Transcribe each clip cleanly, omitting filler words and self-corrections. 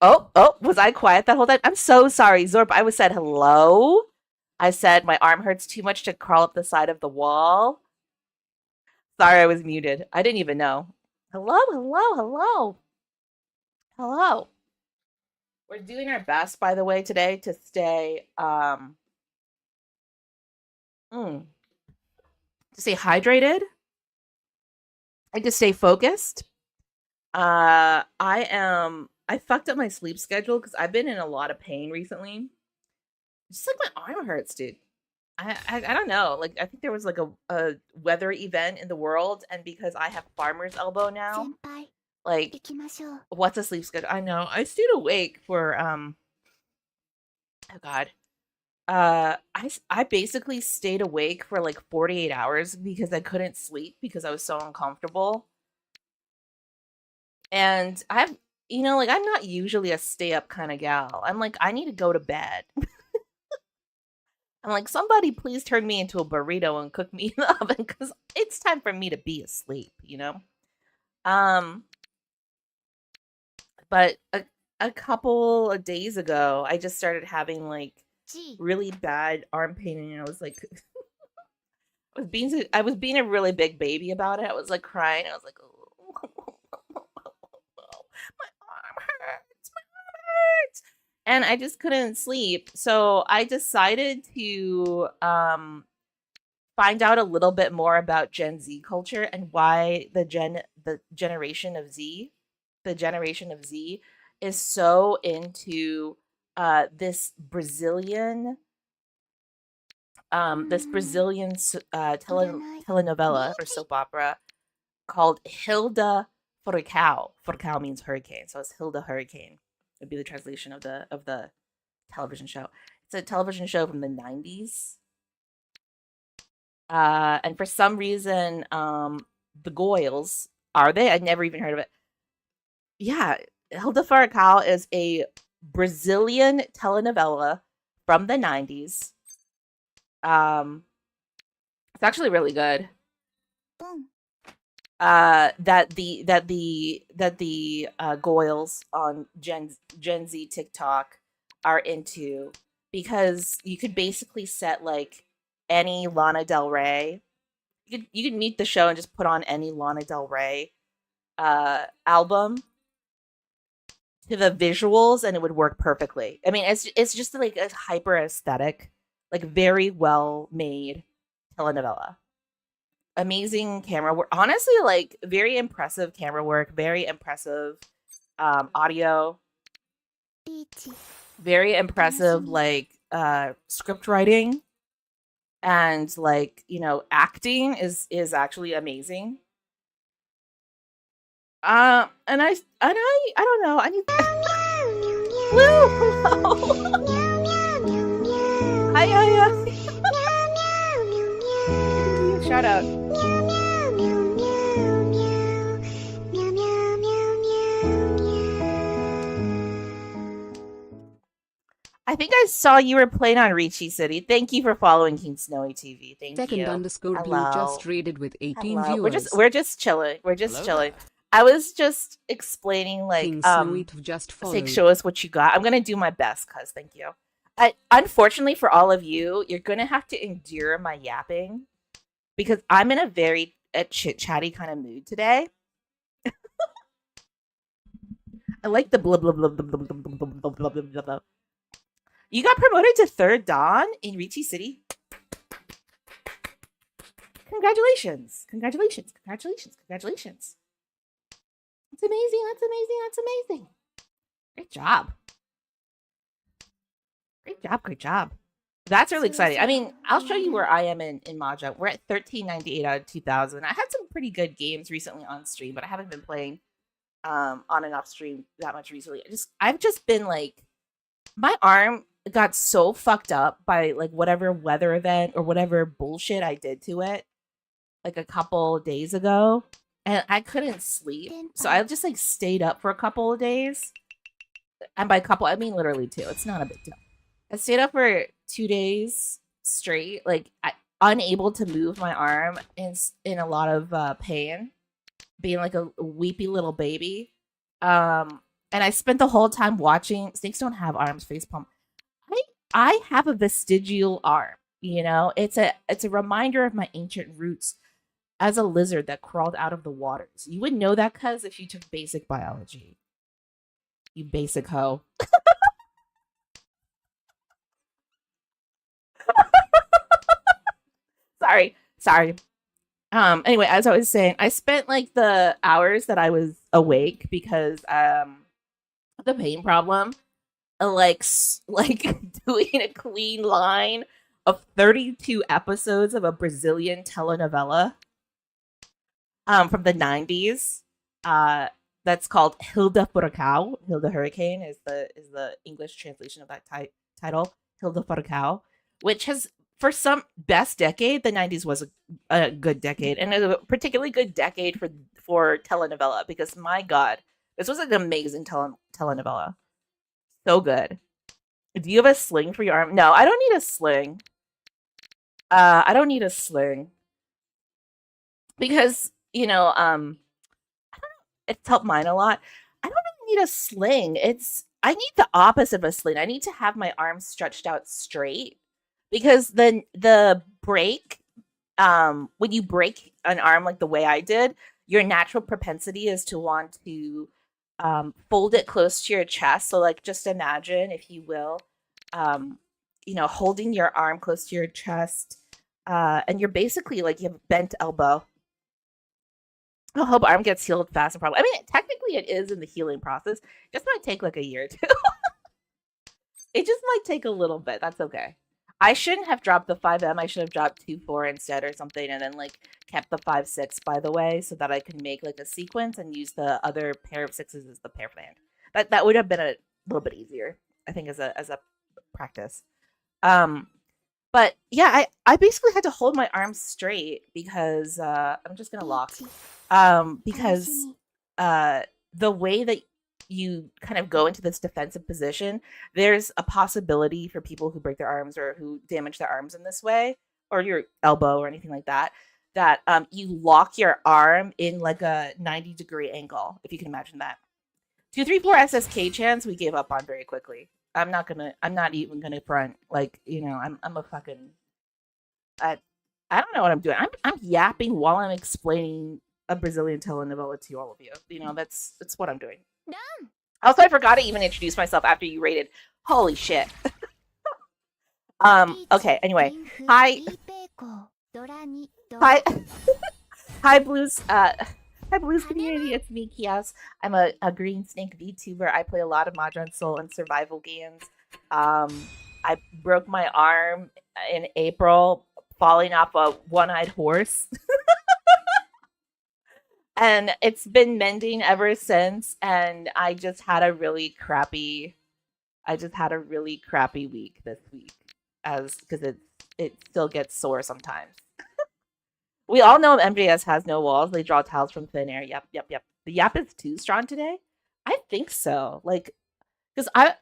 Oh, was I quiet that whole time? I'm so sorry, Zorp. I was said hello. I said my arm hurts too much to crawl up the side of the wall. Sorry, I was muted. I didn't even know. Hello, hello, hello, hello. We're doing our best, by the way, today to stay to stay hydrated and to stay focused. I fucked up my sleep schedule because I've been in a lot of pain recently. Just like my arm hurts, dude. I don't know. Like I think there was like a weather event in the world, and because I have farmer's elbow now, like what's a sleep schedule? I know. I stayed awake for oh god. I basically stayed awake for like 48 hours because I couldn't sleep because I was so uncomfortable. And I've like I'm not usually a stay up kind of gal. I'm like I need to go to bed. I'm like, somebody please turn me into a burrito and cook me in the oven because it's time for me to be asleep, But a couple of days ago, I just started having like really bad arm pain, and I was like, I was being a really big baby about it. I was like crying. I was like, oh, my arm hurts, my arm hurts. And I just couldn't sleep. So I decided to find out a little bit more about Gen Z culture and why the generation of Z is so into this Brazilian telenovela or soap opera called Hilda Furacao. Furacao means hurricane, so it's Hilda Hurricane. Would be the translation of the television show. It's a television show from the 90s. And for some reason, the Goyles, are they? I'd never even heard of it. Yeah, Hilda Furacao is a Brazilian telenovela from the 90s. It's actually really good. That the Goyles on Gen Z TikTok are into, because you could basically set like any Lana Del Rey. You could mute the show and just put on any Lana Del Rey album to the visuals, and it would work perfectly. I mean, it's just like a hyper aesthetic, like very well made telenovela. Amazing camera work. Honestly, like very impressive camera work, very impressive audio, very impressive like script writing, and like acting is actually amazing. And I don't know. I need Blue. Hi, shout out. I think I saw you were playing on Ricci City. Thank you for following King Snowy TV. Thank Second you. Underscore Blue just raided with 18 Hello. viewers. We're just chilling. We're just chilling. I was just explaining like King Snowy just followed. show us what you got. I'm gonna do my best, cuz thank you. Unfortunately for all of you, you're gonna have to endure my yapping because I'm in a very chit chatty kind of mood today. I like the blah blah blah blah blah blah blah blah blah blah blah. You got promoted to third Dan in Ricci City. Congratulations! Congratulations! Congratulations! Congratulations! That's amazing! That's amazing! That's amazing! Great job! Great job! Great job! That's really exciting. I mean, I'll show you where I am in Mahjong. We're at 1398 out of 2000. I had some pretty good games recently on stream, but I haven't been playing on and off stream that much recently. I've just been like, my arm got so fucked up by like whatever weather event or whatever bullshit I did to it like a couple days ago, and I couldn't sleep. So I just like stayed up for a couple of days. And by couple, I mean literally 2. It's not a big deal. I stayed up for 2 days straight, like unable to move my arm, in a lot of pain, being like a weepy little baby. And And I spent the whole time watching. Snakes don't have arms, facepalm. I have a vestigial arm. You know, it's a reminder of my ancient roots as a lizard that crawled out of the waters. You would know that cuz if you took basic biology. You basic hoe. Sorry. Anyway, as I was saying, I spent like the hours that I was awake because the pain problem, like doing a clean line of 32 episodes of a Brazilian telenovela from the 90s. That's called Hilda Furacao. Hilda Hurricane is the English translation of that title. Hilda Furacao, which has for some best decade, the 90s was a good decade, and a particularly good decade for telenovela because my god, this was an amazing telenovela. So good. Do you have a sling for your arm? No, I don't need a sling. I don't need a sling because you know, it's helped mine a lot. I don't really need a sling. I need the opposite of a sling. I need to have my arms stretched out straight because the break, when you break an arm like the way I did, your natural propensity is to want to fold it close to your chest. So like just imagine, if you will, holding your arm close to your chest, and you're basically like you have a bent elbow. I hope arm gets healed fast and probably. I mean, technically it is in the healing process. It just might take like a year or two. It just might take a little bit. That's okay. I shouldn't have dropped the 5M. I should have dropped 2-4 instead or something, and then like kept the 5-6 by the way, so that I could make like a sequence and use the other pair of sixes as the pair of land. That would have been a little bit easier, I think, as a practice. But yeah, I basically had to hold my arms straight because I'm just gonna lock. Because the way that you kind of go into this defensive position, there's a possibility for people who break their arms or who damage their arms in this way, or your elbow or anything like that, that you lock your arm in like a 90-degree angle, if you can imagine that. 234 SSK chance we gave up on very quickly. I'm not even gonna front. Like, I'm a fucking I don't know what I'm doing. I'm yapping while I'm explaining a Brazilian telenovela to all of you. That's what I'm doing. Also, I forgot to even introduce myself after you rated. Holy shit. Okay, anyway. Hi. Hi, Blues. Hi, Blues community. It's me, Kias. I'm a Green Snake VTuber. I play a lot of Mahjong Soul and survival games. I broke my arm in April falling off a one-eyed horse. And it's been mending ever since, and I just had a really crappy week this week, because it still gets sore sometimes. We all know MJS has no walls. They draw tiles from thin air. Yep. The Yap is too strong today? I think so. Like, because I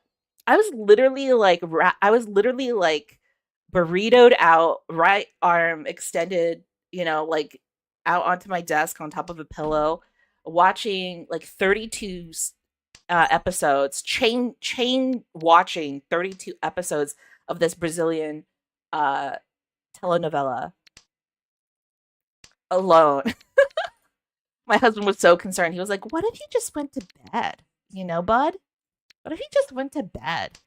was literally like burritoed out, right arm extended, like out onto my desk on top of a pillow, watching like 32 episodes, chain watching 32 episodes of this Brazilian telenovela alone. My husband was so concerned. He was like, "What if you just went to bed? Bud? What if you just went to bed?"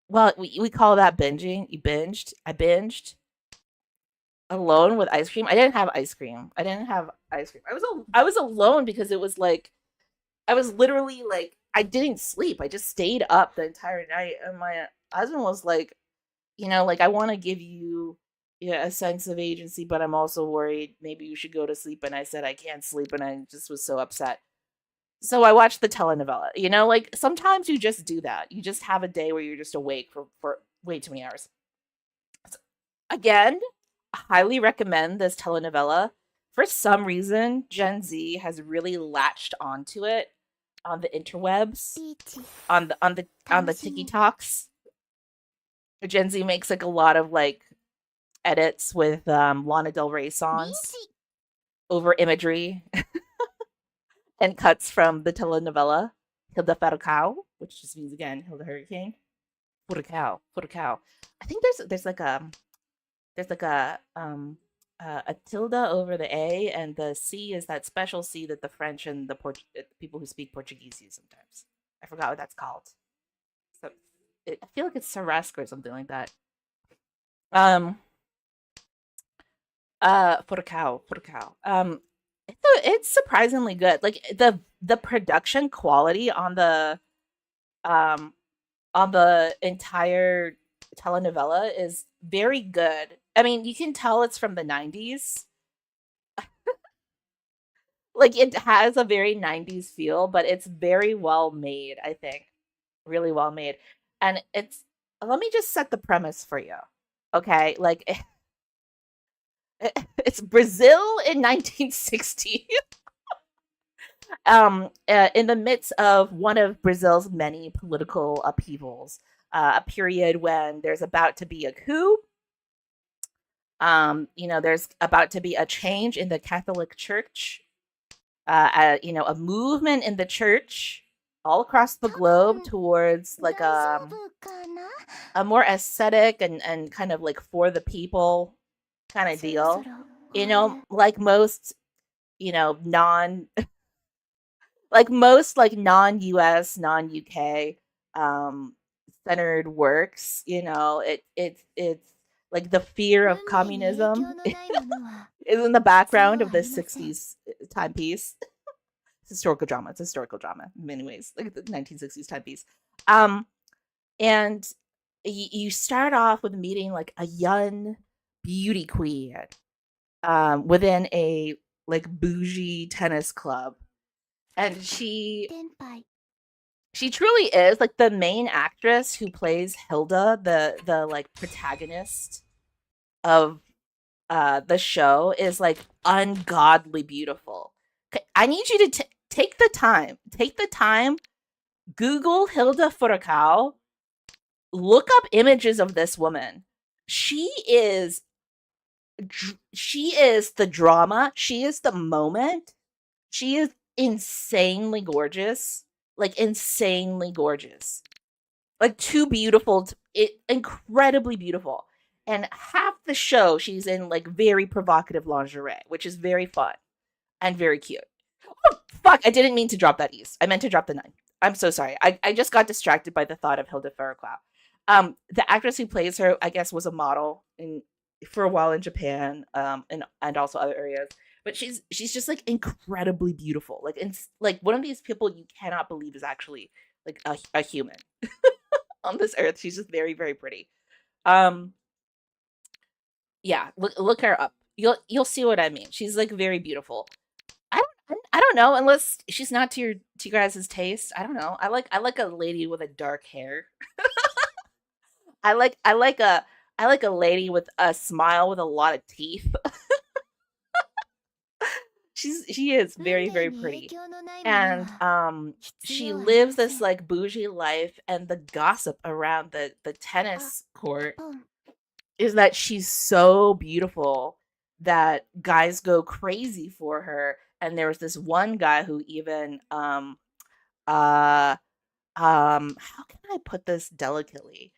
Well, we call that binging. You binged. I binged alone with ice cream. I didn't have ice cream. I was alone because it was like I was literally like I didn't sleep. I just stayed up the entire night, and my husband was like, like, I want to give you a sense of agency, but I'm also worried maybe you should go to sleep. And I said I can't sleep, and I just was so upset. So I watched the telenovela. Like sometimes you just do that. You just have a day where you're just awake for way too many hours. So, again, I highly recommend this telenovela. For some reason, Gen Z has really latched onto it on the interwebs, on the TikToks. Gen Z makes like a lot of like edits with Lana Del Rey songs over imagery and cuts from the telenovela. Hilda Furacao, which just means again Hilda Hurricane. Furacao. I think there's like a tilde over the A, and the C is that special C that the French and the people who speak Portuguese use sometimes. I forgot what that's called. So I feel like it's Sarasque or something like that. Um, Furacao. It's surprisingly good. Like the production quality um on the entire telenovela is very good. I mean, you can tell it's from the 90s. Like it has a very 90s feel, but it's very well made, I think. Really well made. And let me just set the premise for you. Okay? Like it's Brazil in 1960. In the midst of one of Brazil's many political upheavals, a period when there's about to be a coup. There's about to be a change in the Catholic Church. A movement in the church all across the globe towards like a more aesthetic and kind of like for the people kind of deal. Like most, non like most like non-US, non-UK centered works, it's like the fear of communism is in the background of this 60s timepiece. It's historical drama. It's historical drama in many ways, like the 1960s timepiece. And you start off with meeting like a young beauty queen within a like bougie tennis club, and she truly is like the main actress who plays Hilda, the like protagonist of the show, is like ungodly beautiful. I need you to take the time, Google Hilda Furacao, look up images of this woman. She is the drama. She is the moment. She is insanely gorgeous. Like insanely gorgeous. Like too beautiful. Incredibly beautiful. And half the show she's in like very provocative lingerie, which is very fun and very cute. Oh, fuck, I didn't mean to drop that east. I meant to drop the 9. I'm so sorry. I just got distracted by the thought of Hilda Furacao. The actress who plays her, I guess, was a model for a while in Japan, and also other areas. But she's just like incredibly beautiful. Like one of these people you cannot believe is actually like a human on this earth. She's just very, very pretty. Yeah, look her up. You'll see what I mean. She's like very beautiful. I don't know, unless she's not to you guys' taste. I don't know. I like a lady with a dark hair. I like a lady with a smile with a lot of teeth. She is very, very pretty. And she lives this like bougie life, and the gossip around the tennis court is that she's so beautiful that guys go crazy for her. And there was this one guy who even how can I put this delicately?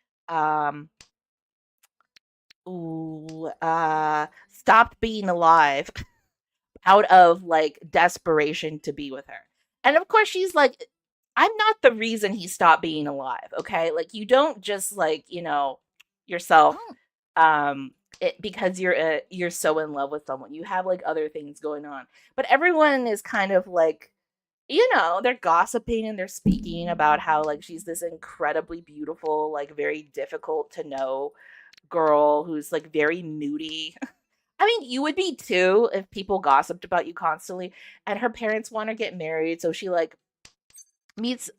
Stopped being alive out of like desperation to be with her. And of course she's like, I'm not the reason he stopped being alive, okay? Like you don't just like, yourself because you're so in love with someone. You have like other things going on. But everyone is kind of like, they're gossiping and they're speaking about how like she's this incredibly beautiful, like very difficult to know girl who's like very moody. I mean, you would be too if people gossiped about you constantly. And her parents want to get married, so she like meets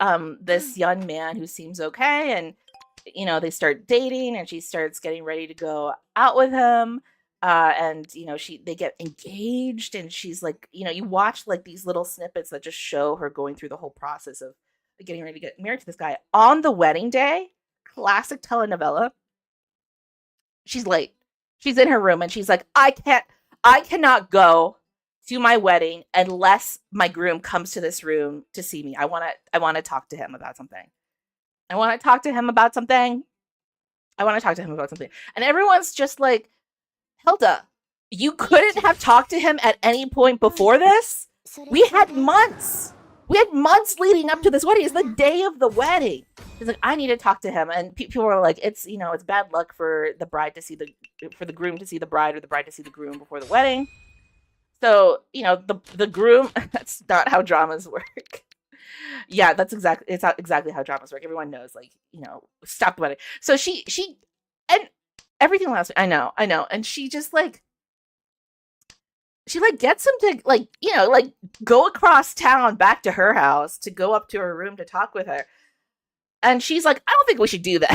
this young man who seems okay, and they start dating, and she starts getting ready to go out with him. And they get engaged, and she's like, you watch like these little snippets that just show her going through the whole process of getting ready to get married to this guy. On the wedding day, classic telenovela, she's late. She's in her room and she's like, I cannot go to my wedding unless my groom comes to this room to see me. I want to talk to him about something. I want to talk to him about something. I want to talk to him about something. And everyone's just like, Hilda, you couldn't have talked to him at any point before this? We had months. We had months leading up to this wedding. It's the day of the wedding. He's like, I need to talk to him. And people were like, it's bad luck for the groom to see the bride or the bride to see the groom before the wedding. So, the groom, that's not how dramas work. Yeah, it's exactly how dramas work. Everyone knows, like, stop the wedding. So she and everything last, I know. And she just like, gets him to go across town back to her house to go up to her room to talk with her. And she's like, I don't think we should do that.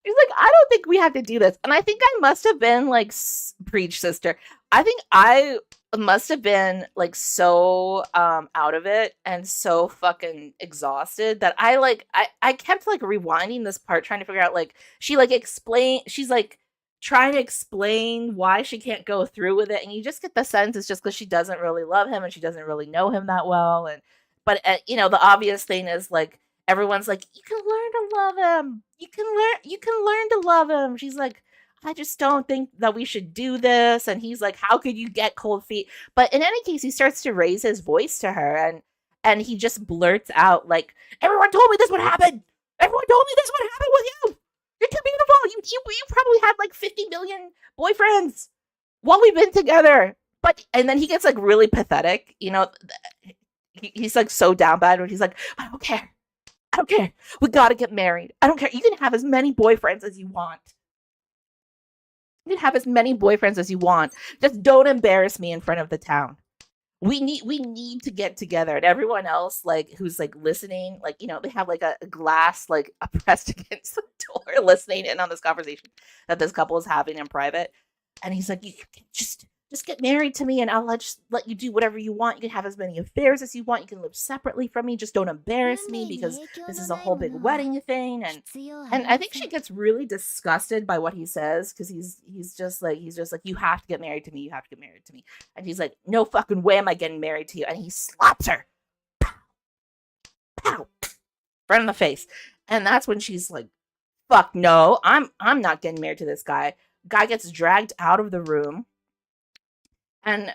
She's like, I don't think we have to do this. And I think I must have been like, preach, sister. I think I must have been like so out of it and so fucking exhausted that I kept like rewinding this part, trying to figure out, like, she's like trying to explain why she can't go through with it. And you just get the sense it's just because she doesn't really love him and she doesn't really know him that well. But the obvious thing is, like, everyone's like, you can learn to love him. You can learn to love him. She's like, I just don't think that we should do this. And he's like, how could you get cold feet? But in any case, he starts to raise his voice to her, and he just blurts out, like, everyone told me this would happen. Everyone told me this would happen with you. You're too beautiful. You probably had like 50 million boyfriends while we've been together. And then he gets like really pathetic. He's like so down bad when he's like, I don't care. We gotta get married. I don't care. You can have as many boyfriends as you want. You can have as many boyfriends as you want. Just don't embarrass me in front of the town. We need to get together. And everyone else, like, who's like listening, like, they have like a glass like pressed against the door, listening in on this conversation that this couple is having in private. And he's like, you can just get married to me, and I'll just let you do whatever you want. You can have as many affairs as you want. You can live separately from me. Just don't embarrass me, because this is a whole big wedding thing. And I think she gets really disgusted by what he says, because he's just like, you have to get married to me. You have to get married to me. And he's like, no fucking way am I getting married to you. And he slaps her. Pow. Pow. Right in the face. And that's when she's like, fuck no, I'm not getting married to this guy. Guy gets dragged out of the room. And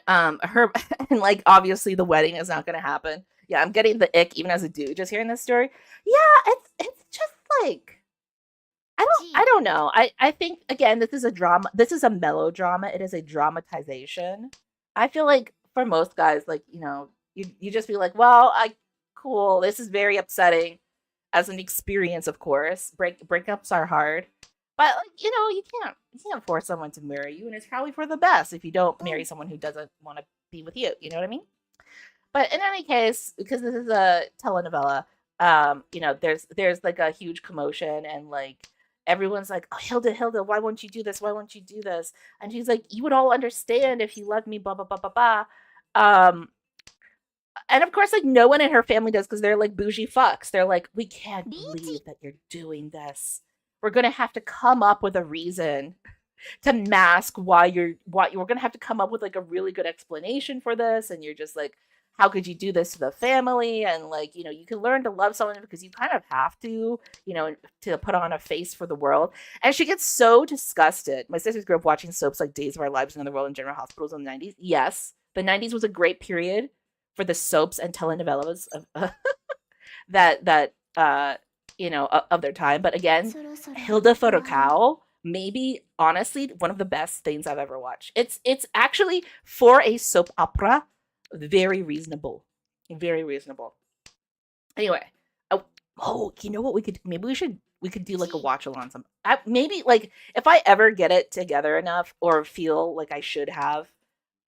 like, obviously the wedding is not going to happen. Yeah, I'm getting the ick even as a dude just hearing this story. Yeah, it's just like, I don't know. I think, again, this is a drama. This is a melodrama. It is a dramatization. I feel like for most guys, like, you just be like, well, cool. This is very upsetting as an experience, of course. Breakups are hard. But, like, you can't force someone to marry you, and it's probably for the best if you don't marry someone who doesn't want to be with you. You know what I mean? But in any case, because this is a telenovela, there's like a huge commotion, and like everyone's like, oh, Hilda, why won't you do this? Why won't you do this? And she's like, you would all understand if you loved me, blah blah blah blah blah. And of course, like, no one in her family does, because they're like bougie fucks. They're like, we can't believe that you're doing this. We're going to have to come up with a reason to mask why you're going to have to come up with like a really good explanation for this. And you're just like, how could you do this to the family? And like, you can learn to love someone because you kind of have to, to put on a face for the world. And she gets so disgusted. My sisters grew up watching soaps like Days of Our Lives and Another World and General Hospitals in the 90s. Yes, the 90s was a great period for the soaps and telenovelas of, that of their time. But again, Hilda FURACAO, maybe, honestly, one of the best things I've ever watched. It's actually, for a soap opera, very reasonable. Very reasonable. Anyway, you know what we could, maybe we could do like a watch along. Maybe, like, if I ever get it together enough, or feel like I should have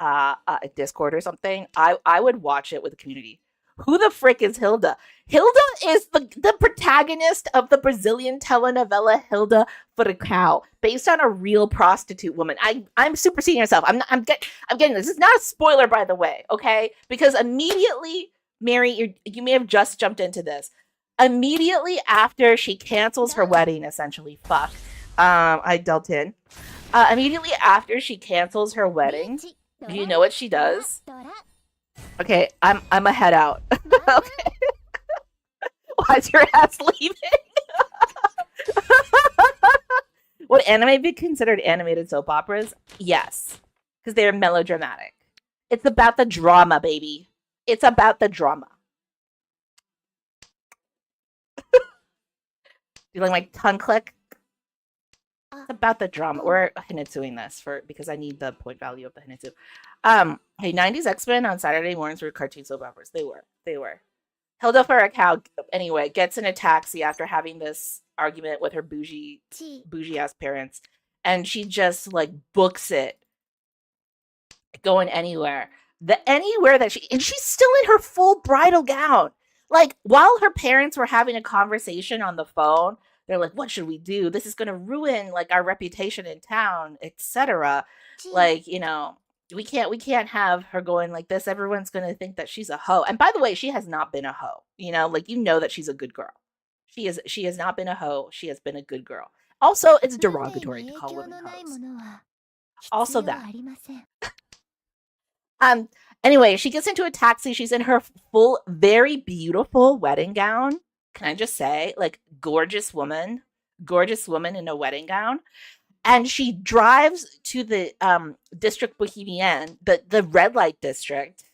a Discord or something, I would watch it with the community. Who the frick is Hilda? Hilda is the protagonist of the Brazilian telenovela Hilda FURACAO, based on a real prostitute woman. I'm superseding herself. I'm getting this. This is not a spoiler, by the way, okay? Because immediately, Mary, you may have just jumped into this. Immediately after she cancels her wedding, essentially, I dealt in. Immediately after she cancels her wedding, do you know what she does? Okay, I'm a head out. Okay, why's your ass leaving? Would anime be considered animated soap operas? Yes, because they're melodramatic. It's about the drama, baby. It's about the drama. Do you like my tongue click? It's about the drama. We're Hinatsuing this because I need the point value of the Hinatsu. Hey, 90s X-Men on Saturday mornings were cartoon soap operas. They were. Hilda FURACAO, anyway, gets in a taxi after having this argument with her bougie ass parents, and she just like books it, going anywhere. Anywhere that and she's still in her full bridal gown. Like, while her parents were having a conversation on the phone, they're like, "What should we do? This is going to ruin like our reputation in town, etc." Like, we can't have her going like this. Everyone's going to think that she's a hoe. And by the way, she has not been a hoe. Like, that she's a good girl. She has not been a hoe. She has been a good girl. Also, it's derogatory to call women hoes. Also that. Anyway, she gets into a taxi. She's in her full, very beautiful wedding gown. Can I just say, like, gorgeous woman in a wedding gown. And she drives to the District Bohemian, the red light district.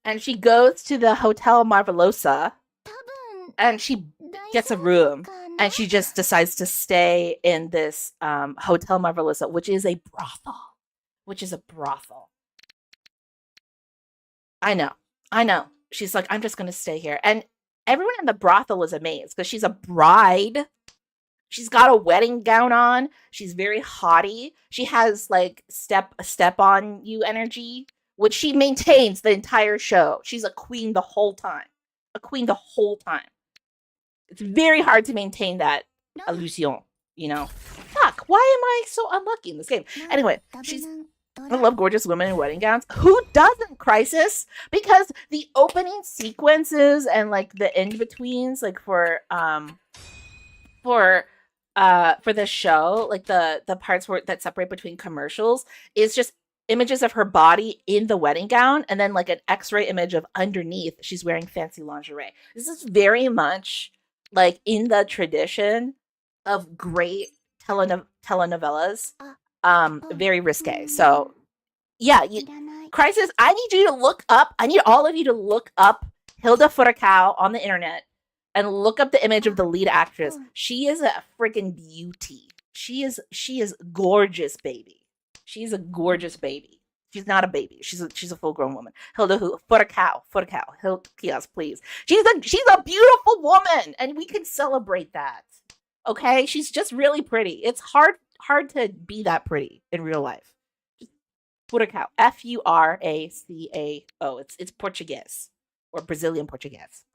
And she goes to the Hotel Marvelosa. And she gets a room. And she just decides to stay in this Hotel Marvelosa, which is a brothel. I know. She's like, I'm just going to stay here. And everyone in the brothel is amazed because she's a bride. She's got a wedding gown on. She's very haughty. She has like step on you energy, which she maintains the entire show. She's a queen the whole time. It's very hard to maintain that illusion, Fuck, why am I so unlucky in this game? Anyway, I love gorgeous women in wedding gowns. Who doesn't, Crisis? Because the opening sequences and like the in-betweens, like for the show, like the parts that separate between commercials, is just images of her body in the wedding gown, and then like an X-ray image of underneath she's wearing fancy lingerie. This is very much like in the tradition of great telenovelas. Very risque. So yeah, Crisis, I need all of you to look up Hilda FURACAO on the internet and look up the image of the lead actress. She is a freaking beauty. She is gorgeous, baby. She's a gorgeous baby. She's not a baby. She's a full grown woman. Hilda FURACAO. Hilda, yes, please. She's a beautiful woman, and we can celebrate that. Okay, she's just really pretty. It's hard to be that pretty in real life. FURACAO. FURACAO. It's Portuguese or Brazilian Portuguese.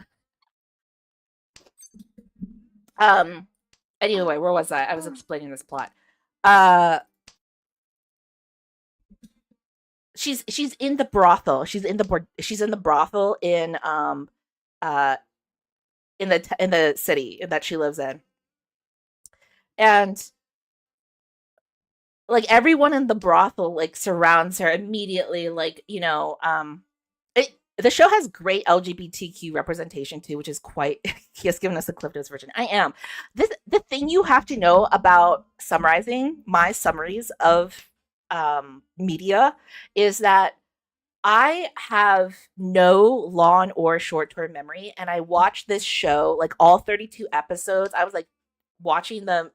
Anyway, where was I? I was explaining this plot. She's in the brothel. She's in the brothel in the city that she lives in. And like everyone in the brothel like surrounds her immediately, like, the show has great LGBTQ representation too, which is quite he has given us the Cliff Notes version. The thing you have to know about summarizing my summaries of media is that I have no long or short-term memory, and I watched this show, like all 32 episodes. I was like watching them.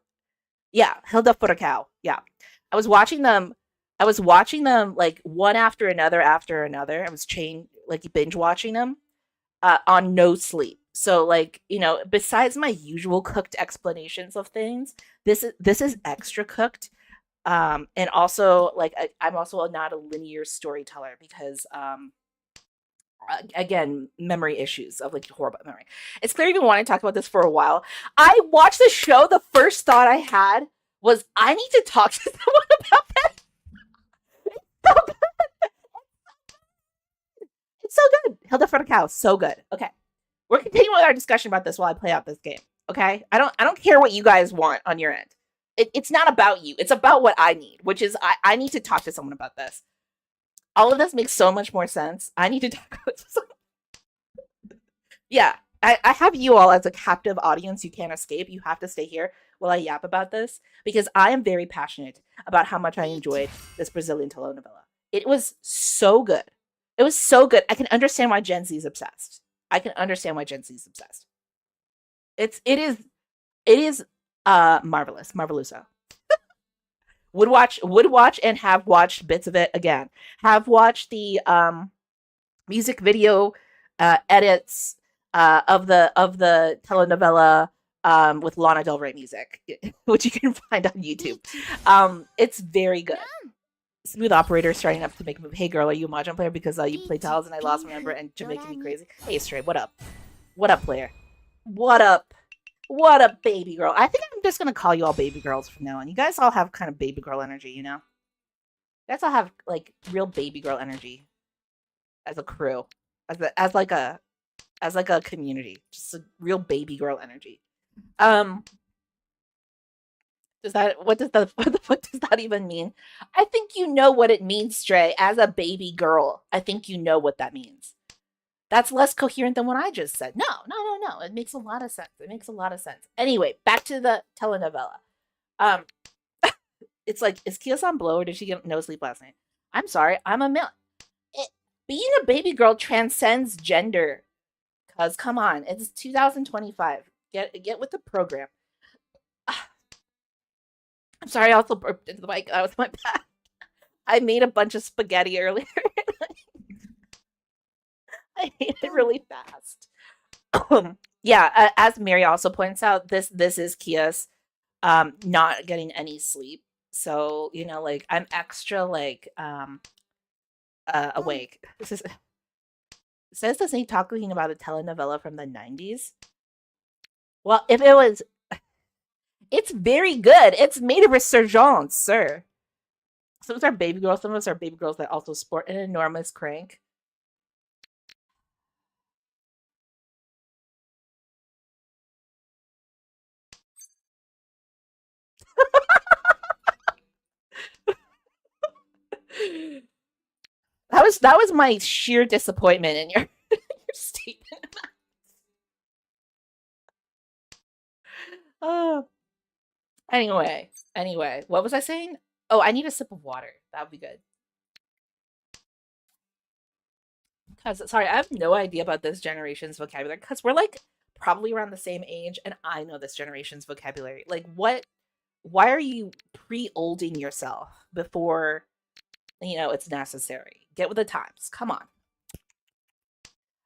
Yeah, Hilda FURACAO. Yeah. I was watching them like one after another. I was binge watching them on no sleep. So like, besides my usual cooked explanations of things, this is extra cooked. And also like I'm also not a linear storyteller because again, memory issues of like horrible memory. It's clear you've been wanting to talk about this for a while. I watched the show. The first thought I had was, I need to talk to someone about this. It's so good. It's so good. Hilda FURACAO, so good. Okay, we're continuing with our discussion about this while I play out this game. Okay, I don't care what you guys want on your end. It's not about you. It's about what I need, which is I need to talk to someone about this. All of this makes so much more sense. I need to talk to someone. Yeah, I have you all as a captive audience. You can't escape. You have to stay here while I yap about this because I am very passionate about how much I enjoyed this Brazilian telenovela. It was so good. It was so good. I can understand why Gen Z is obsessed. I can understand why Gen Z is obsessed. It is marvelous, marveluso. Would watch and have watched bits of it again. Have watched the music video edits of the telenovela with Lana Del Rey music, which you can find on YouTube. It's very good. Smooth operator starting up to make a move. Hey girl, are you a Mahjong player? Because you play tiles and I lost my number and you're making me crazy. Hey Stray, what up? What up, player? What up? What up, baby girl? I think I'm just gonna call you all baby girls from now on. You guys all have kind of baby girl energy, you know? You guys all have like real baby girl energy as a crew, as like a community, just a real baby girl energy. Does that what does that what the fuck does that even mean? I think you know what it means, Stray. As a baby girl, I think you know what that means. That's less coherent than what I just said. No, no, no, no. It makes a lot of sense. It makes a lot of sense. Anyway, back to the telenovela. Um, it's like, is Kia-san blow or did she get no sleep last night? I'm sorry, I'm a male. Being a baby girl transcends gender. Cause come on, it's 2025. Get with the program. I'm sorry, I also burped into the mic. That was my bad. I made a bunch of spaghetti earlier. I ate it really fast. Yeah, as Mary also points out, this is Kia's not getting any sleep. So, you know, like I'm extra like awake. This is says this ain't talking about a telenovela from the 90s. Well, if it was it's very good. It's made a resurgence, sir. Some of us are baby girls, some of us are baby girls that also sport an enormous crank. That was my sheer disappointment in your, your statement. Oh. Anyway, what was I saying? Oh, I need a sip of water. That would be good. Because sorry, I have no idea about this generation's vocabulary. Because we're like probably around the same age, and I know this generation's vocabulary. Like, what? Why are you pre-olding yourself before you know it's necessary? Get with the times. Come on.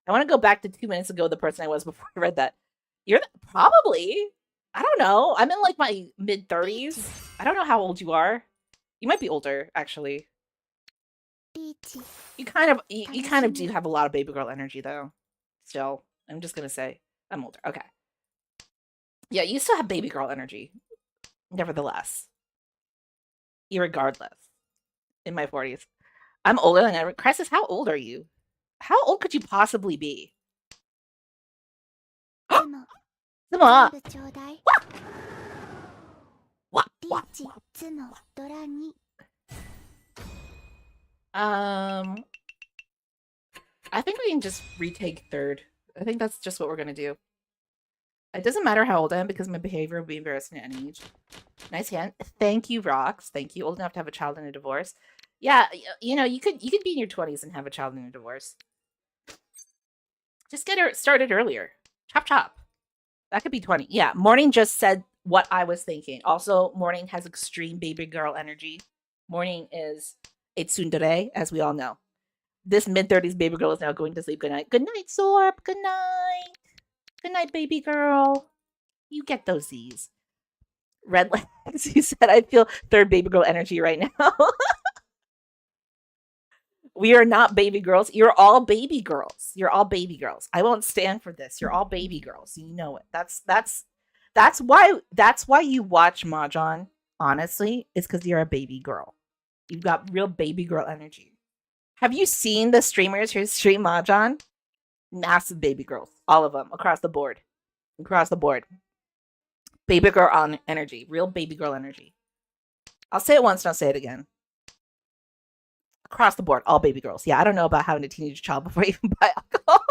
I want to go back to 2 minutes ago. The person I was before I read that. You're probably. I don't know. I'm in like my mid-30s. I don't know how old you are. You might be older, actually. You kind of do have a lot of baby girl energy, though. Still, I'm just gonna say I'm older. Okay. Yeah, you still have baby girl energy. Nevertheless, irregardless, in my 40s, I'm older than ever. Crisis, how old are you? How old could you possibly be? 怎么？哇哇I think we can just retake third. I think that's just what we're gonna do. It doesn't matter how old I am because my behavior will be embarrassing at any age. Nice hand. Thank you, Rox. Thank you. Old enough to have a child in a divorce. Yeah, you know, you could be in your 20s and have a child in a divorce. Just get her started earlier. Chop chop. That could be 20. Yeah, Morning just said what I was thinking. Also, Morning has extreme baby girl energy. Morning is a tsundere, as we all know. This mid-30s baby girl is now going to sleep. Good night. Good night, Sorp. Good night. Good night, baby girl. You get those Z's. Red legs. You said I feel third baby girl energy right now. We are not baby girls. You're all baby girls. You're all baby girls. I won't stand for this. You're all baby girls. You know it. That's why you watch Mahjong, honestly, is because you're a baby girl. You've got real baby girl energy. Have you seen the streamers who stream Mahjong? Massive baby girls. All of them. Across the board. Across the board. Baby girl on energy. Real baby girl energy. I'll say it once and I'll say it again. Across the board, all baby girls. Yeah, I don't know about having a teenage child before I even buy alcohol.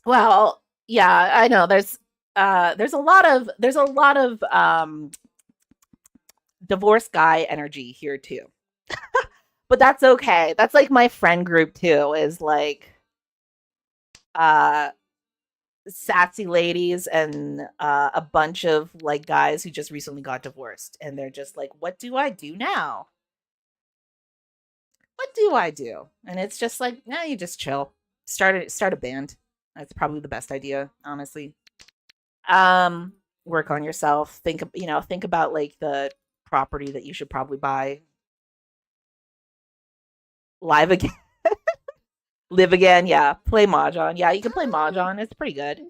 Well, yeah, I know. There's a lot of divorced guy energy here too. But that's okay. That's like my friend group too, is like uh sassy ladies and a bunch of like guys who just recently got divorced and they're just like, what do I do now? What do I do? And it's just like, nah, you just chill. Start a band. That's probably the best idea, honestly. Um, Work on yourself. Think about like the property that you should probably buy. Live again. Live again. Yeah. Play Mahjong. Yeah, you can play Mahjong. It's pretty good.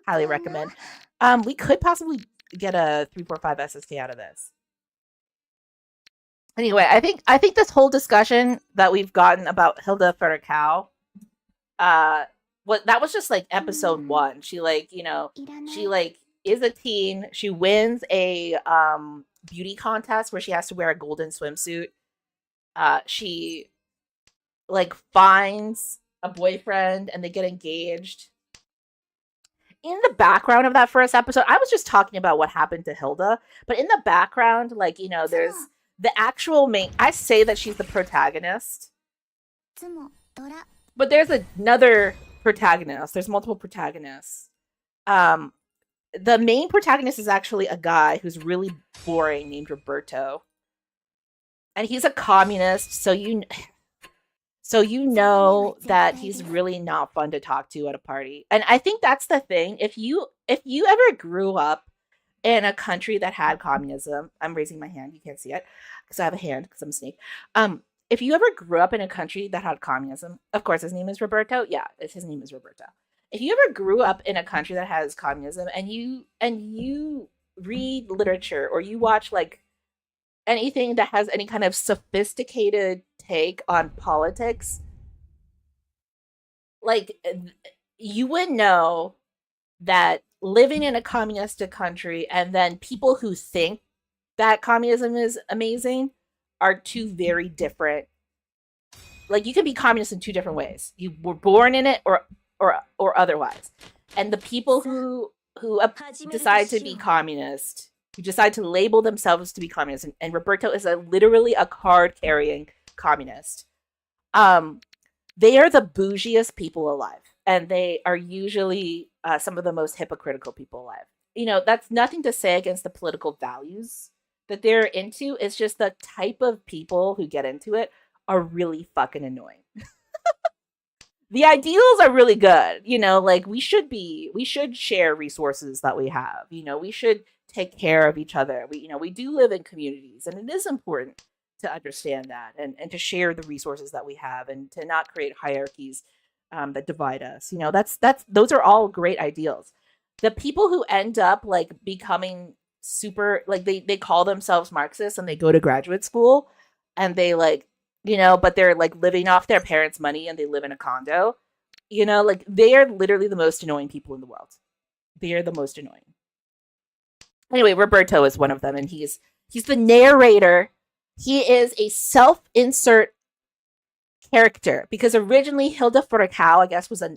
Highly recommend. We could possibly get a 345 SSK out of this. Anyway, I think this whole discussion that we've gotten about HILDA FURACAO, that was just like episode 1. She is a teen. She wins a beauty contest where she has to wear a golden swimsuit. She like finds a boyfriend and they get engaged. In the background of that first episode, I was just talking about what happened to HILDA, but in the background, like, there's the actual main. I say that she's the protagonist, but there's another protagonist. There's multiple protagonists. The main protagonist is actually a guy who's really boring named Roberto, and he's a communist. So you know that he's really not fun to talk to at a party. And I think that's the thing. If you ever grew up in a country that had communism, I'm raising my hand. You can't see it because I have a hand because I'm a snake. If you ever grew up in a country that had communism, of course, his name is Roberto. Yeah, his name is Roberto. If you ever grew up in a country that has communism and you read literature or you watch like anything that has any kind of sophisticated take on politics, like you would know that living in a communistic country and then people who think that communism is amazing are two very different. Like you can be communist in two different ways. You were born in it or otherwise. And the people who decide to be communist, who decide to label themselves to be communist, and Roberto is literally a card-carrying communist. They are the bougiest people alive, and they are usually some of the most hypocritical people alive. That's nothing to say against the political values that they're into. It's just the type of people who get into it are really fucking annoying. The ideals are really good. Like we should share resources that we have. We should take care of each other. We do live in communities, and it is important to understand that and to share the resources that we have and to not create hierarchies that divide us. Those are all great ideals. The people who end up like becoming super, like they call themselves Marxists and they go to graduate school and they like, but they're like living off their parents' money and they live in a condo, like they are literally the most annoying people in the world. They are the most annoying. Anyway, Roberto is one of them, and he's the narrator. He is a self-insert character because originally Hilda FURACAO, I guess, was a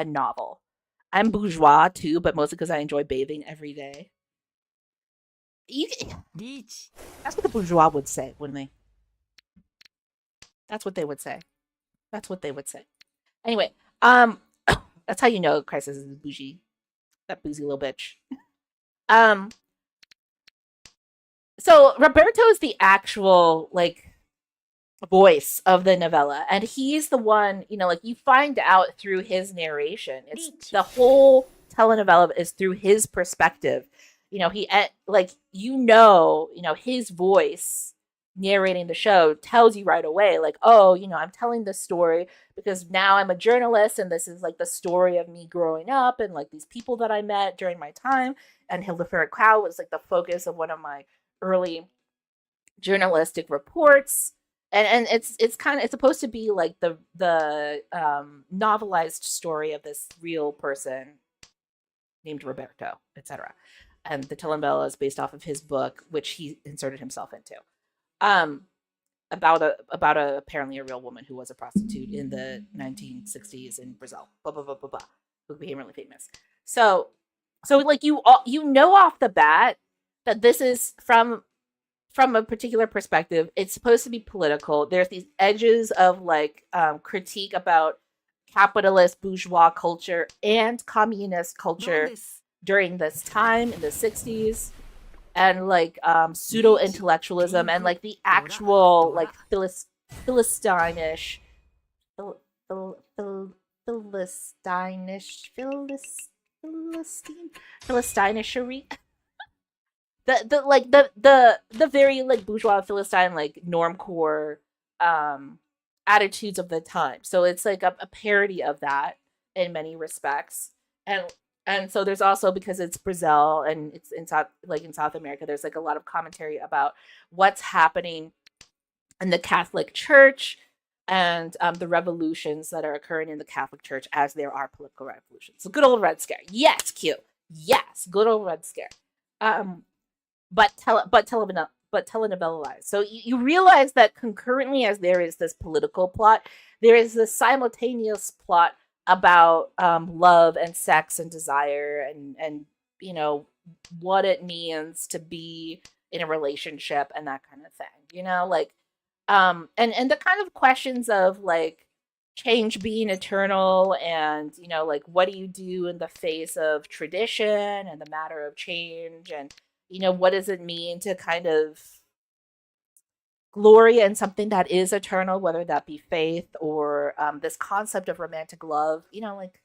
novel. I'm bourgeois too, but mostly because I enjoy bathing every day. That's what the bourgeois would say, wouldn't they? That's what they would say. Anyway, that's how you know Crisis is bougie. That bougie little bitch. So Roberto is the actual like voice of the novella, and he's the one, like you find out through his narration. It's the whole telenovela is through his perspective. He like his voice narrating the show tells you right away, like, oh, I'm telling this story because now I'm a journalist and this is like the story of me growing up and like these people that I met during my time. And Hilda FURACAO was like the focus of one of my early journalistic reports. and it's kind of it's supposed to be like the novelized story of this real person named Roberto, etc. And the telenovela is based off of his book, which he inserted himself into. Um, about a apparently a real woman who was a prostitute in the 1960s in Brazil. Blah blah blah blah blah. Who became really famous. So like you know off the bat that this is from a particular perspective. It's supposed to be political. There's these edges of like critique about capitalist bourgeois culture and communist culture during this time in the 60s, and like pseudo intellectualism and like the actual like philistinish phil, phil, phil, philistinish philistine philistinishery, the like the very like bourgeois philistine like normcore attitudes of the time. So it's like a parody of that in many respects. And so there's also, because it's Brazil and it's in South America, there's like a lot of commentary about what's happening in the Catholic Church and the revolutions that are occurring in the Catholic Church as there are political revolutions. So good old Red Scare. Yes, cute. Yes, good old Red Scare. But telenovelized. So you realize that concurrently as there is this political plot, there is this simultaneous plot about love and sex and desire and you know what it means to be in a relationship and that kind of thing. You know, like and the kind of questions of like change being eternal, and you know, like what do you do in the face of tradition and the matter of change, and you know, what does it mean to kind of glory in something that is eternal, whether that be faith or this concept of romantic love, you know, like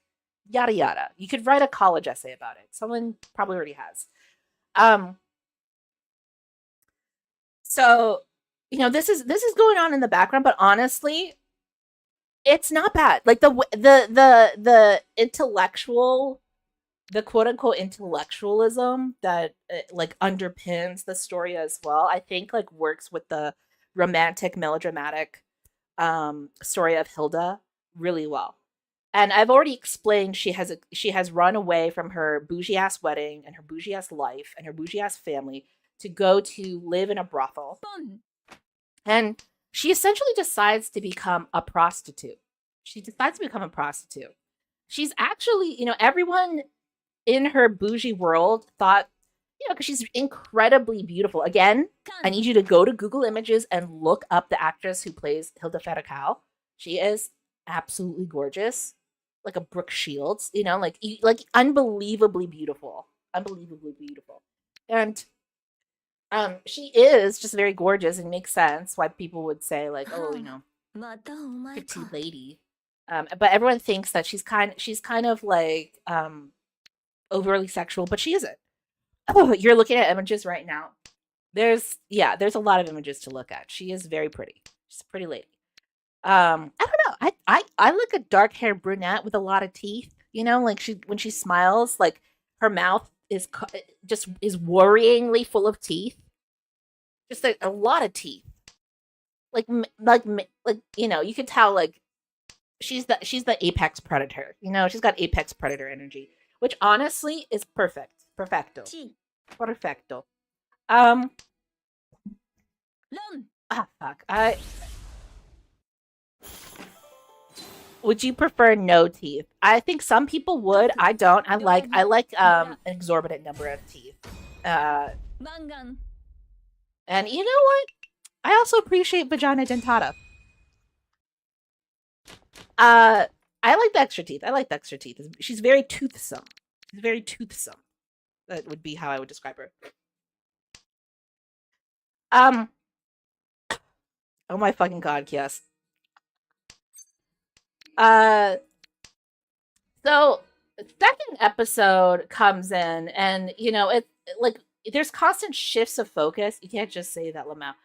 yada yada. You could write a college essay about it. Someone probably already has. Um, so you know, this is going on in the background, but honestly, it's not bad. Like the intellectual, the quote unquote intellectualism that like underpins the story as well, I think like works with the romantic melodramatic story of Hilda really well. And I've already explained she has run away from her bougie ass wedding and her bougie ass life and her bougie ass family to go to live in a brothel. And she essentially decides to become a prostitute. She decides to become a prostitute. She's actually, you know, everyone in her bougie world thought, you know, because she's incredibly beautiful. Again, I need you to go to Google Images and look up the actress who plays Hilda FURACAO. She is absolutely gorgeous, like a Brooke Shields, you know, like unbelievably beautiful, unbelievably beautiful. And she is just very gorgeous, and makes sense why people would say like, oh, you know, petite lady. But everyone thinks that she's kind of like overly sexual, but she isn't. Oh, you're looking at images right now. There's a lot of images to look at. She is very pretty. She's a pretty lady. I don't know. I like a dark haired brunette with a lot of teeth. You know, like when she smiles, like her mouth is just is worryingly full of teeth. Just a lot of teeth. Like you know, you could tell like she's the apex predator. You know, she's got apex predator energy, which honestly is perfect. Perfecto. Perfecto. Fuck. Would you prefer no teeth? I think some people would. I don't. I like an exorbitant number of teeth. And you know what? I also appreciate vagina dentata. I like the extra teeth. I like the extra teeth. She's very toothsome. She's very toothsome. That would be how I would describe her. Oh my fucking god, yes. So the second episode comes in, and you know, it's like there's constant shifts of focus. You can't just say that, Lamau.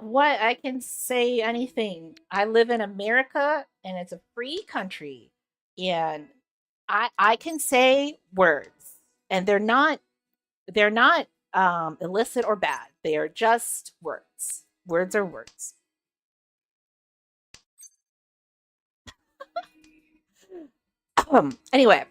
What, I can say anything. I live in America and it's a free country. And I can say words, and they're not illicit or bad. They are just words. Words are words. Anyway.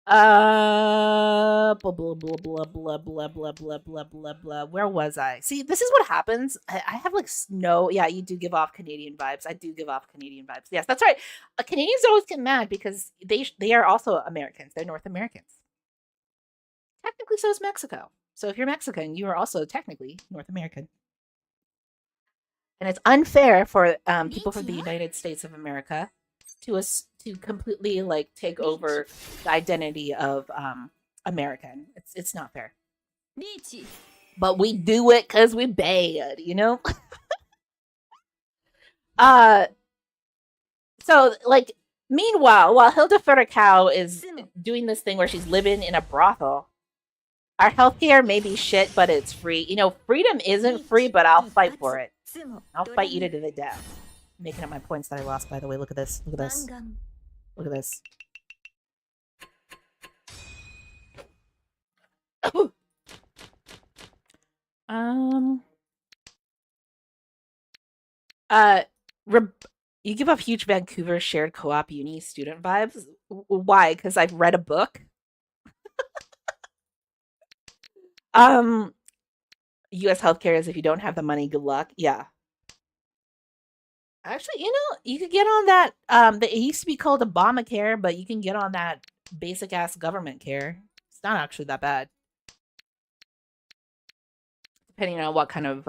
Blah blah blah blah blah blah blah blah blah blah blah. Where was I? See, this is what happens. I have like no. Yeah, you do give off Canadian vibes. I do give off Canadian vibes. Yes, that's right. Canadians always get mad because they are also Americans. They're North Americans. Technically, so is Mexico. So if you're Mexican, you are also technically North American. And it's unfair for people from the United States of America to completely like take over the identity of American. It's not fair. But we do it because we bad, you know? So like meanwhile, while Hilda FURACAO is doing this thing where she's living in a brothel, our healthcare may be shit, but it's free. You know, freedom isn't free, but I'll fight for it. I'll fight you to the death. I'm making up my points that I lost, by the way. Look at this. Look at this. Look at this. You give off huge Vancouver shared co-op uni student vibes. Why? Because I've read a book. U.S. healthcare is if you don't have the money, good luck. Yeah. Actually, you know, you could get on that. It used to be called Obamacare, but you can get on that basic ass government care. It's not actually that bad, depending on what kind of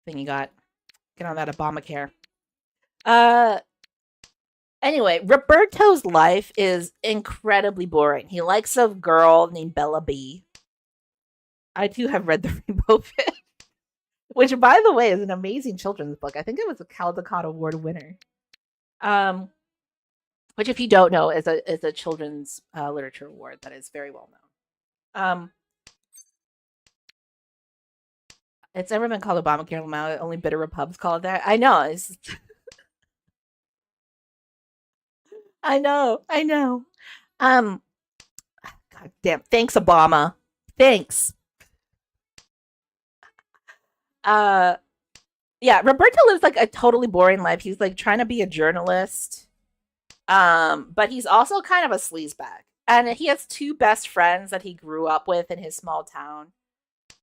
thing you got. Get on that Obamacare. Anyway, Roberto's life is incredibly boring. He likes a girl named Bella B. I too have read the Rainbow Fish, which, by the way, is an amazing children's book. I think it was a Caldecott Award winner. Which, if you don't know, is a children's literature award that is very well known. It's never been called Obamacare. Only bitter Repubs call it that. I know. It's I know. God damn. Thanks, Obama. Thanks. Yeah, Roberto lives like a totally boring life. He's like trying to be a journalist. But he's also kind of a sleazebag. And he has two best friends that he grew up with in his small town.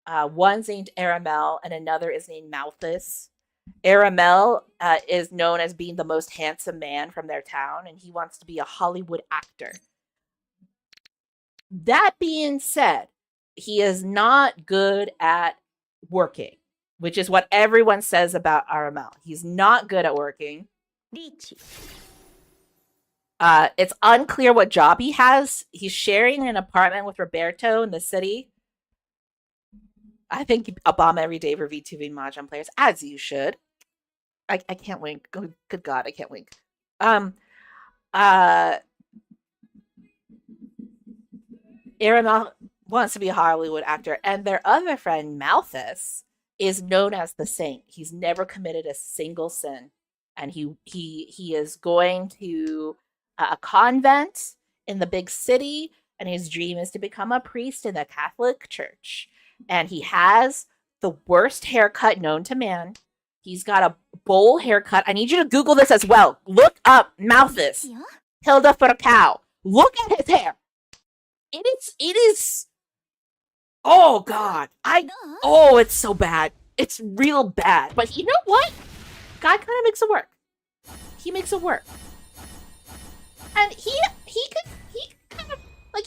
One's named Aramel and another is named Malthus. Aramel is known as being the most handsome man from their town, and he wants to be a Hollywood actor. That being said, he is not good at working, which is what everyone says about Aramel. He's not good at working. It's unclear what job he has. He's sharing an apartment with Roberto in the city. I think Obama every day for VTubing Mahjong players, as you should. I can't wink. Good God, I can't wink. Aramel wants to be a Hollywood actor, and their other friend, Malthus, is known as the saint. He's never committed a single sin, and he is going to a convent in the big city, and his dream is to become a priest in the Catholic Church. And he has the worst haircut known to man. He's got a bowl haircut. I need you to Google this as well. Look up Malthus. Hilda FURACAO. Look at his hair. It is. Oh God. It's so bad. It's real bad. But you know what? God kind of makes it work. He makes it work. And he kind of like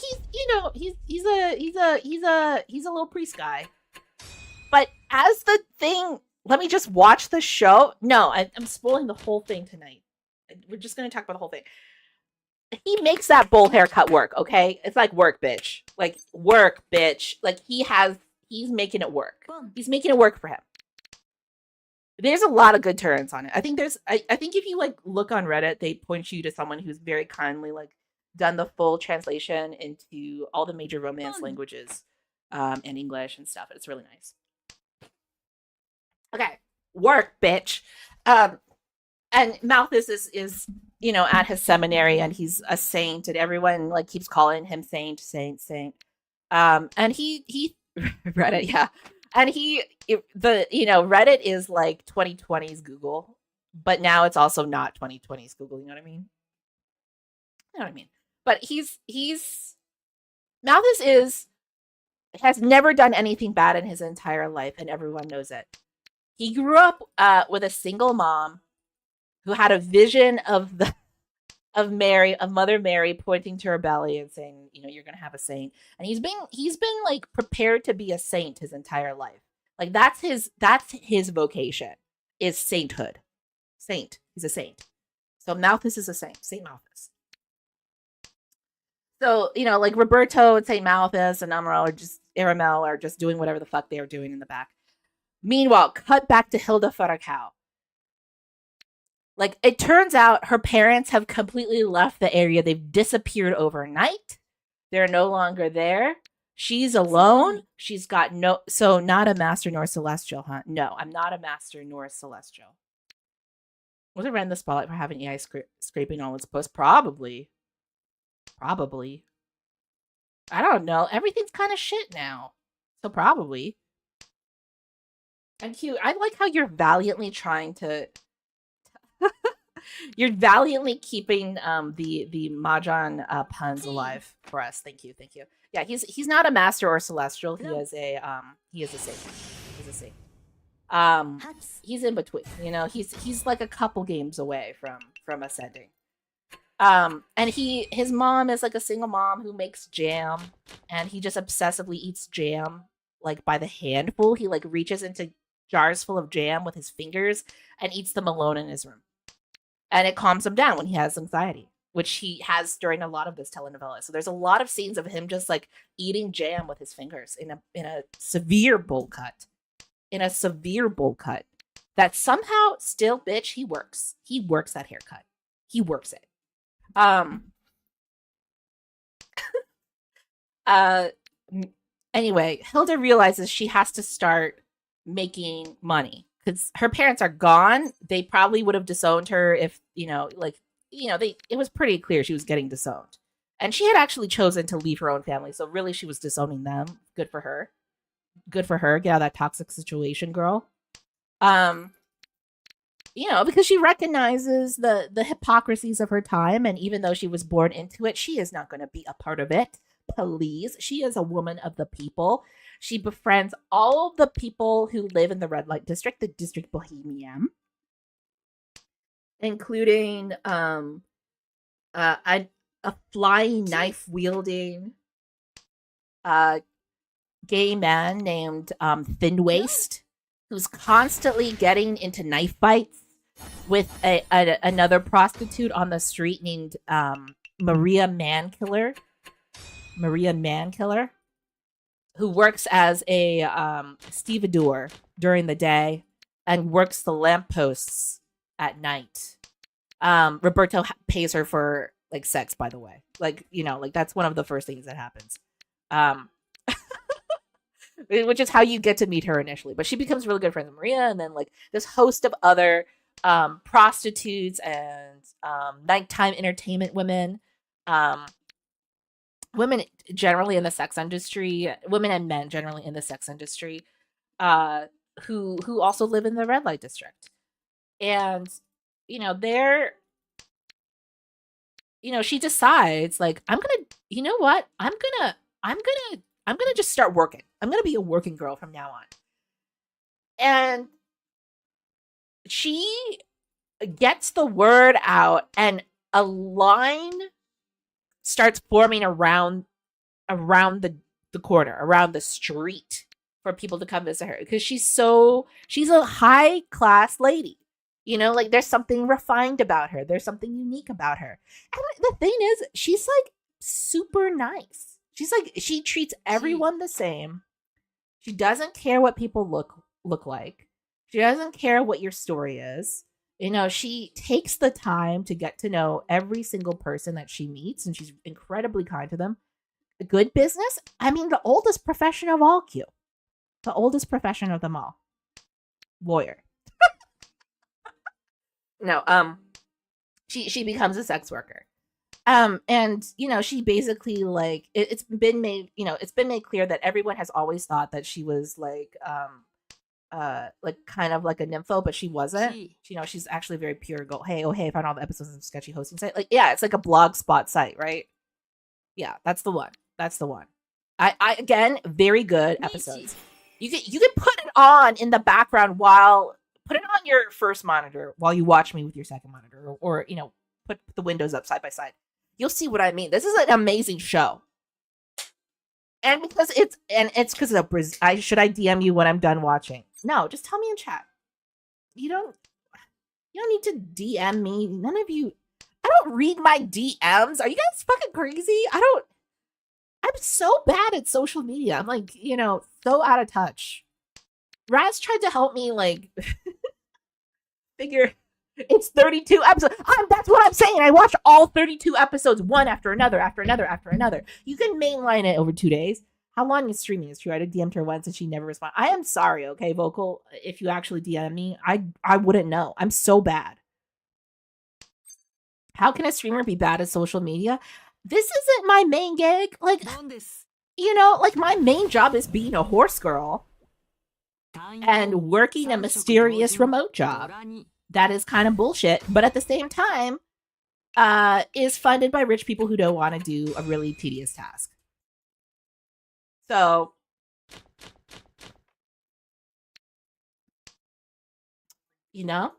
he's a little priest guy. But as the thing, let me just watch the show. No, I'm spoiling the whole thing tonight. We're just gonna talk about the whole thing. He makes that bowl haircut work, okay? It's like work, bitch. Like work, bitch. Like he's making it work. He's making it work for him. There's a lot of good turns on it. I think if you like look on Reddit, they point you to someone who's very kindly like done the full translation into all the major Romance languages, and English and stuff. It's really nice. Okay, work, bitch. And Malthus is at his seminary, and he's a saint, and everyone like keeps calling him saint. And he Reddit, yeah. And Reddit is like 2020's Google, but now it's also not 2020's Google. You know what I mean? You know what I mean? But Malthus has never done anything bad in his entire life, and everyone knows it. He grew up with a single mom who had a vision of Mother Mary pointing to her belly and saying, you're gonna have a saint. And he's been like prepared to be a saint his entire life. Like that's his vocation is sainthood. Saint. He's a saint. So Malthus is a saint. Saint Malthus. So, like Roberto and Saint Malthus and Aramel are just doing whatever the fuck they are doing in the back. Meanwhile, cut back to Hilda FURACAO. Like, it turns out her parents have completely left the area. They've disappeared overnight. They're no longer there. She's alone. She's got not a master nor celestial, huh? No, I'm not a master nor celestial. Was it ran the spotlight for having AI scraping all its posts? Probably. I don't know. Everything's kind of shit now. So probably. And cute. I like how you're valiantly trying to... You're valiantly keeping the Mahjong puns alive for us. Thank you. Yeah, he's not a master or celestial. He is a saint. He's a saint. He's in between. He's like a couple games away from ascending. And his mom is like a single mom who makes jam, and he just obsessively eats jam like by the handful. He like reaches into jars full of jam with his fingers and eats them alone in his room. And it calms him down when he has anxiety, which he has during a lot of this telenovela. So there's a lot of scenes of him just like eating jam with his fingers in a severe bowl cut. That somehow still, bitch, he works. He works that haircut. He works it. Anyway, Hilda realizes she has to start making money because her parents are gone. They probably would have disowned her if, it was pretty clear she was getting disowned. And she had actually chosen to leave her own family. So really she was disowning them. Good for her. Get out of that toxic situation, girl. Because she recognizes the hypocrisies of her time. And even though she was born into it, she is not going to be a part of it. Please. She is a woman of the people. She befriends all of the people who live in the red light district, the district bohemian, including a flying knife wielding gay man named Thin Waist, who's constantly getting into knife fights with another prostitute on the street named Maria Mankiller, who works as a stevedore during the day and works the lampposts at night. Roberto pays her for like sex, by the way. Like that's one of the first things that happens. Which is how you get to meet her initially. But she becomes really good friends with Maria, and then like this host of other prostitutes and nighttime entertainment women, women generally in the sex industry, women and men generally in the sex industry, who also live in the red light district. And she decides like, I'm gonna just start working. I'm gonna be a working girl from now on. And she gets the word out, and a line starts forming around the corner, around the street, for people to come visit her, because she's a high class lady. Like there's something refined about her. There's something unique about her. And the thing is, she's like super nice. She's like, she treats everyone the same. She doesn't care what people look like. She doesn't care what your story is. She takes the time to get to know every single person that she meets, and she's incredibly kind to them. Good business. I mean, the oldest profession of all, Q. The oldest profession of them all. Lawyer. No, she becomes a sex worker. And you know, she basically like it's been made, you know, it's been made clear that everyone has always thought that she was like kind of like a nympho, but she wasn't. You know, she's actually very pure. Go, hey, oh hey, I found all the episodes of sketchy hosting site. Like, yeah, it's like a blog spot site, right? Yeah, that's the one. That's the one. I again, very good episodes. You can put it on in the background while put it on your first monitor while you watch me with your second monitor, or you know, put the windows up side by side. You'll see what I mean. This is an amazing show. And because it's because of I should I DM you when I'm done watching? No, just tell me in chat. You don't need to DM me. None of you. I don't read my DMs. Are you guys fucking crazy? I'm so bad at social media. I'm like, you know, so out of touch. Raz tried to help me like figure it's 32 episodes. That's what I'm saying. I watched all 32 episodes one after another, after another, after another. You can mainline it over 2 days. How long is streaming? Is true. I DM'd her once and she never responded. I am sorry, okay, Vocal. If you actually DM me, I wouldn't know. I'm so bad. How can a streamer be bad at social media? This isn't my main gig. Like, you know, like my main job is being a horse girl and working a mysterious remote job. That is kind of bullshit, but at the same time, is funded by rich people who don't want to do a really tedious task. So, you know,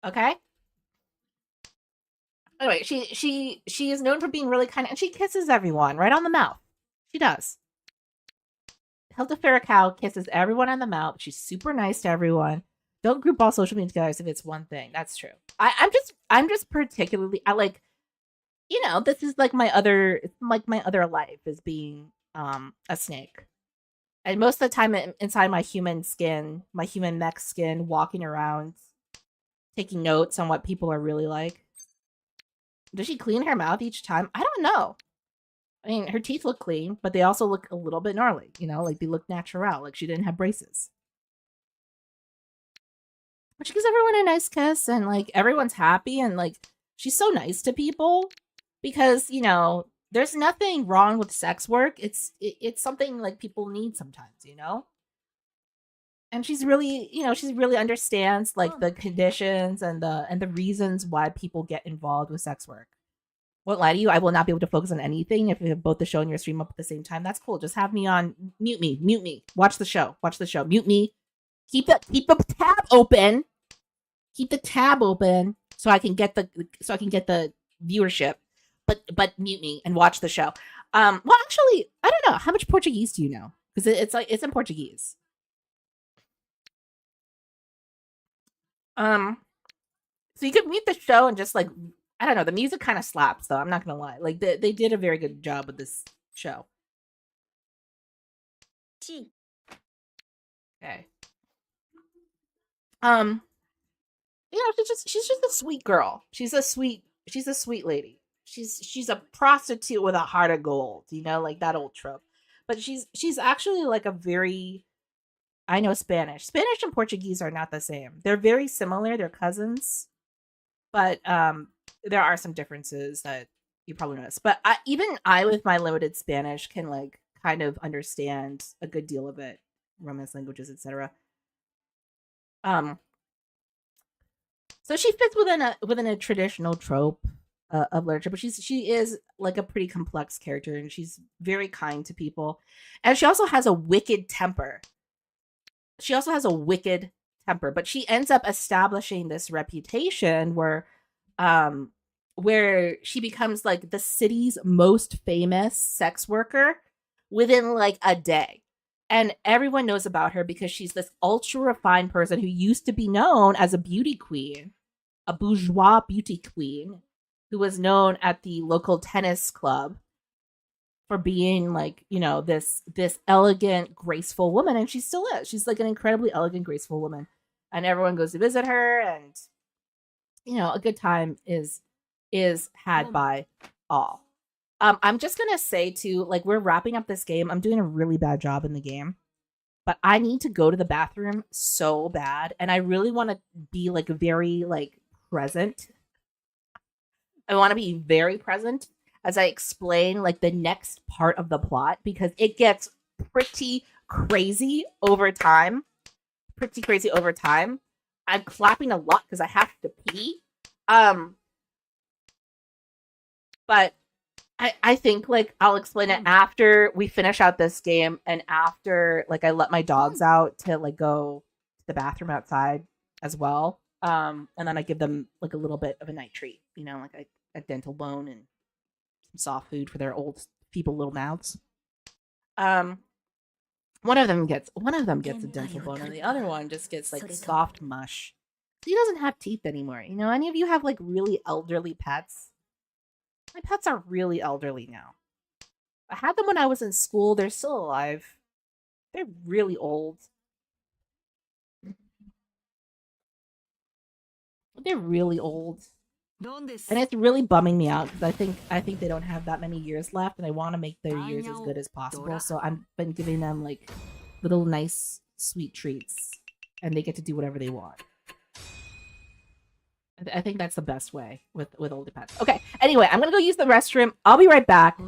okay. Anyway, she is known for being really kind, and she kisses everyone right on the mouth. She does. Hilda FURACAO kisses everyone on the mouth. She's super nice to everyone. Don't group all social media together if it's one thing. That's true. I'm just particularly, I like, you know, this is like my other life is being a snake. And most of the time inside my human skin, my human mech skin, walking around, taking notes on what people are really like. Does she clean her mouth each time? I don't know. I mean, her teeth look clean, but they also look a little bit gnarly, you know, like they look natural, like she didn't have braces. But she gives everyone a nice kiss and like everyone's happy and like she's so nice to people because, you know, there's nothing wrong with sex work. It's something like people need sometimes, you know? And she's really, you know, she really understands like the conditions and the reasons why people get involved with sex work. Won't lie to you, I will not be able to focus on anything if we have both the show and your stream up at the same time. That's cool. Just have me on. Mute me. Watch the show. Mute me. Keep the tab open. Keep the tab open so I can get the viewership. But mute me and watch the show. Well, actually, I don't know. How much Portuguese do you know? Because it's in Portuguese. So you could mute the show and just like, I don't know. The music kind of slaps, though. I'm not gonna lie. Like they did a very good job with this show. Okay. You know, she's just a sweet girl. She's a sweet lady. She's a prostitute with a heart of gold. You know, like that old trope. But she's actually like a very. I know Spanish. Spanish and Portuguese are not the same. They're very similar. They're cousins, but there are some differences that you probably notice. But even I, with my limited Spanish, can like kind of understand a good deal of it, Romance languages, etc. So she fits within a traditional trope of literature, but she is like a pretty complex character, and she's very kind to people, and she also has a wicked temper. But she ends up establishing this reputation where she becomes like the city's most famous sex worker within like a day. And everyone knows about her because she's this ultra refined person who used to be known as a beauty queen, a bourgeois beauty queen, who was known at the local tennis club for being like, you know, this elegant, graceful woman. And she still is. She's like an incredibly elegant, graceful woman. And everyone goes to visit her, and you know, a good time is had by all. I'm just gonna say too, like, we're wrapping up this game. I'm doing a really bad job in the game, but I need to go to the bathroom so bad, and I really want to be like very like present. I want to be very present as I explain like the next part of the plot because it gets pretty crazy over time. Pretty crazy over time. I'm clapping a lot because I have to pee. But I think like I'll explain it after we finish out this game and after like I let my dogs out to like go to the bathroom outside as well. And then I give them like a little bit of a night treat, you know, like a dental bone and some soft food for their old feeble little mouths. Um, one of them gets a dental bone, and the other one just gets like soft mush. He doesn't have teeth anymore. You know, any of you have like really elderly pets? My pets are really elderly now. I had them when I was in school. They're still alive. They're really old. They're really old. And it's really bumming me out because I think they don't have that many years left, and I want to make their years as good as possible. So I've been giving them like little nice sweet treats, and they get to do whatever they want. I think that's the best way with older pets. Okay. Anyway, I'm gonna go use the restroom. I'll be right back.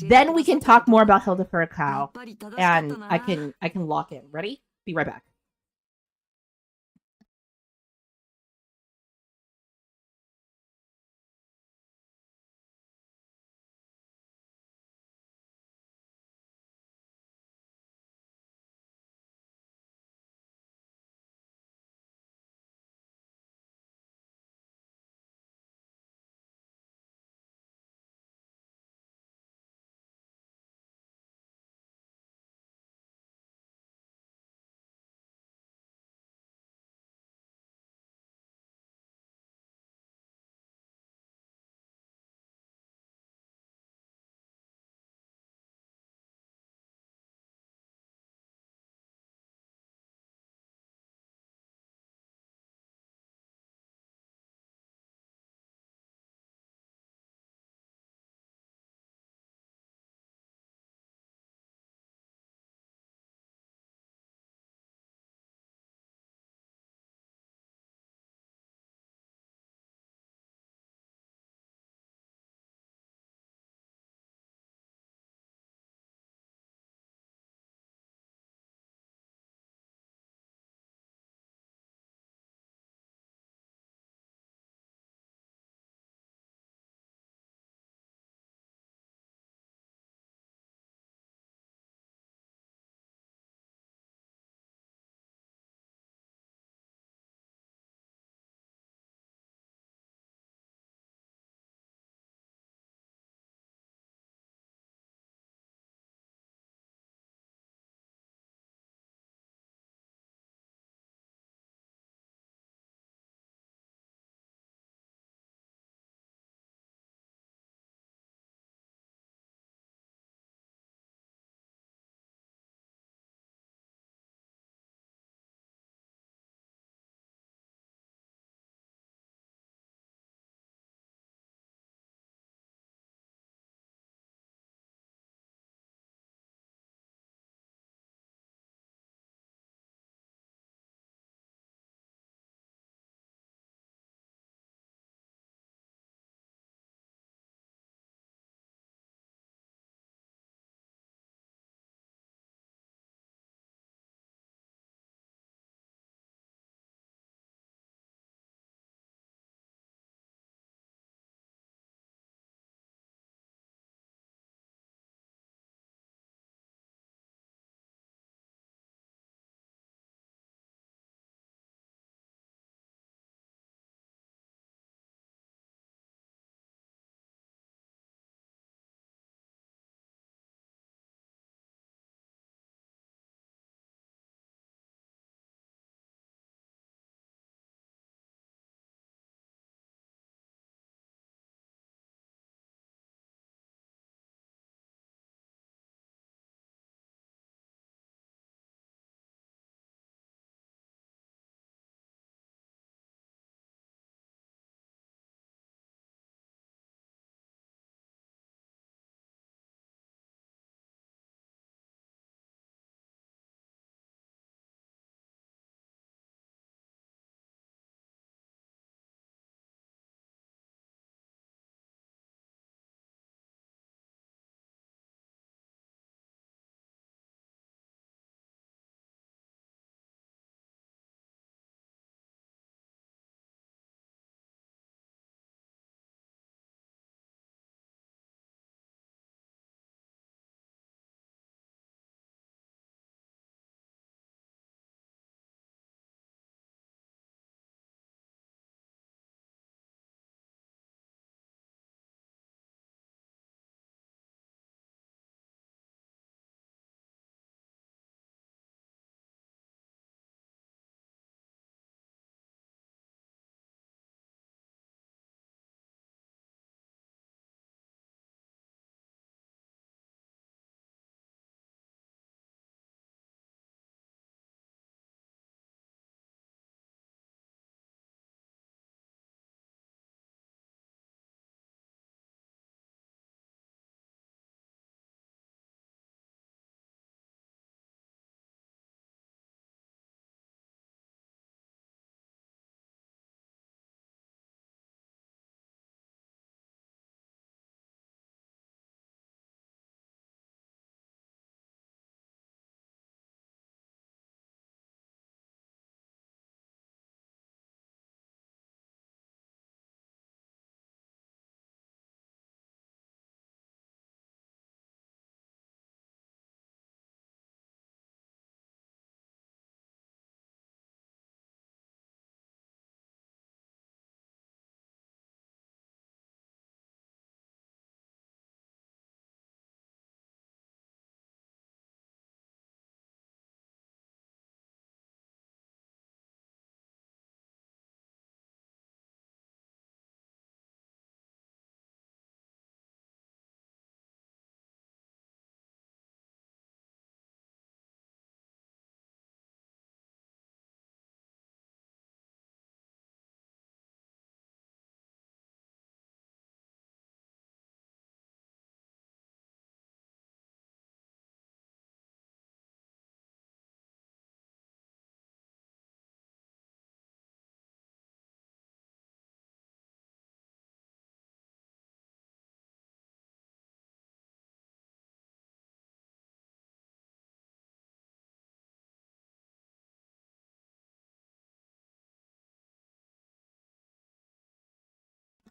Then we can talk more about Hilda FURACAO, and I can lock in. Ready? Be right back.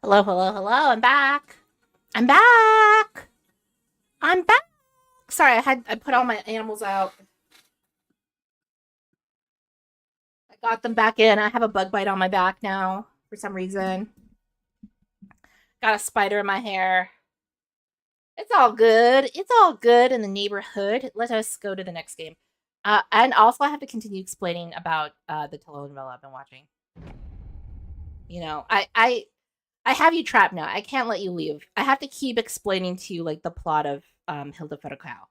Hello, hello, hello. I'm back. I'm back. I'm back. Sorry, I put all my animals out. I got them back in. I have a bug bite on my back now for some reason. Got a spider in my hair. It's all good. It's all good in the neighborhood. Let us go to the next game. And also, I have to continue explaining about the telenovela I've been watching. You know, I have you trapped now. I can't let you leave. I have to keep explaining to you like the plot of Hilda Furacao,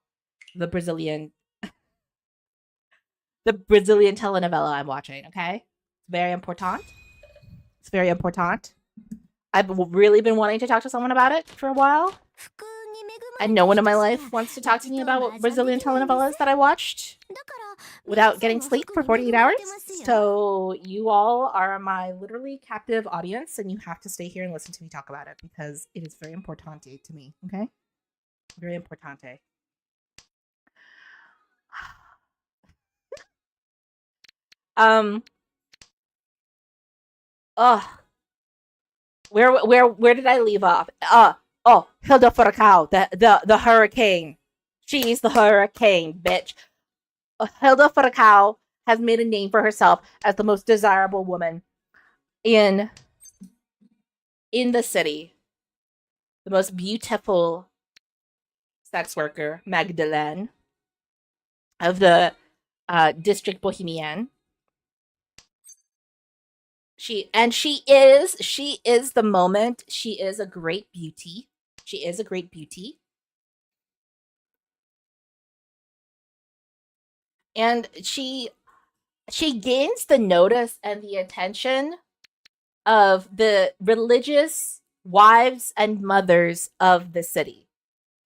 the Brazilian telenovela I'm watching. Okay, it's very important. It's very important. I've really been wanting to talk to someone about it for a while. And no one in my life wants to talk to me about what Brazilian telenovelas that I watched without getting sleep for 48 hours. So you all are my literally captive audience, and you have to stay here and listen to me talk about it because it is very importante to me. Okay, very importante. Where did I leave off? Hilda Furacao, the hurricane. She's the hurricane, bitch. Hilda Furacao has made a name for herself as the most desirable woman in the city. The most beautiful sex worker, Magdalene, of the District Bohemian. She is the moment. She is a great beauty. She is a great beauty. And she gains the notice and the attention of the religious wives and mothers of the city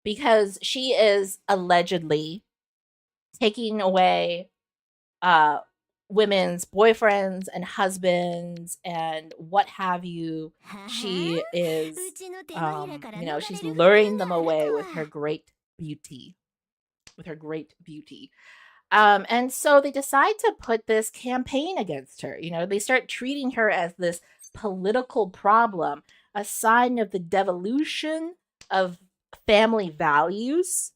because she is allegedly taking away women's boyfriends and husbands and what have you. She is, she's luring them away with her great beauty. And so they decide to put this campaign against her. They start treating her as this political problem, a sign of the devolution of family values.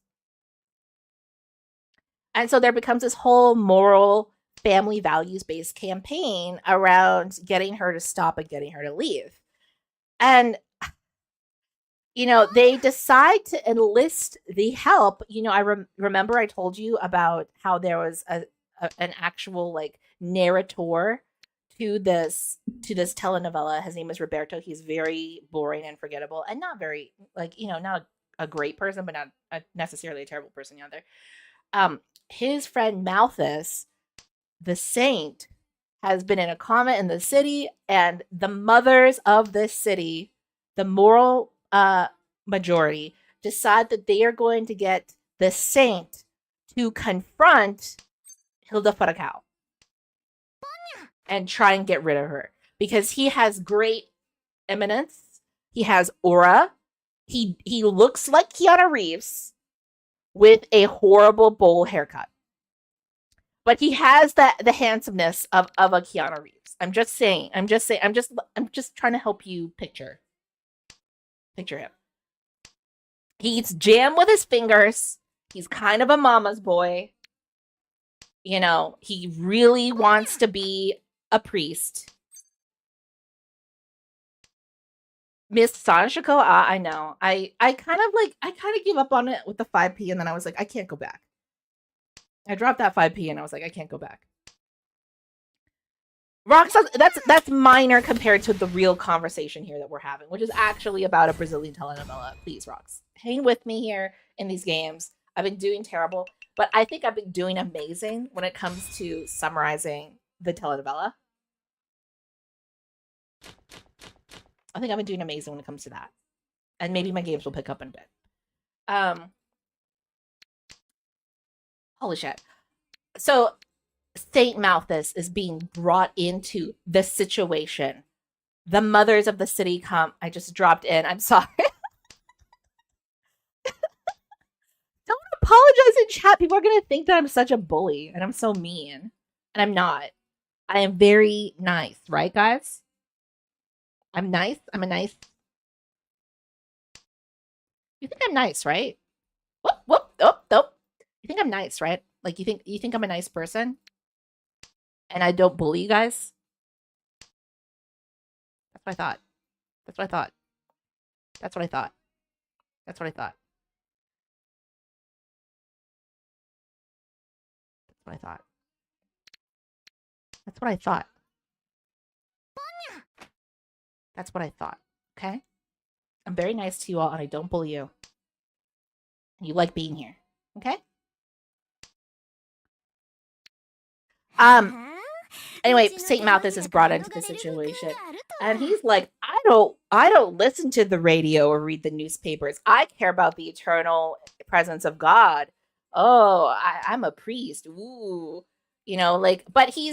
And so there becomes this whole moral family values-based campaign around getting her to stop and getting her to leave. And they decide to enlist the help. I remember I told you about how there was an actual like narrator to this telenovela. His name is Roberto. He's very boring and forgettable and not very not a great person, but not necessarily a terrible person either. His friend Malthus, the saint, has been in a coma in the city, and the mothers of this city, the moral majority, decide that they are going to get the saint to confront Hilda Furacao and try and get rid of her because he has great eminence. He has aura. He looks like Keanu Reeves with a horrible bowl haircut. But he has the handsomeness of a Keanu Reeves. I'm just trying to help you picture him. He eats jam with his fingers. He's kind of a mama's boy. He really wants to be a priest. Miss Sanshiko, I know. I kind of gave up on it with the 5p, and then I was like, I can't go back. I dropped that 5p, and I was like, I can't go back. Roxanne, that's minor compared to the real conversation here that we're having, which is actually about a Brazilian telenovela. Please, Rox, hang with me here in these games. I've been doing terrible, but I think I've been doing amazing when it comes to summarizing the telenovela. I think I've been doing amazing when it comes to that. And maybe my games will pick up in a bit. Holy shit. So Saint Malthus is being brought into the situation. The mothers of the city come. I just dropped in. I'm sorry. Don't apologize in chat. People are going to think that I'm such a bully and I'm so mean. And I'm not. I am very nice, right, guys? I'm nice. I'm a nice You think I'm nice, right? Whoop, whoop, whoop, whoop. You think I'm nice, right? Like you think I'm a nice person and I don't bully you guys? That's what I thought. That's what I thought. That's what I thought. That's what I thought. That's what I thought. That's what I thought. That's what I thought. Okay? I'm very nice to you all and I don't bully you. You like being here. Okay? Anyway, St. Malthus is brought into the situation. And he's like, I don't listen to the radio or read the newspapers. I care about the eternal presence of God. Oh, I'm a priest. Ooh. You know, like, but he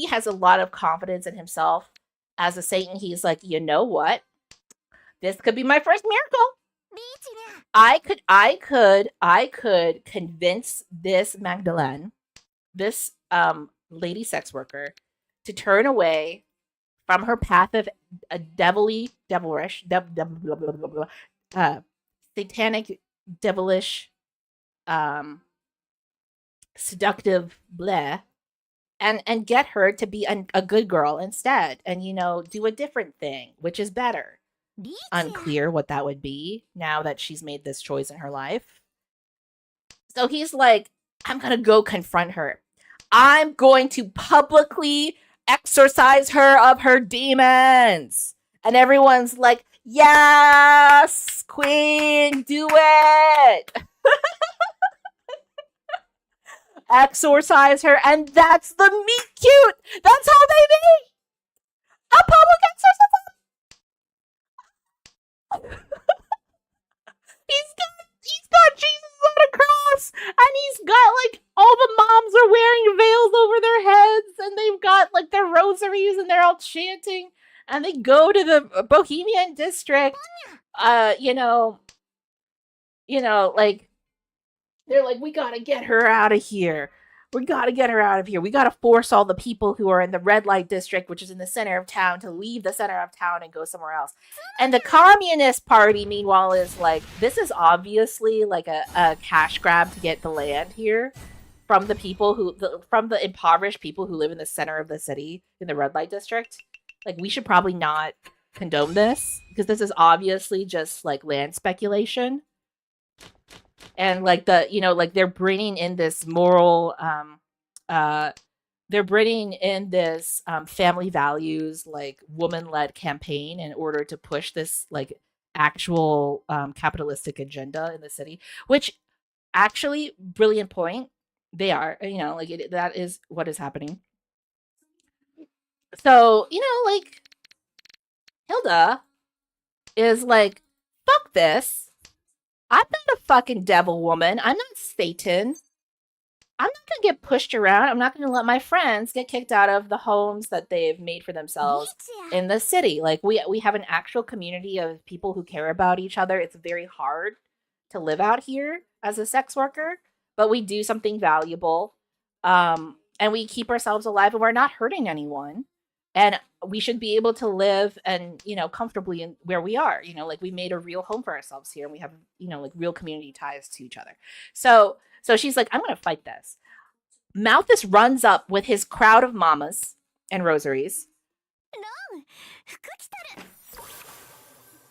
has a lot of confidence in himself as a Satan. He's like, you know what? This could be my first miracle. I could convince this Magdalene, this lady sex worker, to turn away from her path of a satanic, devilish, seductive bleh, and get her to be a good girl instead, and do a different thing, which is better. Unclear what that would be now that she's made this choice in her life. So he's like, I'm gonna go confront her. I'm going to publicly exorcise her of her demons. And everyone's like, yes, queen, do it. Exorcise her. And that's the meet cute. That's how they meet. A public exorcism. He's got Jesus on a cross, and he's got like all the moms are wearing veils over their heads, and they've got like their rosaries, and they're all chanting, and they go to the Bohemian district. Like they're like, we gotta get her out of here. We gotta get her out of here. We gotta force all the people who are in the red light district, which is in the center of town, to leave the center of town and go somewhere else. And the Communist Party, meanwhile, is like, this is obviously like a cash grab to get the land here from the people from the impoverished people who live in the center of the city in the red light district. Like, we should probably not condone this, because this is obviously just like land speculation. And like they're bringing in this moral, they're bringing in this family values, like woman-led campaign in order to push this like actual capitalistic agenda in the city. Which, actually, brilliant point. They are, that is what is happening. So like Hilda is like, fuck this. I'm not a fucking devil woman. I'm not Satan. I'm not going to get pushed around. I'm not going to let my friends get kicked out of the homes that they've made for themselves in the city. Like, we have an actual community of people who care about each other. It's very hard to live out here as a sex worker, but we do something valuable. And we keep ourselves alive, and we're not hurting anyone. And we should be able to live and, comfortably in where we are. Like, we made a real home for ourselves here, and we have, like real community ties to each other. So she's like, I'm going to fight this. Malthus runs up with his crowd of mamas and rosaries.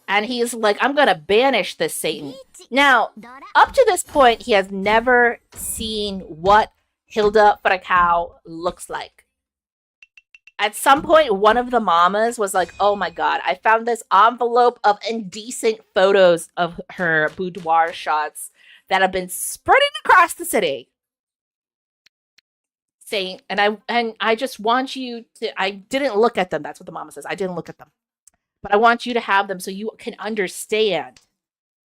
And he's like, I'm going to banish this Satan. Now, up to this point, he has never seen what Hilda FURACAO looks like. At some point, one of the mamas was like, oh my God, I found this envelope of indecent photos of her boudoir shots that have been spreading across the city. Saying, and I just want you to, I didn't look at them. That's what the mama says. I didn't look at them. But I want you to have them so you can understand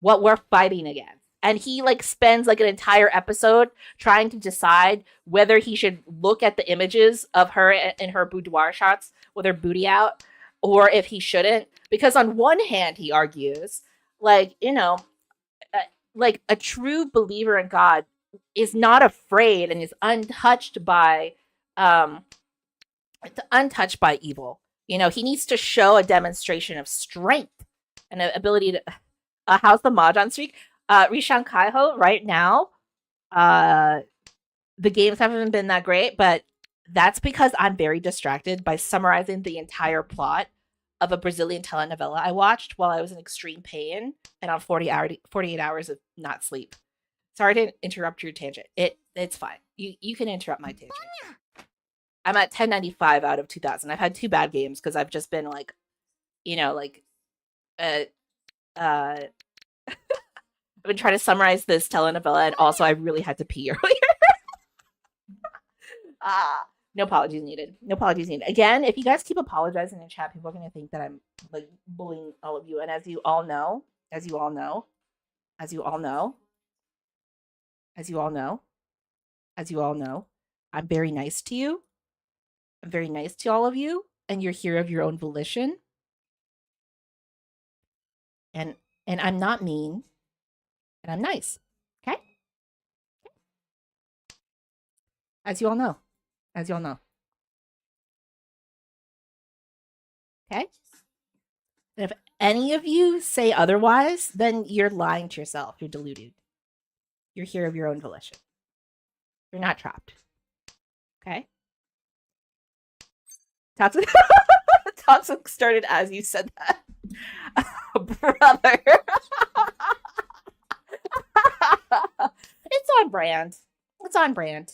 what we're fighting against. And he like spends like an entire episode trying to decide whether he should look at the images of her in her boudoir shots with her booty out, or if he shouldn't. Because on one hand, he argues, like, like a true believer in God is not afraid and is untouched by evil. He needs to show a demonstration of strength and an ability to how's the Mahjong streak? Rishan Kaiho right now, uh, the games haven't been that great, but that's because I'm very distracted by summarizing the entire plot of a Brazilian telenovela I watched while I was in extreme pain and on 48 hours of not sleep. Sorry to interrupt your tangent. It's fine. You can interrupt my tangent. I'm at 1095 out of 2000. I've had 2 bad games because I've just been like, like uh uh I've been trying to summarize this telenovela and also I really had to pee earlier. No apologies needed. No apologies needed. Again, if you guys keep apologizing in chat, people are gonna think that I'm like bullying all of you. And as you all know, I'm very nice to you. I'm very nice to all of you, and you're here of your own volition. And I'm not mean, and I'm nice. Okay? As you all know. Okay? And if any of you say otherwise, then you're lying to yourself. You're deluded. You're here of your own volition. You're not trapped. Okay? Toxic Toxic started as you said that. Brother. It's on brand. It's on brand.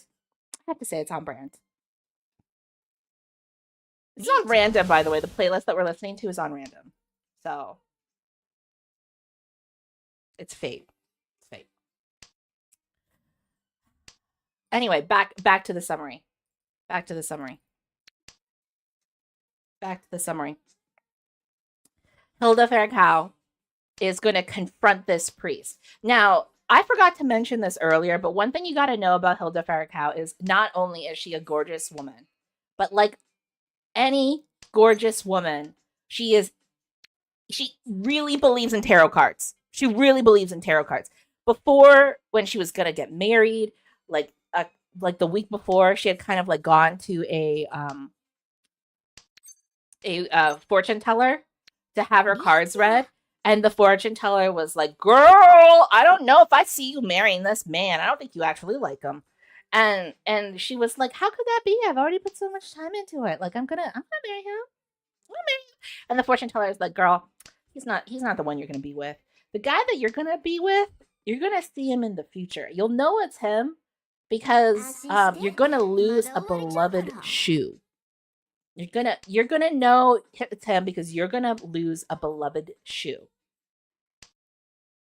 I have to say it's on brand. It's on random, by the way. The playlist that we're listening to is on random. So it's fate. It's fate. Anyway, back to the summary. Back to the summary. Hilda FURACAO is going to confront this priest. Now, I forgot to mention this earlier, but one thing you got to know about Hilda FURACAO is not only is she a gorgeous woman, but like any gorgeous woman, she really believes in tarot cards. She really believes in tarot cards. Before, when she was going to get married, like the week before, she had kind of like gone to a fortune teller to have her cards read. And the fortune teller was like, girl, I don't know if I see you marrying this man. I don't think you actually like him. And she was like, how could that be? I've already put so much time into it. Like, I'm gonna marry him. I'm gonna marry him. And the fortune teller is like, girl, he's not the one you're gonna be with. The guy that you're gonna be with, you're gonna see him in the future. You'll know it's him because you're gonna lose a beloved shoe. You're gonna know it's him because you're gonna lose a beloved shoe.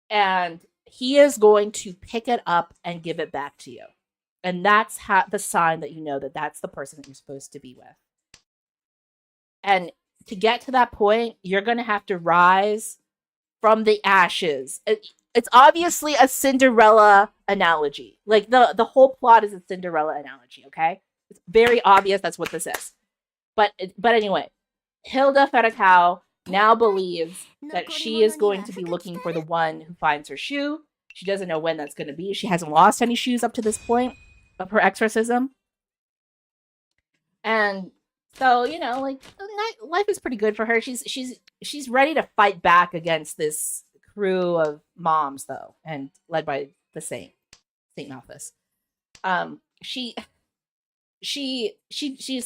And he is going to pick it up and give it back to you. And that's the sign that you know that that's the person that you're supposed to be with. And to get to that point, you're going to have to rise from the ashes. It's obviously a Cinderella analogy. Like the whole plot is a Cinderella analogy, okay? It's very obvious that's what this is. But anyway, Hilda FURACAO now believes that she is going to be looking for the one who finds her shoe. She doesn't know when that's going to be. She hasn't lost any shoes up to this point of her exorcism. And so, like, life is pretty good for her. She's ready to fight back against this crew of moms, though, and led by the Saint Malthus. She's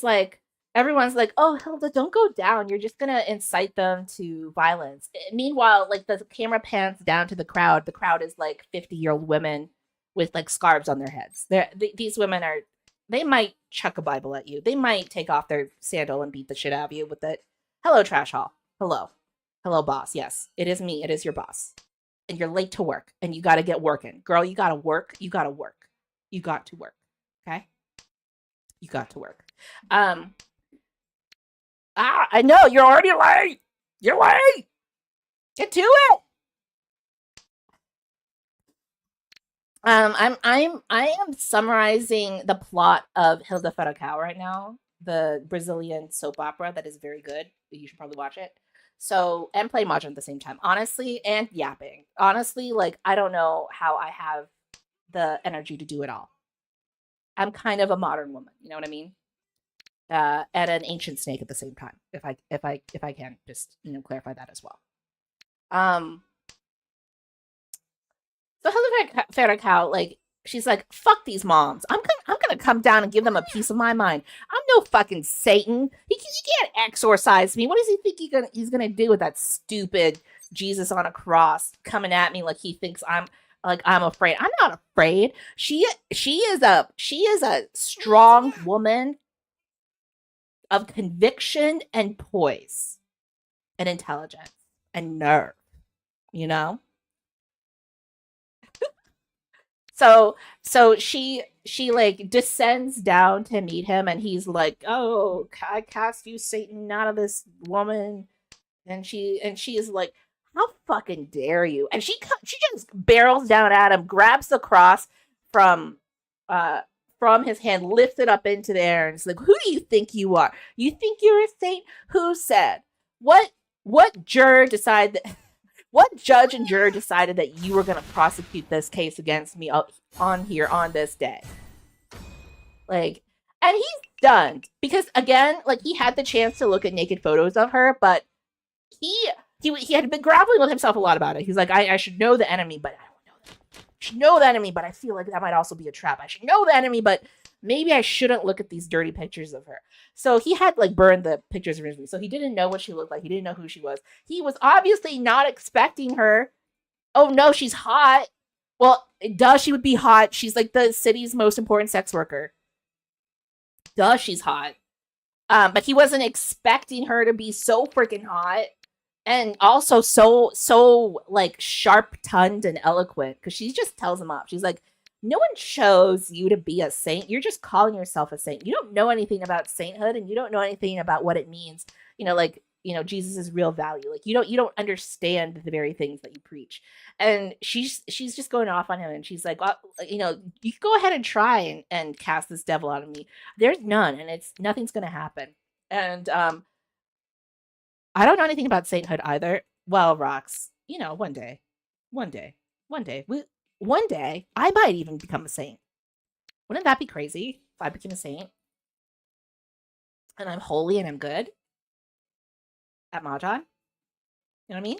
like, everyone's like, oh, Hilda, don't go down. You're just going to incite them to violence. Meanwhile, like, the camera pans down to the crowd. The crowd is like 50-year-old women with like scarves on their heads. These women they might chuck a Bible at you. They might take off their sandal and beat the shit out of you with it. Hello, Trash Hall. Hello, boss. Yes, it is me. It is your boss. And you're late to work and you got to get working. Girl, you got to work. You got to work. You got to work. Okay? You got to work. I know you're already late. You're late. Get to it. I am summarizing the plot of Hilda FURACAO right now, the Brazilian soap opera that is very good. You should probably watch it. So, and play Mahjong at the same time, honestly, and yapping. Honestly, like, I don't know how I have the energy to do it all. I'm kind of a modern woman, you know what I mean? And an ancient snake at the same time, if I can just clarify that as well. So Hilda Farrakau, like, she's like, fuck these moms. I'm gonna come down and give them a piece of my mind. I'm no fucking Satan. He can't exorcise me. What does he think he's gonna do with that stupid Jesus on a cross coming at me like he thinks I'm afraid. I'm not afraid. She is a strong woman of conviction and poise and intelligence and nerve, you know? So she like descends down to meet him, and he's like, "Oh, I cast you, Satan, out of this woman." And she is like, "How fucking dare you?" And she just barrels down at him, grabs the cross from his hand, lifts it up into the air, and it's like, "Who do you think you are? You think you're a saint? Who said? What juror decided that?" What judge and juror decided that you were going to prosecute this case against me on here on this day? Like, and he's stunned because, again, like, he had the chance to look at naked photos of her, but he had been grappling with himself a lot about it. He's like, I should know the enemy, but I don't know them. I should know the enemy, but I feel like that might also be a trap. I should know the enemy, but maybe I shouldn't look at these dirty pictures of her. So he had like burned the pictures originally. So he didn't know what she looked like. He didn't know who she was. He was obviously not expecting her. Oh no, she's hot. Well, duh, she would be hot. She's like the city's most important sex worker. Duh, she's hot. But he wasn't expecting her to be so freaking hot. And also so like sharp-tongued and eloquent, because she just tells him off. She's like, no one chose you to be a saint. You're just calling yourself a saint. You don't know anything about sainthood, and you don't know anything about what it means. Jesus' real value. Like, you don't understand the very things that you preach. And she's just going off on him, and she's like, well, you can go ahead and try and cast this devil out of me. There's none, and nothing's gonna happen. And I don't know anything about sainthood either. Well, Rox, one day, I might even become a saint. Wouldn't that be crazy if I became a saint? And I'm holy and I'm good at Mahjong? You know what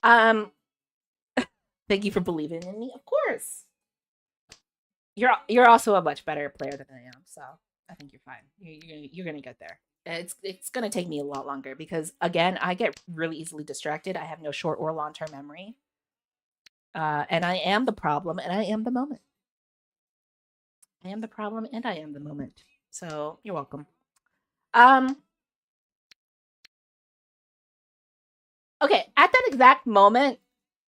I mean? Thank you for believing in me. Of course. You're also a much better player than I am, so I think you're fine. You're gonna get there. It's gonna take me a lot longer because, again, I get really easily distracted. I have no short or long-term memory. And I am the problem, and I am the moment. I am the problem, and I am the moment. So you're welcome. Okay, at that exact moment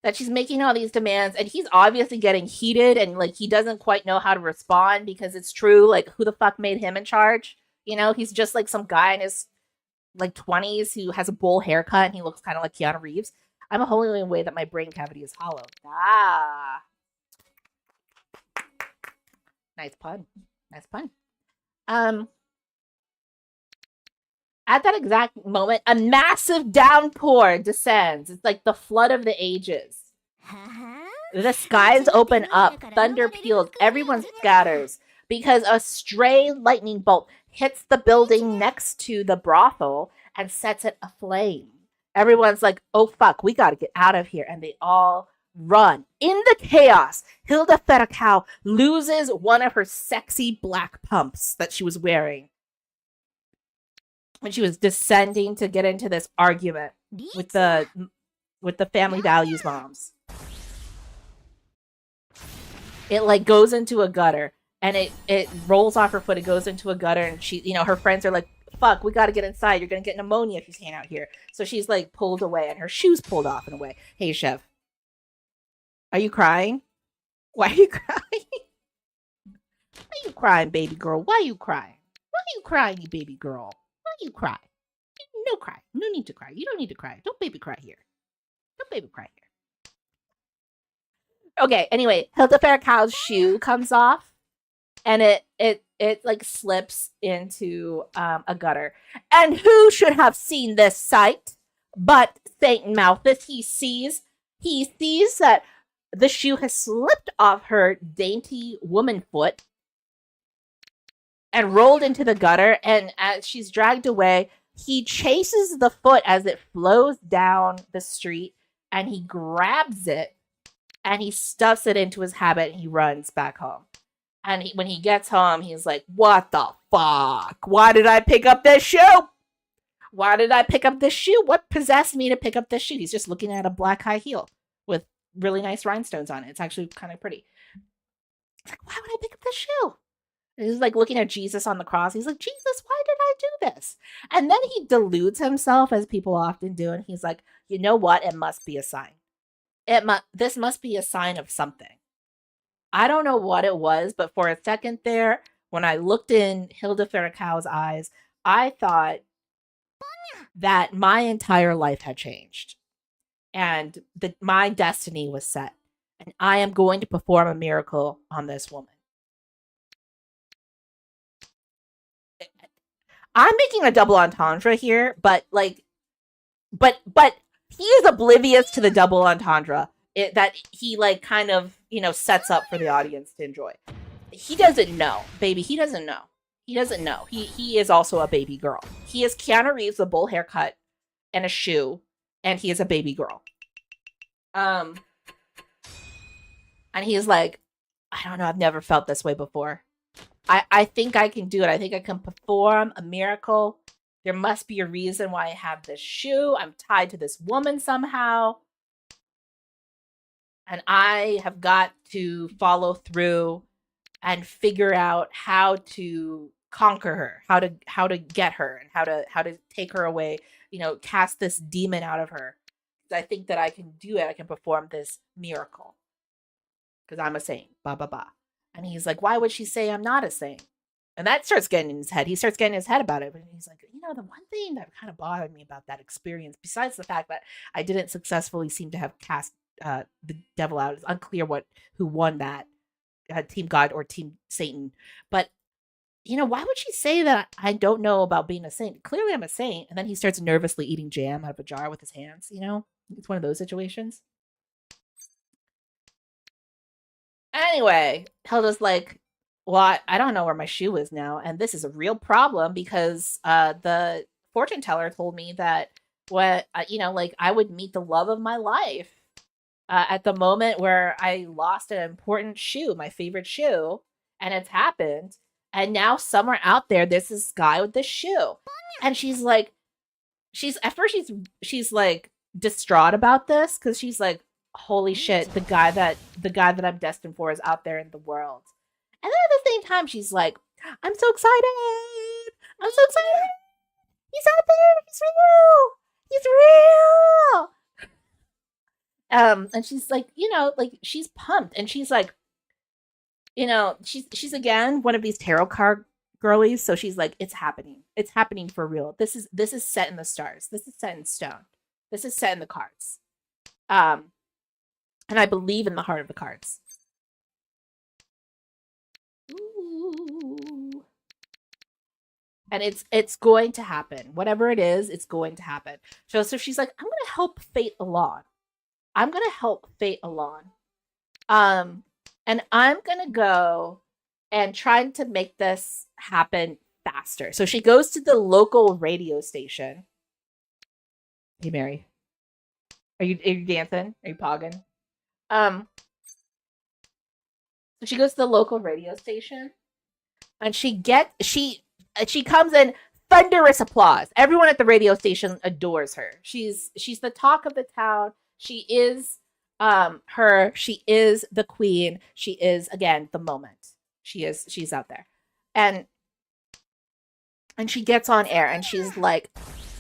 that she's making all these demands, and he's obviously getting heated, and like he doesn't quite know how to respond because it's true. Like, who the fuck made him in charge? He's just like some guy in his like 20s who has a bowl haircut, and he looks kind of like Keanu Reeves. I'm a holy way that my brain cavity is hollow. Ah. Nice pun. At that exact moment, a massive downpour descends. It's like the flood of the ages. The skies open up. Thunder peals. Everyone scatters because a stray lightning bolt hits the building next to the brothel and sets it aflame. Everyone's like, oh, fuck, we gotta get out of here. And they all run. In the chaos, Hilda Farrakau loses one of her sexy black pumps that she was wearing when she was descending to get into this argument with the family values moms. It like goes into a gutter, and it rolls off her foot. It goes into a gutter, and she, her friends are like, fuck, we gotta get inside. You're gonna get pneumonia if you stay out here. So she's like pulled away, and her shoes pulled off in a way. Hey, Chef. Are you crying? Why are you crying? Why are you crying, baby girl? Why are you crying? Why are you crying, you baby girl? Why do you cry? No cry. No need to cry. You don't need to cry. Don't baby cry here. Don't baby cry here. Okay, anyway, Hilda Farrakau's shoe comes off, and it like slips into a gutter. And who should have seen this sight but Saint Malthus? He sees that the shoe has slipped off her dainty woman foot and rolled into the gutter, and as she's dragged away, he chases the foot as it flows down the street, and he grabs it and he stuffs it into his habit and he runs back home. And when he gets home, he's like, what the fuck? Why did I pick up this shoe? Why did I pick up this shoe? What possessed me to pick up this shoe? He's just looking at a black high heel with really nice rhinestones on it. It's actually kind of pretty. He's like, why would I pick up this shoe? And he's like looking at Jesus on the cross. He's like, Jesus, why did I do this? And then he deludes himself, as people often do. And he's like, you know what? It must be a sign. This must be a sign of something. I don't know what it was, but for a second there, when I looked in Hilda FURACAO's eyes, I thought that my entire life had changed and that my destiny was set. And I am going to perform a miracle on this woman. I'm making a double entendre here, but he is oblivious to the double entendre that he like kind of, sets up for the audience to enjoy. He doesn't know, baby. He doesn't know. He doesn't know. He is also a baby girl. He is Keanu Reeves, a bowl haircut and a shoe, and he is a baby girl. And he's like, I don't know, I've never felt this way before. I think I can do it. I think I can perform a miracle. There must be a reason why I have this shoe. I'm tied to this woman somehow. And I have got to follow through and figure out how to conquer her, how to get her, and how to take her away, cast this demon out of her. I think that I can do it. I can perform this miracle. Because I'm a saint. Ba ba ba. And he's like, why would she say I'm not a saint? And that starts getting in his head. He starts getting in his head about it. But he's like, the one thing that kind of bothered me about that experience, besides the fact that I didn't successfully seem to have cast the devil out, it's unclear who won that, Team God or Team Satan. But, why would she say that I don't know about being a saint? Clearly I'm a saint. And then he starts nervously eating jam out of a jar with his hands, It's one of those situations. Anyway, Hilda's like, well, I don't know where my shoe is now. And this is a real problem because the fortune teller told me that I would meet the love of my life at the moment where I lost an important shoe, my favorite shoe. And it's happened. And now somewhere out there, there's this guy with this shoe. And she's like, she's like distraught about this because she's like, holy shit, the guy that I'm destined for is out there in the world. And then at the same time, she's like, I'm so excited. I'm so excited. He's out there. He's real. He's real. And she's like, she's pumped. And she's like, she's again one of these tarot card girlies. So she's like, it's happening. It's happening for real. This is set in the stars. This is set in stone. This is set in the cards. And I believe in the heart of the cards. Ooh. And it's going to happen. Whatever it is, it's going to happen. So she's like, I'm going to help fate along. And I'm going to go and try to make this happen faster. So she goes to the local radio station. Hey, Mary. Are you dancing? Are you pogging? So she goes to the local radio station and she comes in, thunderous applause. Everyone at the radio station adores her. She's the talk of the town. She is she is the queen. She is, again, the moment. She's out there. And she gets on air and she's like,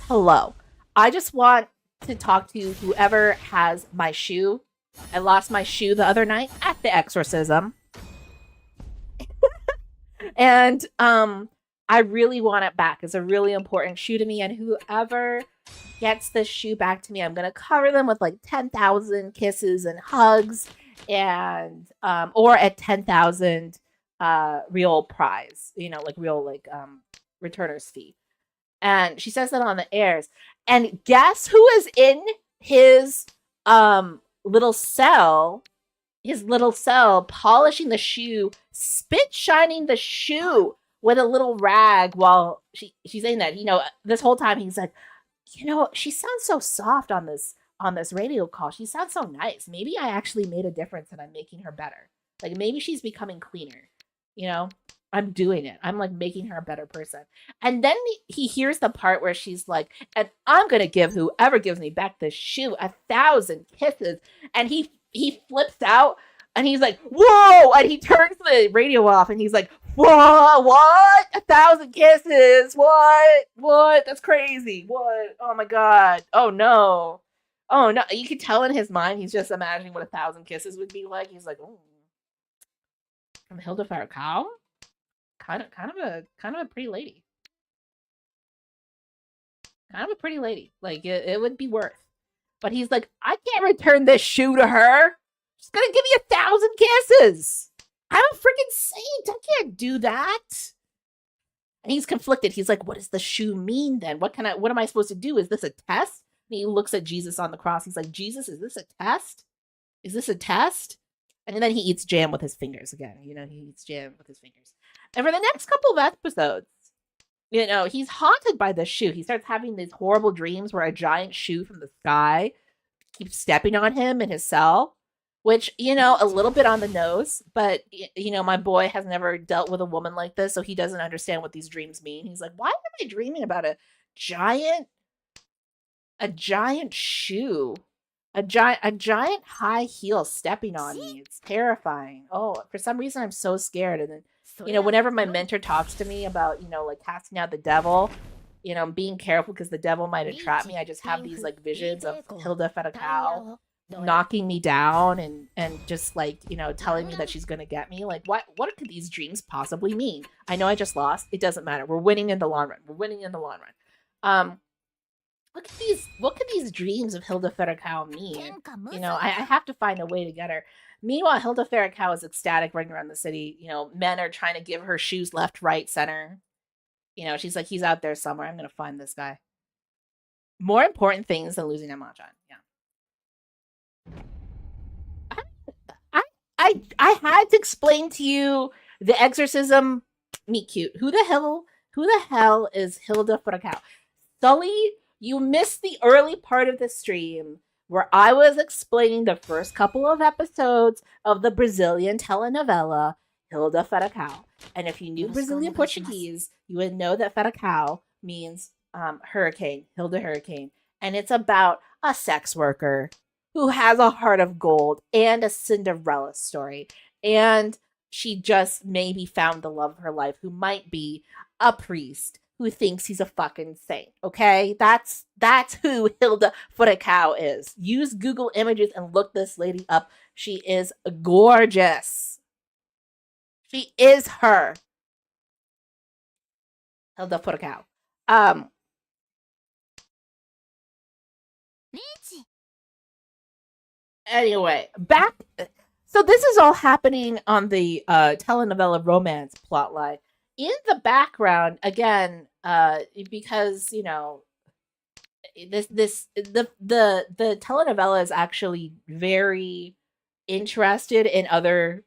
hello, I just want to talk to whoever has my shoe. I lost my shoe the other night at the exorcism. And I really want it back. It's a really important shoe to me. And whoever gets this shoe back to me, I'm going to cover them with like 10,000 kisses and hugs and or at 10,000 real prize, like real returner's fee. And she says that on the airs. And guess who is in his little cell polishing the shoe, spit shining the shoe with a little rag while she's saying that, this whole time he's like, she sounds so soft on this on this radio call. She sounds so nice. Maybe I actually made a difference and I'm making her better. Like maybe she's becoming cleaner. You know, I'm doing it. I'm like making her a better person. And then he hears the part where she's like, and I'm going to give whoever gives me back this shoe 1,000 kisses. And he flips out and he's like, whoa. And he turns the radio off and he's like, whoa, what? 1,000 kisses. What? That's crazy. What? Oh my God. Oh no. Oh no. You can tell in his mind, he's just imagining what 1,000 kisses would be like. He's like, oh. From Hilda FURACAO? Kind of a pretty lady. Kind of a pretty lady. Like it would be worth. But he's like, I can't return this shoe to her. She's gonna give me 1,000 kisses. I'm a freaking saint. I can't do that. And he's conflicted. He's like, what does the shoe mean then? What am I supposed to do? Is this a test? And he looks at Jesus on the cross. He's like, Jesus, is this a test? Is this a test? And then he eats jam with his fingers again. You know, he eats jam with his fingers. And for the next couple of episodes, you know, he's haunted by this shoe. He starts having these horrible dreams where a giant shoe from the sky keeps stepping on him in his cell, which, you know, a little bit on the nose. But, you know, my boy has never dealt with a woman like this, so he doesn't understand what these dreams mean. He's like, why am I dreaming about a giant shoe? A giant high heel stepping on me. It's terrifying. Oh, for some reason I'm so scared. And then, you know, whenever my mentor talks to me about, you know, like casting out the devil, you know, being careful because the devil might entrap me. I just have these like visions of Hilda FURACAO knocking me down and just like, you know, telling me that she's gonna get me. Like, what could these dreams possibly mean? I know I just lost. It doesn't matter. We're winning in the long run. What could these dreams of Hilda FURACAO mean? You know, I have to find a way to get her. Meanwhile, Hilda FURACAO is ecstatic running around the city. You know, men are trying to give her shoes left, right, center. You know, she's like, he's out there somewhere. I'm going to find this guy. More important things than losing at Mahjong. Yeah. I had to explain to you the exorcism meet cute. Who the hell is Hilda FURACAO? Sully, you missed the early part of the stream where I was explaining the first couple of episodes of the Brazilian telenovela Hilda FURACAO. And if you knew Brazilian Portuguese, you would know that FURACAO means hurricane, Hilda Hurricane. And it's about a sex worker who has a heart of gold and a Cinderella story. And she just maybe found the love of her life, who might be a priest who thinks he's a fucking saint, okay? That's who Hilda FURACAO is. Use Google Images and look this lady up. She is gorgeous. She is her. Hilda FURACAO. Anyway, back. So this is all happening on the telenovela romance plotline. In the background, again, because you know, the telenovela is actually very interested in other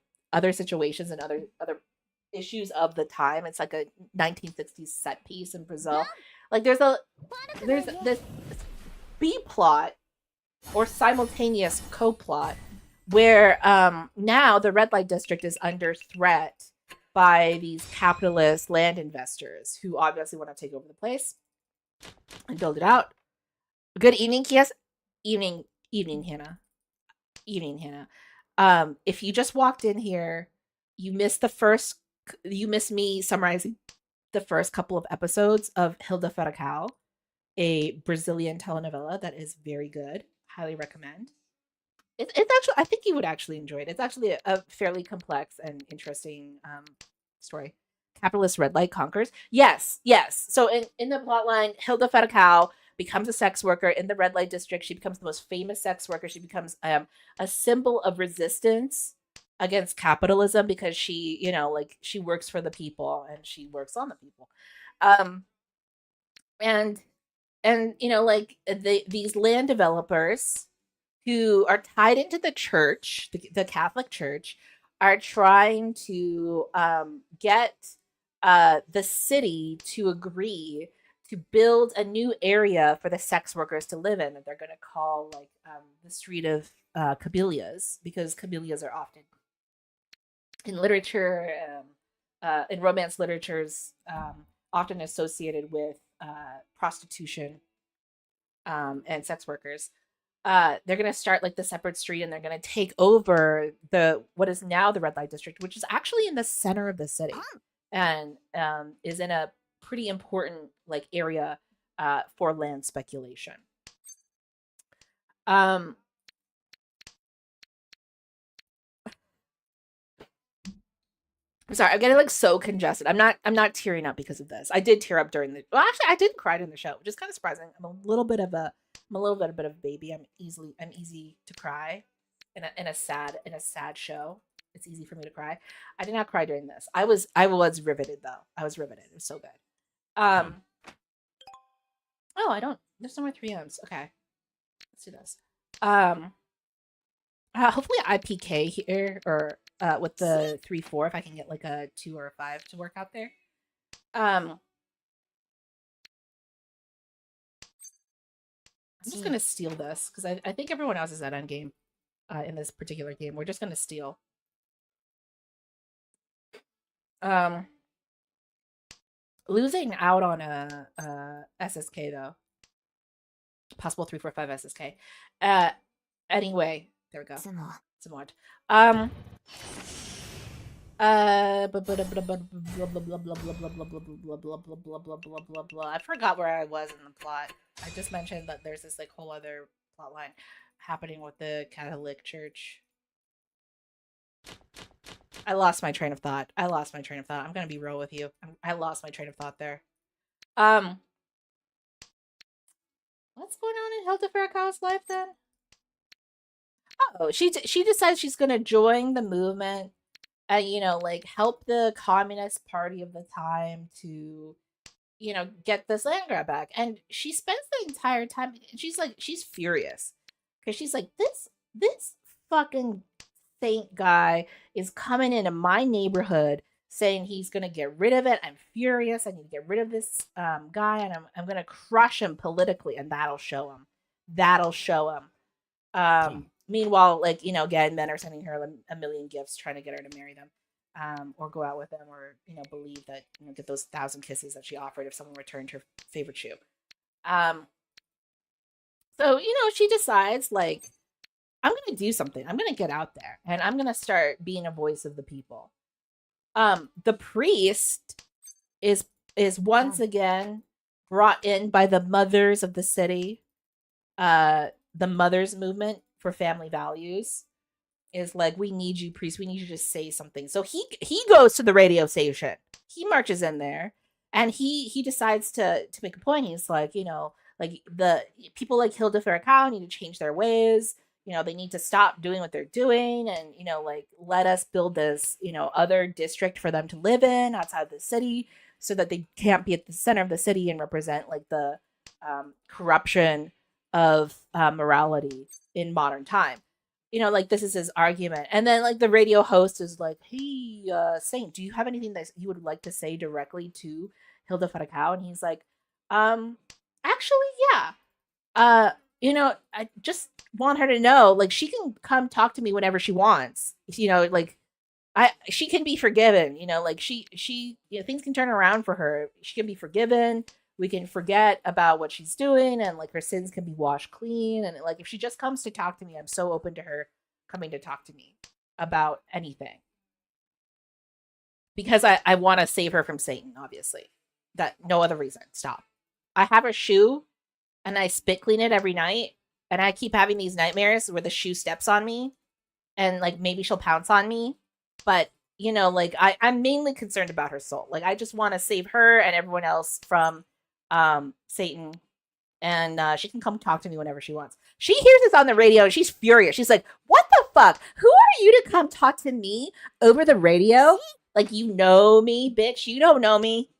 situations and other issues of the time. It's like a 1960s set piece in Brazil. Like there's this B plot or simultaneous co-plot where now the red light district is under threat by these capitalist land investors who obviously want to take over the place and build it out. Good evening, Kias. Evening, Hannah. Evening, Hannah. If you just walked in here, you missed me summarizing the first couple of episodes of Hilda FURACAO, a Brazilian telenovela that is very good. Highly recommend. It's actually, I think you would actually enjoy it. It's actually a fairly complex and interesting story. Capitalist red light conquers. Yes. So in the plotline, Hilda FURACAO becomes a sex worker in the red light district. She becomes the most famous sex worker. She becomes a symbol of resistance against capitalism because she, you know, like she works for the people and she works on the people. And you know, like these land developers who are tied into the church, the Catholic Church, are trying to get the city to agree to build a new area for the sex workers to live in that they're going to call like the Street of Camellias, because camellias are often in literature, in romance literatures, often associated with prostitution and sex workers. They're going to start like the separate street, and they're going to take over what is now the red light district, which is actually in the center of the city, and is in a pretty important like area for land speculation. I'm sorry, I'm getting like so congested. I'm not tearing up because of this. I did tear up during the. Well, actually, I didn't cry during the show, which is kind of surprising. I'm a little bit of a baby. I'm easy to cry in a sad show. It's easy for me to cry. I did not cry during this. I was riveted though. I was riveted. It was so good. Oh, I don't. There's no more 3Ms. Okay, let's do this. Hopefully IPK here, or with the 3-4, if I can get like a 2 or a 5 to work out there. I'm just gonna steal this because I think everyone else is at endgame in this particular game. We're just gonna steal. Losing out on a SSK though. Possible 3-4-5 SSK. Anyway, there we go. Somewhat. I forgot where I was in the plot. I just mentioned that there's this like whole other plot line happening with the Catholic Church. I lost my train of thought. I'm gonna be real with you. I lost my train of thought there. What's going on in Hilda FURACAO's life then? Oh, she decides she's gonna join the movement and, you know, like help the Communist Party of the time to, you know, get this land grab back. And she spends the entire time, she's furious because she's like, this fucking saint guy is coming into my neighborhood saying he's gonna get rid of it. I'm furious. I need to get rid of this guy, and I'm gonna crush him politically, and that'll show him. Meanwhile, like, you know, again, men are sending her a million gifts trying to get her to marry them, or go out with them, or, you know, believe that, you know, get those 1,000 kisses that she offered if someone returned her favorite shoe. So, you know, she decides, like, I'm gonna do something. I'm gonna get out there, and I'm gonna start being a voice of the people. The priest is once again brought in by the mothers of the city. The mothers movement for family values is like, we need you, priest. We need you to say something. So he goes to the radio station. He marches in there, and he decides to make a point. He's like, you know, like the people like Hilda FURACAO need to change their ways. You know, they need to stop doing what they're doing, and, you know, like, let us build this, you know, other district for them to live in outside the city, so that they can't be at the center of the city and represent like the corruption of morality in modern time. You know, like, this is his argument. And then like the radio host is like, hey, Saint, do you have anything that you would like to say directly to Hilda FURACAO? And he's like, actually, yeah. You know, I just want her to know, like, she can come talk to me whenever she wants. You know, like, she can be forgiven. You know, like, she you know, things can turn around for her. She can be forgiven. We can forget about what she's doing, and like her sins can be washed clean. And like, if she just comes to talk to me, I'm so open to her coming to talk to me about anything, because I want to save her from Satan. Obviously, that no other reason. Stop. I have a shoe, and I spit clean it every night, and I keep having these nightmares where the shoe steps on me, and like maybe she'll pounce on me. But, you know, like, I'm mainly concerned about her soul. Like, I just want to save her and everyone else from Satan, and she can come talk to me whenever she wants. She hears this on the radio, and she's furious. She's like, what the fuck? Who are you to come talk to me over the radio? Like, you know me, bitch. You don't know me.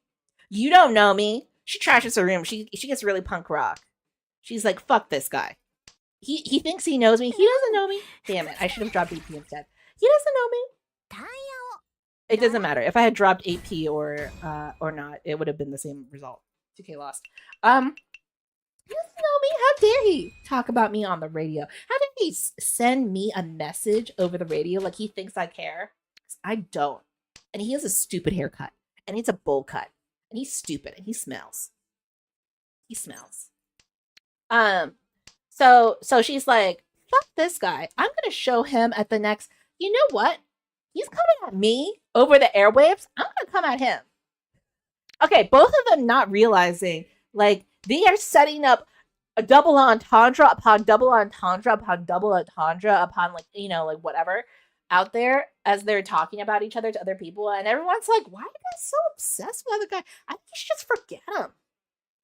You don't know me. She trashes her room. She gets really punk rock. She's like, fuck this guy. He thinks he knows me. He doesn't know me. Damn it. I should have dropped AP instead. He doesn't know me. It doesn't matter. If I had dropped AP or not, it would have been the same result. 2K lost. He doesn't know me. How dare he talk about me on the radio? How dare he send me a message over the radio like he thinks I care? I don't. And he has a stupid haircut. And it's a bowl cut. And he's stupid. And he smells. He smells. So she's like, fuck this guy. I'm gonna show him at the next. You know what? He's coming at me over the airwaves. I'm gonna come at him. Okay, both of them not realizing, like, they are setting up a double entendre upon double entendre upon double entendre upon, like, you know, like, whatever out there as they're talking about each other to other people. And everyone's like, why are you guys so obsessed with the other guy? I think you should just forget him.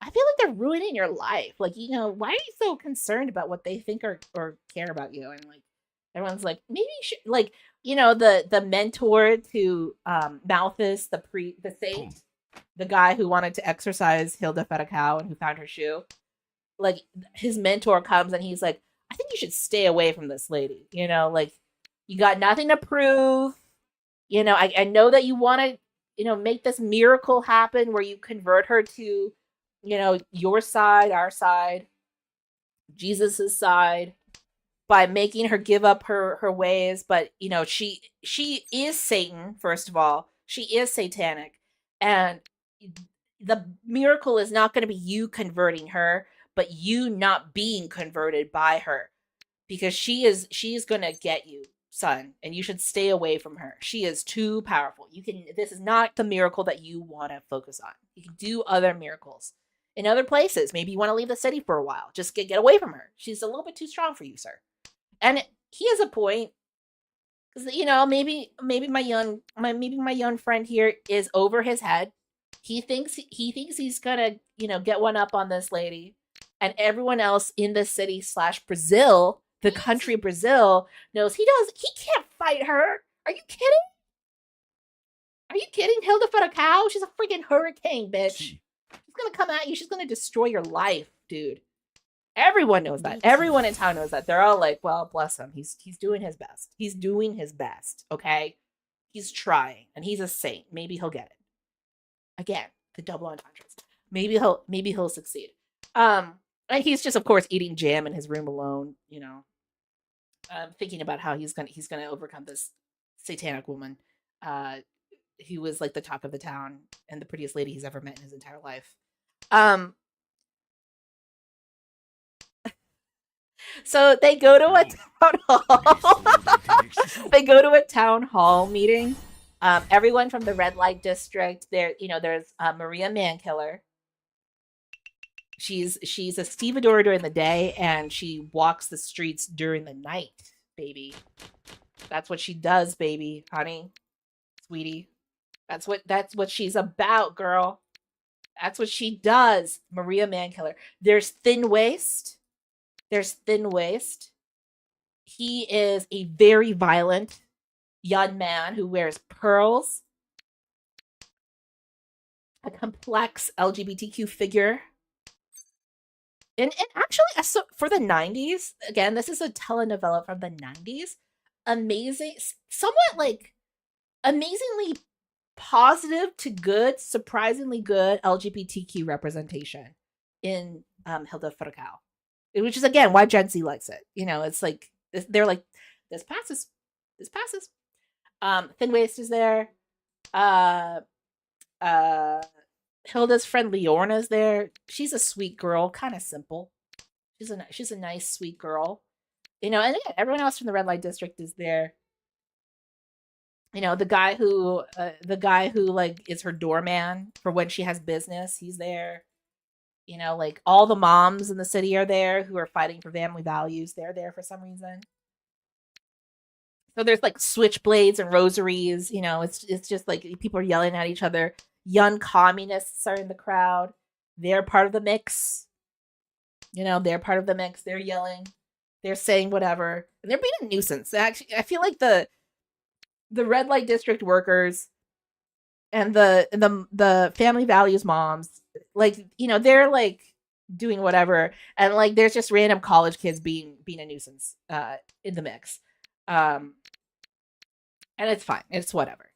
I feel like they're ruining your life. Like, you know, why are you so concerned about what they think or care about you? And, like, everyone's like, maybe you should, like, you know, the mentor to Malthus, the saint, the guy who wanted to exorcise Hilda FURACAO and who found her shoe. Like, his mentor comes and he's like, I think you should stay away from this lady. You know, like, you got nothing to prove. You know, I know that you want to, you know, make this miracle happen where you convert her to, you know, your side, our side, Jesus's side, by making her give up her ways. But, you know, she is Satan, first of all. She is satanic. And the miracle is not going to be you converting her, but you not being converted by her. Because she is going to get you, son, and you should stay away from her. She is too powerful. This is not the miracle that you want to focus on. You can do other miracles in other places. Maybe you want to leave the city for a while. Just get away from her. She's a little bit too strong for you, sir. And he has a point, because, you know, maybe my young friend here is over his head. He thinks he's gonna, you know, get one up on this lady, and everyone else in the city / Brazil, the country Brazil, knows he can't fight her. Are you kidding? Are you kidding? Hilda FURACAO? She's a freaking hurricane, bitch. She's gonna come at you. She's gonna destroy your life, dude. Everyone knows that. Everyone in town knows that. They're all like, well, bless him. He's doing his best. He's doing his best, okay? He's trying, and he's a saint. Maybe he'll get it. Again, the double entendres. Maybe he'll succeed. And he's just, of course, eating jam in his room alone, you know, thinking about how he's gonna overcome this satanic woman, who was like the talk of the town and the prettiest lady he's ever met in his entire life. So they go to a town hall. They go to a town hall meeting. Everyone from the red light district. There's Maria Mankiller. She's a stevedore during the day, and she walks the streets during the night, baby. That's what she does, baby, honey, sweetie. That's what she's about, girl. That's what she does, Maria Mankiller. There's Thin Waist. He is a very violent young man who wears pearls. A complex LGBTQ figure. And actually, so for the 90s, again, this is a telenovela from the 90s. Amazing, somewhat like amazingly positive to good, surprisingly good LGBTQ representation in Hilda FURACAO. Which is, again, why Gen Z likes it. You know, it's like, they're like, this passes. Thin Waist is there. Hilda's friend Leorna's there. She's a sweet girl, kind of simple. She's a nice, sweet girl. You know, and again, everyone else from the red light district is there. You know, the guy who like is her doorman for when she has business, he's there. You know, like, all the moms in the city are there who are fighting for family values. They're there for some reason. So there's like switchblades and rosaries. You know, it's just like people are yelling at each other. Young communists are in the crowd. They're part of the mix. You know, they're part of the mix. They're yelling. They're saying whatever. And they're being a nuisance. Actually, I feel like the red light district workers and the family values moms, like, you know, they're like doing whatever, and like there's just random college kids being a nuisance in the mix, and it's fine, it's whatever.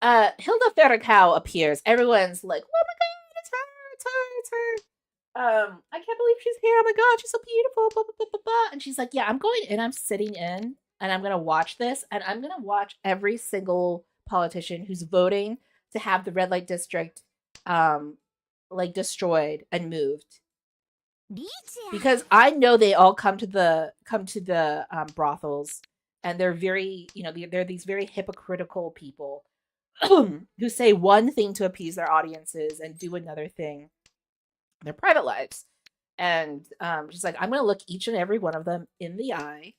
Hilda FURACAO appears. Everyone's like, oh my god, it's her, it's her, it's her. I can't believe she's here. Oh my god, she's so beautiful. Blah, blah, blah, blah, blah. And she's like, yeah, I'm going in. I'm sitting in, and I'm gonna watch this, and I'm gonna watch every single politician who's voting to have the red light district, like destroyed and moved. Because I know they all come to the brothels, and they're very, they're these very hypocritical people who say one thing to appease their audiences and do another thing in their private lives. And she's like, I'm going to look each and every one of them in the eye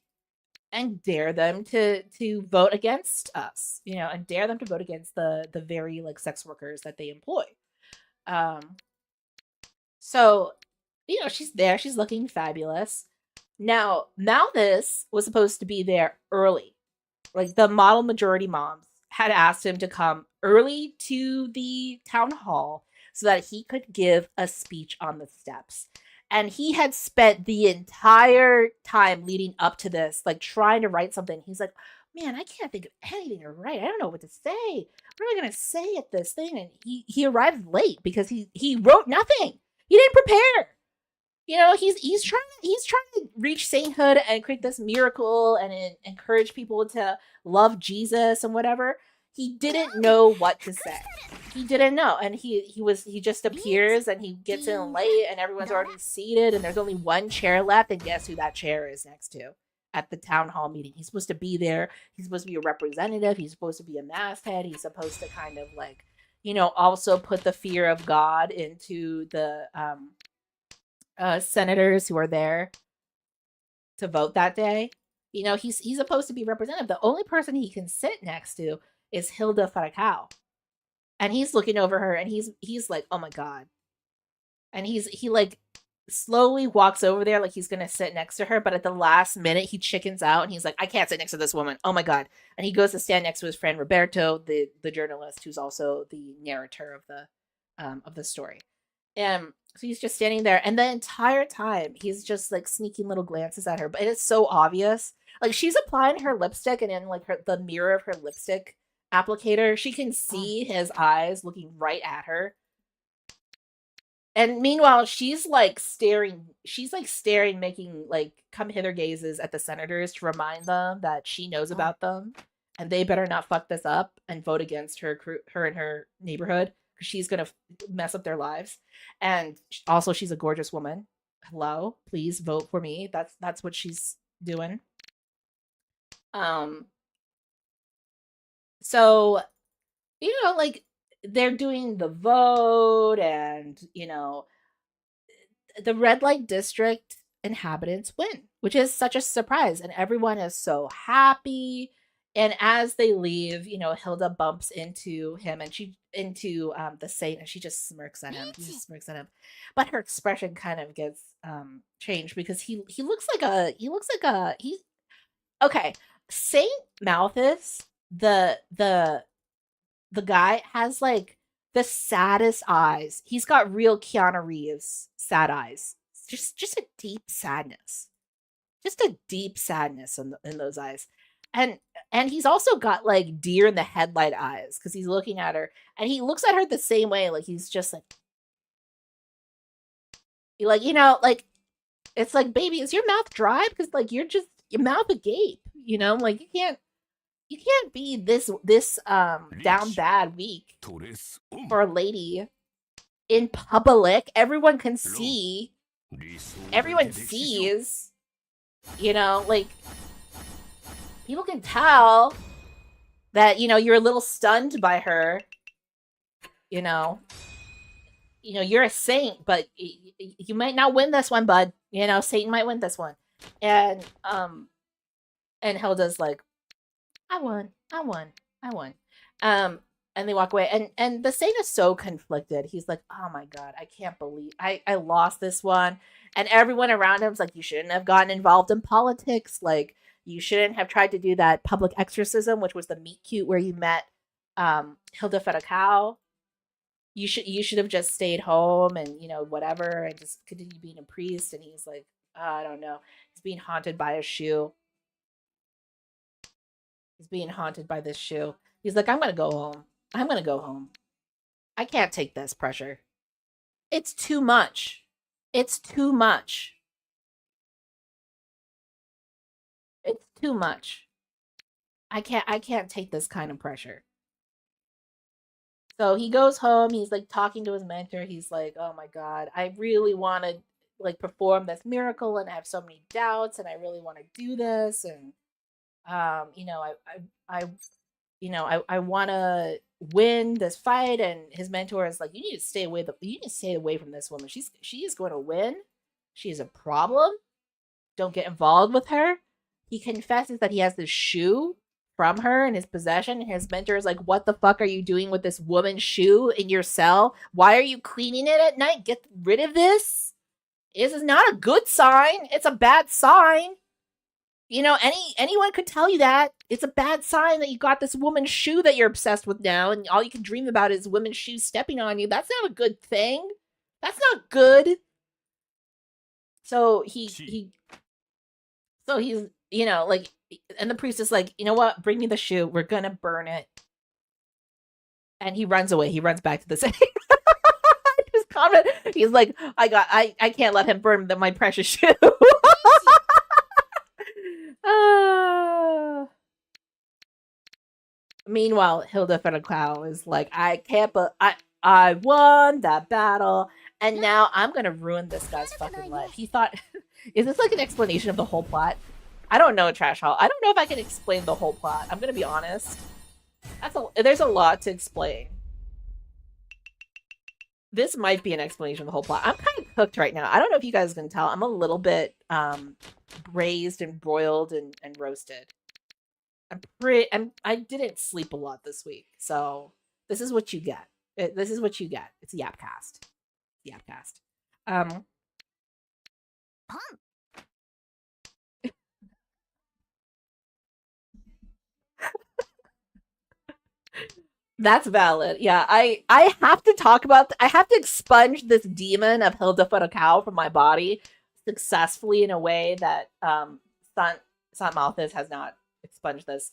and dare them to vote against us, and dare them to vote against the very like sex workers that they employ. So, she's there. She's looking fabulous. Now, Malthus was supposed to be there early. Like, the model majority moms had asked him to come early to the town hall so that he could give a speech on the steps. And he had spent the entire time leading up to this, like, trying to write something. He's like, man, I can't think of anything to write. I don't know what to say. What am I going to say at this thing? And he arrived late because he wrote nothing. He didn't prepare. He's trying to reach sainthood and create this miracle and encourage people to love Jesus and whatever. He didn't know what to say. He didn't know, and he just appears and he gets in late, and everyone's already seated, and there's only one chair left, and guess who that chair is next to at the town hall meeting? He's supposed to be there. He's supposed to be a representative. He's supposed to be a masthead. He's supposed to kind of like, also put the fear of God into the senators who are there to vote that day. He's supposed to be representative. The only person he can sit next to is HILDA FURACAO. And he's looking over her and he's like, oh my god. And he like slowly walks over there like he's gonna sit next to her, but at the last minute he chickens out and he's like, I can't sit next to this woman. Oh my god. And he goes to stand next to his friend Roberto, the journalist who's also the narrator of the story. And so he's just standing there, and the entire time he's just like sneaking little glances at her, but it's so obvious. Like, she's applying her lipstick, and in like the mirror of her lipstick applicator, she can see his eyes looking right at her. And meanwhile, she's like staring, making like come hither gazes at the senators to remind them that she knows about them, and they better not fuck this up and vote against her and her neighborhood, because she's gonna mess up their lives. And also, she's a gorgeous woman. Hello, please vote for me. That's what she's doing. So, like, they're doing the vote, and the red light district inhabitants win, which is such a surprise, and everyone is so happy. And as they leave, Hilda bumps into him, and into the saint, and she just smirks at him. But her expression kind of gets changed, because he looks like okay. Saint Malthus, the guy, has like the saddest eyes. He's got real Keanu Reeves sad eyes. Just a deep sadness. Just a deep sadness in those eyes. And he's also got like deer in the headlight eyes, because he's looking at her, and he looks at her the same way. Like, he's just like, like, it's like, baby, is your mouth dry? Because like, your mouth agape, like, you can't be this down bad weak for a lady in public. Everyone can see. Everyone sees. Like, people can tell that you're a little stunned by her. You're a saint, but you might not win this one, bud. Satan might win this one. And Hilda's like, I won. And they walk away, and the saint is so conflicted. He's like, oh my god, I can't believe I lost this one. And everyone around him's like, you shouldn't have gotten involved in politics. Like, you shouldn't have tried to do that public exorcism, which was the meet cute where you met HILDA FURACAO. You should have just stayed home and whatever, and just continue being a priest. And he's like, oh, I don't know. He's being haunted by a shoe. He's being haunted by this shoe. He's like, I'm gonna go home. I can't take this pressure. It's too much. It's too much. It's too much. I can't take this kind of pressure. So he goes home, he's like talking to his mentor. He's like, "Oh my god, I really want to like perform this miracle and I have so many doubts and I really want to do this and I I want to win this fight." And his mentor is like, "You need to stay away you need to stay away from this woman. She is going to win. She is a problem. Don't get involved with her." He confesses that he has this shoe from her in his possession. And his mentor is like, "What the fuck are you doing with this woman's shoe in your cell? Why are you cleaning it at night? Get rid of this. This is not a good sign. It's a bad sign. You know, anyone could tell you that. It's a bad sign that you got this woman's shoe that you're obsessed with now, and all you can dream about is women's shoes stepping on you. That's not a good thing. That's not good." So he's, like, and the priest is like, "You know what? Bring me the shoe. We're gonna burn it." And he runs away. He runs back to the city. His comment. He's like, I can't let him burn my precious shoe." Ah. Meanwhile, Hilda FURACAO is like, "I can't, but I won that battle, and now I'm gonna ruin this guy's fucking life." He thought, is this like an explanation of the whole plot? I don't know, Trash Hall. I don't know if I can explain the whole plot. I'm gonna be honest. There's a lot to explain. This might be an explanation of the whole plot. I'm kind of cooked right now. I don't know if you guys can tell. I'm a little bit braised and broiled and roasted. I didn't sleep a lot this week, so this is what you get. This is what you get. It's a Yapcast. Yapcast. That's valid. Yeah, I have to talk about. I have to expunge this demon of Hilda FURACAO from my body successfully in a way that Sant Malthus has not expunged this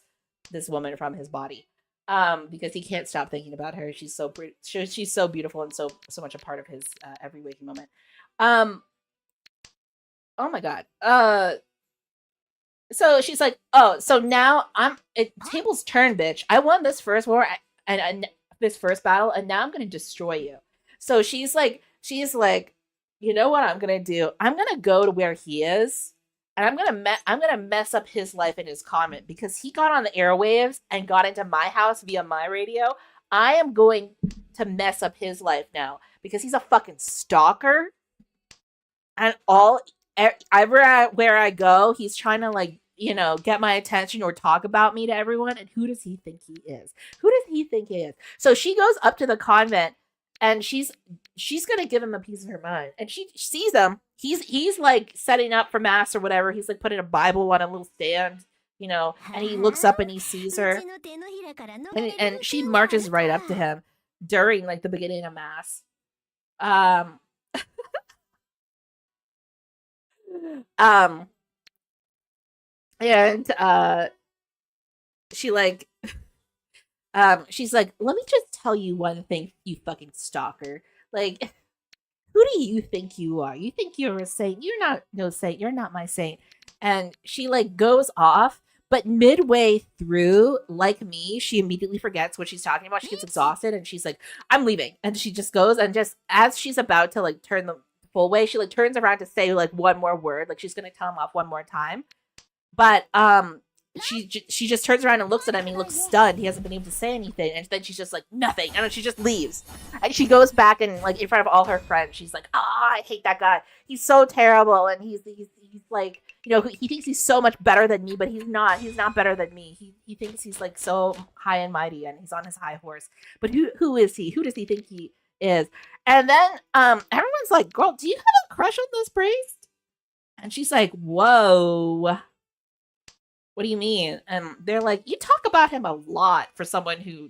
woman from his body. Because he can't stop thinking about her. She's so she's so beautiful and so much a part of his every waking moment. Oh my god. So she's like, "Oh, so now table's turn, bitch. I won this first war and this first battle, and now I'm gonna destroy you." So she's like, "You know what I'm gonna do? I'm gonna go to where he is, and I'm gonna mess up his life in his comment because he got on the airwaves and got into my house via my radio. I am going to mess up his life now because he's a fucking stalker, and where I go, he's trying to like." Get my attention or talk about me to everyone. And who does he think he is? Who does he think he is? So she goes up to the convent and she's gonna give him a piece of her mind. And she sees him. He's like setting up for mass or whatever. He's like putting a Bible on a little stand, and he looks up and he sees her. And she marches right up to him during like the beginning of mass. And she like she's like, "Let me just tell you one thing, you fucking stalker. Like, who do you think you are? You think you're a saint? You're not no saint. You're not my saint." And she like goes off, but midway through, like me, she immediately forgets what she's talking about. She gets exhausted and she's like, "I'm leaving." And she just goes, and just as she's about to like turn the full way, she like turns around to say like one more word, like she's gonna tell him off one more time. But she just turns around and looks at him. He looks stunned. He hasn't been able to say anything, and then she's just like, "Nothing," and then she just leaves. And she goes back and like in front of all her friends, she's like, I hate that guy. He's so terrible, and he's like, he thinks he's so much better than me, but he's not. He's not better than me. He thinks he's like so high and mighty, and he's on his high horse. But who is he? Who does he think he is?" And then everyone's like, "Girl, do you have a crush on this priest?" And she's like, "Whoa. What do you mean?" And they're like, "You talk about him a lot for someone who,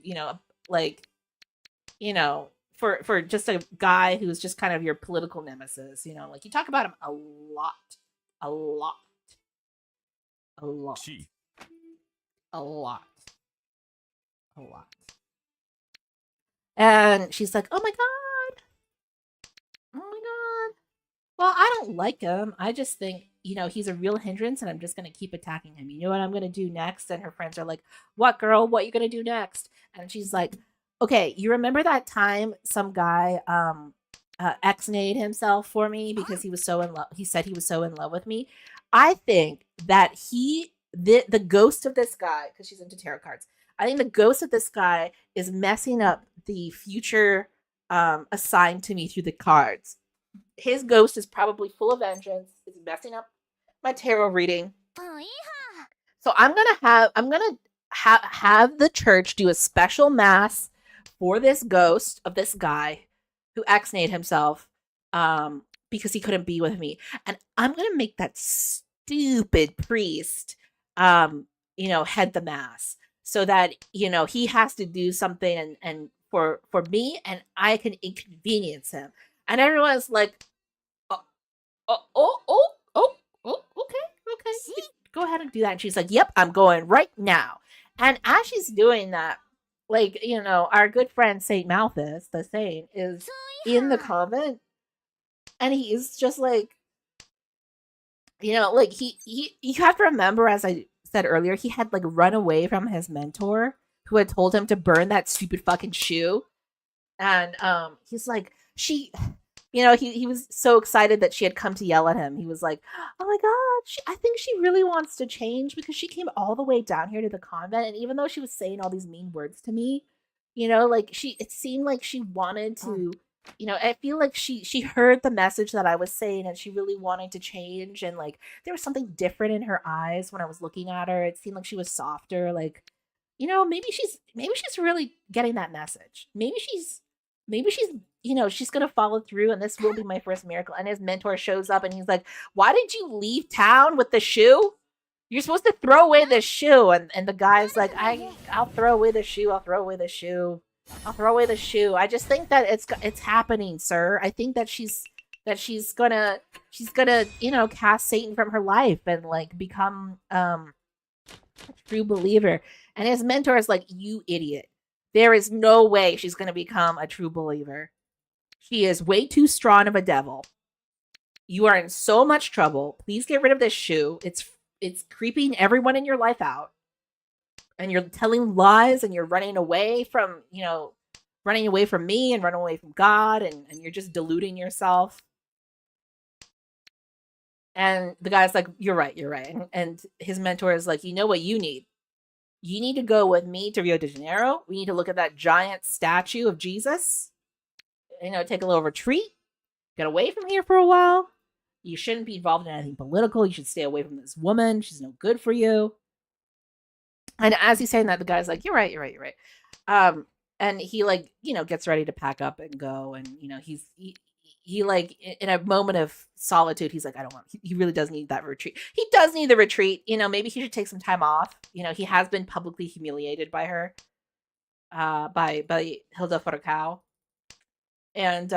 like, for just a guy who's just kind of your political nemesis, like you talk about him a lot, a lot, a lot, a lot, a lot." And she's like, "Oh my god, Well, I don't like him. I just think, he's a real hindrance and I'm just going to keep attacking him. You know what I'm going to do next? And her friends are like, "What, girl? What you going to do next?" And she's like, "Okay, you remember that time some guy ex-nayed himself for me because he was so in love. He said he was so in love with me. I think that the ghost of this guy, because she's into tarot cards. I think the ghost of this guy is messing up the future assigned to me through the cards. His ghost is probably full of vengeance. Is messing up my tarot reading. So I'm gonna have the church do a special mass for this ghost of this guy who ex-nayed himself because he couldn't be with me, and I'm gonna make that stupid priest head the mass so that he has to do something and for me, and I can inconvenience him. And everyone's like, "Oh, oh, oh, oh, oh, oh, okay, go ahead and do that." And she's like, "Yep, I'm going right now." And as she's doing that, like, our good friend Saint Malthus, the saint, is in the convent, and he's just like, like he you have to remember, as I said earlier, he had like run away from his mentor who had told him to burn that stupid fucking shoe. And he's like, he was so excited that she had come to yell at him. He was like, "Oh my god, I think she really wants to change because she came all the way down here to the convent, and even though she was saying all these mean words to me, like it seemed like she wanted to, I feel like she heard the message that I was saying, and she really wanted to change, and like there was something different in her eyes when I was looking at her. It seemed like she was softer, like, maybe she's really getting that message. Maybe she's she's gonna follow through, and this will be my first miracle." And his mentor shows up and he's like, "Why did you leave town with the shoe? You're supposed to throw away the shoe." And the guy's like, I'll throw away the shoe, I'll throw away the shoe. I'll throw away the shoe. I just think that it's happening, sir. I think that she's gonna cast Satan from her life and like become a true believer. And his mentor is like, "You idiot. There is no way she's gonna become a true believer. She is way too strong of a devil. You are in so much trouble. Please get rid of this shoe. It's creeping everyone in your life out. And you're telling lies, and you're running away from me and running away from God, and you're just deluding yourself." And the guy's like, "You're right. And his mentor is like, "You know what you need? You need to go with me to Rio de Janeiro. We need to look at that giant statue of Jesus. Take a little retreat. Get away from here for a while. You shouldn't be involved in anything political. You should stay away from this woman. She's no good for you." And as he's saying that, the guy's like, "You're right. And he like, gets ready to pack up and go. And, he like in a moment of solitude, he's like, "I don't want," he really does need that retreat. He does need the retreat. Maybe he should take some time off. He has been publicly humiliated by her, by Hilda FURACAO. And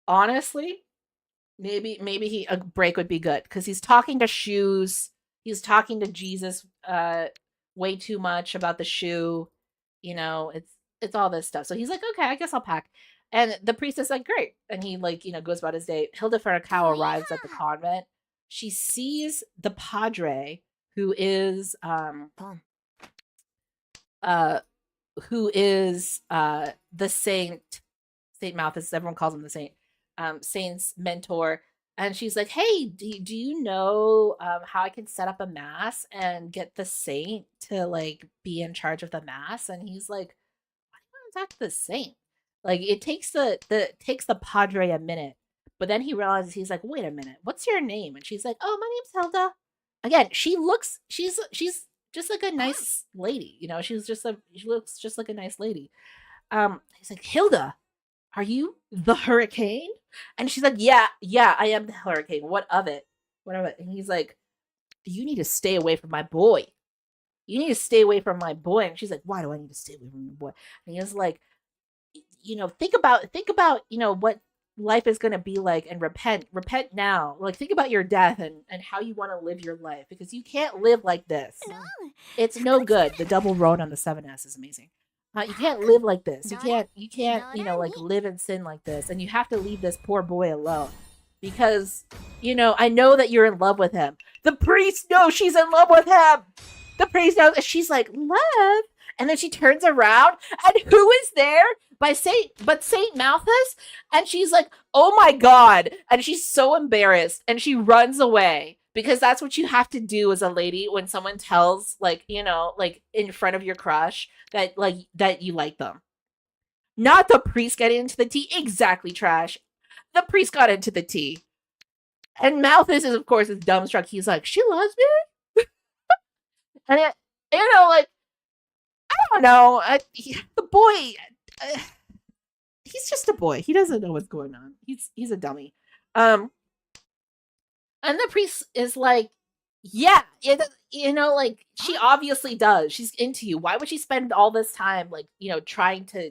honestly, maybe a break would be good, because he's talking to shoes. He's talking to Jesus way too much about the shoe. It's all this stuff. So he's like, "Okay, I guess I'll pack." And the priest is like, "Great." And he like, goes about his day. Hilda FURACAO arrives at the convent. She sees the padre, who is the Saint Malthus, everyone calls him the saint, saint's mentor. And she's like, "Hey, do you know how I can set up a mass and get the saint to like be in charge of the mass?" And he's like, "Why do you want to talk to the saint?" Like it takes the padre a minute, but then he realizes, he's like, "Wait a minute, what's your name?" And she's like, "Oh, my name's Hilda." Again, she's just like a nice lady, she looks just like a nice lady. He's like, "Hilda, are you the hurricane?" And she's like, "Yeah, I am the hurricane. What of it? And he's like, "You need to stay away from my boy. You need to stay away from my boy." And she's like, "Why do I need to stay away from your boy?" And he's like, think about, what life is going to be like, and repent now. Like, think about your death and how you want to live your life, because you can't live like this. It's no good." The double road on the 7S is amazing. You can't live like this. You can't, like live in sin like this. And you have to leave this poor boy alone. Because, I know that you're in love with him. The priest knows she's in love with him. The priest knows. And she's like, love? And then she turns around. And who is there? Saint Malthus? And she's like, oh my God. And she's so embarrassed. And she runs away. Because that's what you have to do as a lady when someone tells, in front of your crush that you like them. Not the priest getting into the tea. Exactly, trash. The priest got into the tea. And Malthus is, of course, dumbstruck. He's like, she loves me? And, I don't know. The boy, he's just a boy. He doesn't know what's going on. He's a dummy. And the priest is like, yeah, she obviously does. She's into you. Why would she spend all this time, trying to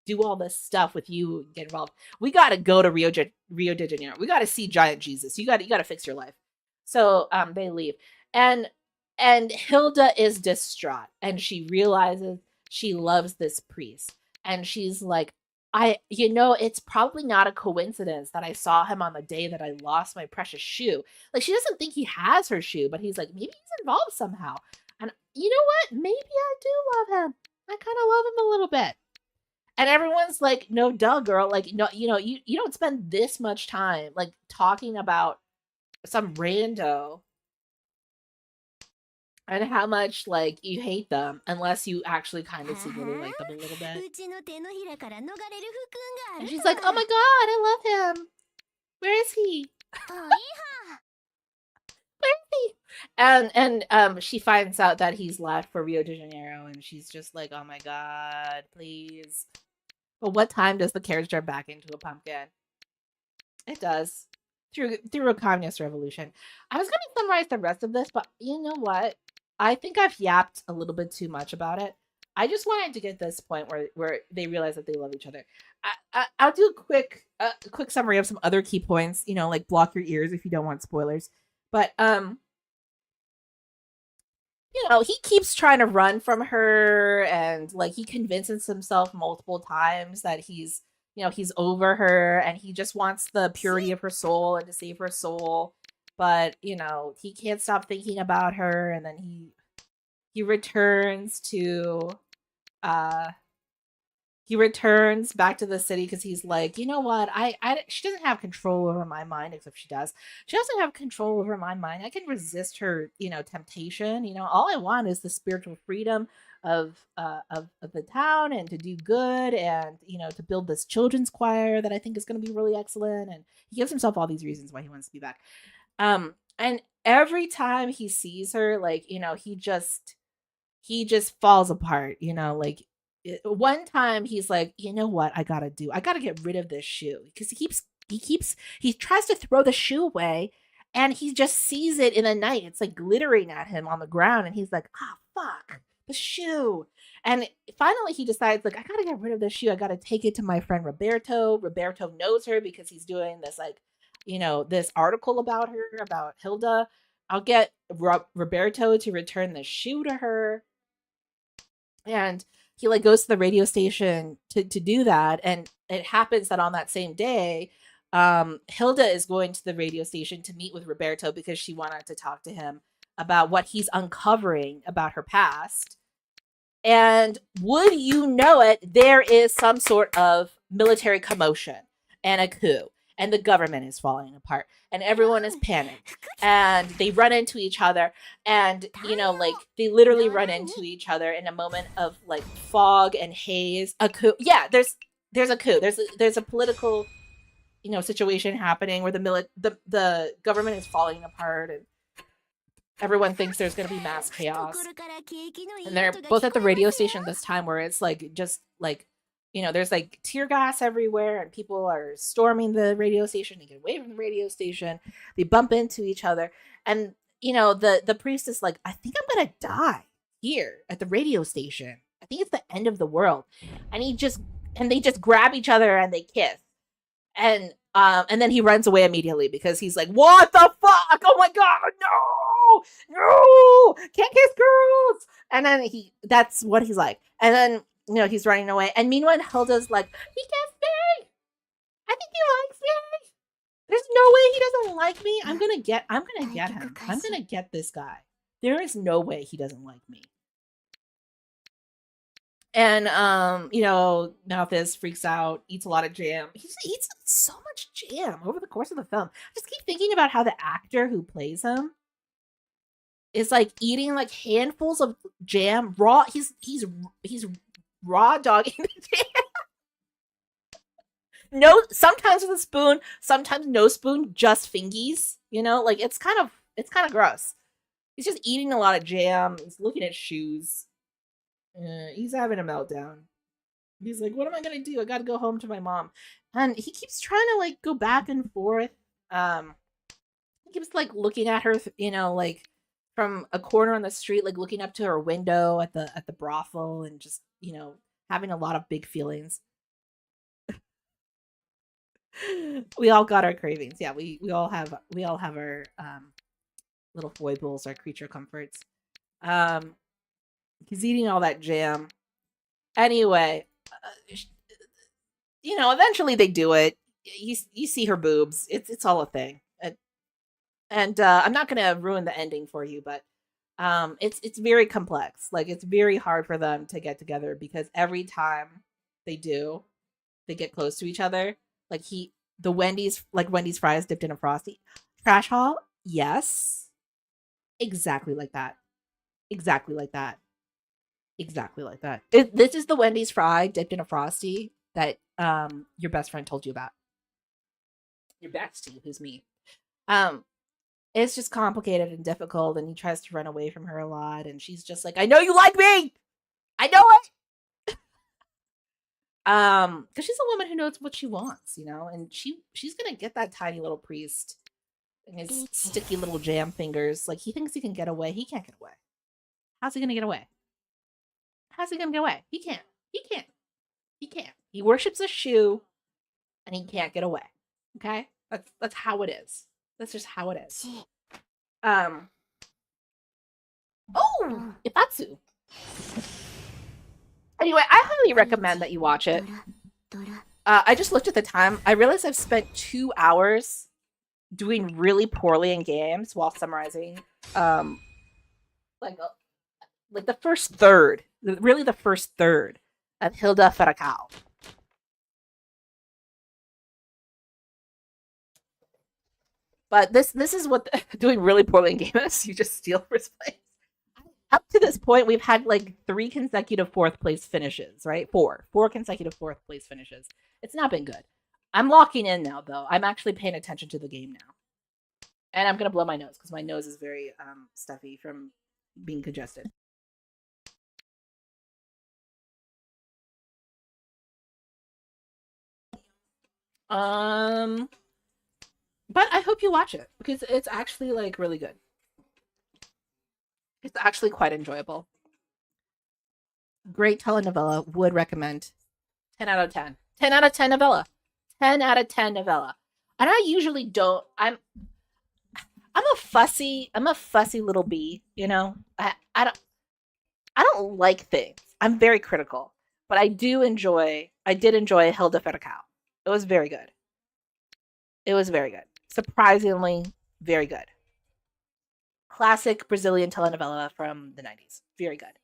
do all this stuff with you and get involved? We got to go to Rio de Janeiro. We got to see Giant Jesus. You got to fix your life. So they leave. And Hilda is distraught, and she realizes she loves this priest. And she's like, it's probably not a coincidence that I saw him on the day that I lost my precious shoe. Like, she doesn't think he has her shoe, but he's like, maybe he's involved somehow. And you know what? Maybe I do love him. I kind of love him a little bit. And everyone's like, no, duh, girl. Like, no, you don't spend this much time, talking about some rando and how much, you hate them, unless you actually kind of secretly like them a little bit. And she's like, oh my God, I love him. Where is he? Where is he? And she finds out that he's left for Rio de Janeiro, and she's just like, oh my God, please. But what time does the carriage turn back into a pumpkin? It does. Through a communist revolution. I was going to summarize the rest of this, but you know what? I think I've yapped a little bit too much about it. I just wanted to get this point where they realize that they love each other. I'll do a quick summary of some other key points. Block your ears if you don't want spoilers. But he keeps trying to run from her, and he convinces himself multiple times that he's over her, and he just wants the purity of her soul and to save her soul. But, he can't stop thinking about her, and then he returns to back to the city because he's like, you know what? She doesn't have control over my mind, except she does. She doesn't have control over my mind. I can resist her, temptation. All I want is the spiritual freedom of the town, and to do good, and to build this children's choir that I think is going to be really excellent. And he gives himself all these reasons why he wants to be back. And every time he sees her, he just falls apart. One time he's like, you know what I gotta do? I gotta get rid of this shoe, because he tries to throw the shoe away, and he just sees it in the night. It's glittering at him on the ground, and he's like, fuck, the shoe. And finally he decides, I gotta get rid of this shoe. I gotta take it to my friend Roberto. Roberto knows her because he's doing this this article about her, about Hilda. I'll get Roberto to return the shoe to her. And he goes to the radio station to do that. And it happens that on that same day, Hilda is going to the radio station to meet with Roberto because she wanted to talk to him about what he's uncovering about her past. And would you know it, there is some sort of military commotion and a coup. And the government is falling apart, and everyone is panicked, and they run into each other, and they literally run into each other in a moment of fog and haze. A coup. Yeah, there's a coup. There's a political situation happening where the government is falling apart, and everyone thinks there's going to be mass chaos. And they're both at the radio station this time, where it's there's tear gas everywhere, and people are storming the radio station to get away from the radio station. They bump into each other, and the priest is like, I think I'm gonna die here at the radio station. I think it's the end of the world. And they just grab each other and they kiss. And then he runs away immediately because he's like, what the fuck? Oh my God, no, can't kiss girls. And then that's what he's like. And then You know, he's running away. And meanwhile, Hilda's like, he gets me. I think he likes me. There's no way he doesn't like me. I'm gonna get him. I'm gonna get this guy. There is no way he doesn't like me. And you know, Malthus freaks out, eats a lot of jam. He just eats so much jam over the course of the film. I just keep thinking about how the actor who plays him is like eating like handfuls of jam raw. He's raw dogging the jam. No, sometimes with a spoon, sometimes no spoon, just fingies. You know, like it's kind of gross. He's just eating a lot of jam. He's looking at shoes. He's having a meltdown. He's like, what am I gonna do? I gotta go home to my mom. And he keeps trying to like go back and forth. He keeps like looking at her, you know, like from a corner on the street, like looking up to her window at the brothel, and just, you know, having a lot of big feelings. We all got our cravings. Yeah, we all have our little foibles, our creature comforts. He's eating all that jam. Anyway, you know, eventually they do it. You see her boobs. It's all a thing. And I'm not gonna ruin the ending for you, but it's very complex. Like it's very hard for them to get together because every time they do, they get close to each other. Like Wendy's fries dipped in a Frosty. Trash haul? Yes. Exactly like that. Exactly like that. Exactly like that. This is the Wendy's fry dipped in a Frosty that your best friend told you about. Your bestie, who's me. It's just complicated and difficult, and he tries to run away from her a lot, and she's just like, I know you like me! I know it! Because she's a woman who knows what she wants, you know, and she's gonna get that tiny little priest and his sticky little jam fingers. Like he thinks he can get away. He can't get away. How's he gonna get away? How's he gonna get away? He can't. He can't. He can't. He worships a shoe, and he can't get away. Okay, that's how it is. That's just how it is. Oh, Ifatsu. Anyway, I highly recommend that you watch it. I just looked at the time. I realized I've spent 2 hours doing really poorly in games while summarizing, like the first third, really the first third of HILDA FURACAO. But this is what doing really poorly in game is. You just steal first place. Up to this point, we've had like 3 consecutive 4th place finishes, right? 4 consecutive 4th place finishes. It's not been good. I'm locking in now, though. I'm actually paying attention to the game now. And I'm going to blow my nose because my nose is very stuffy from being congested. But I hope you watch it because it's actually like really good. It's actually quite enjoyable. Great telenovela. Would recommend. 10 out of 10. 10 out of 10 novella. 10 out of 10 novella. And I usually don't. I'm a fussy little bee, you know. I don't like things. I'm very critical, but I did enjoy HILDA FURACAO. It was very good. It was very good. Surprisingly very good. Classic Brazilian telenovela from the 90s. Very good.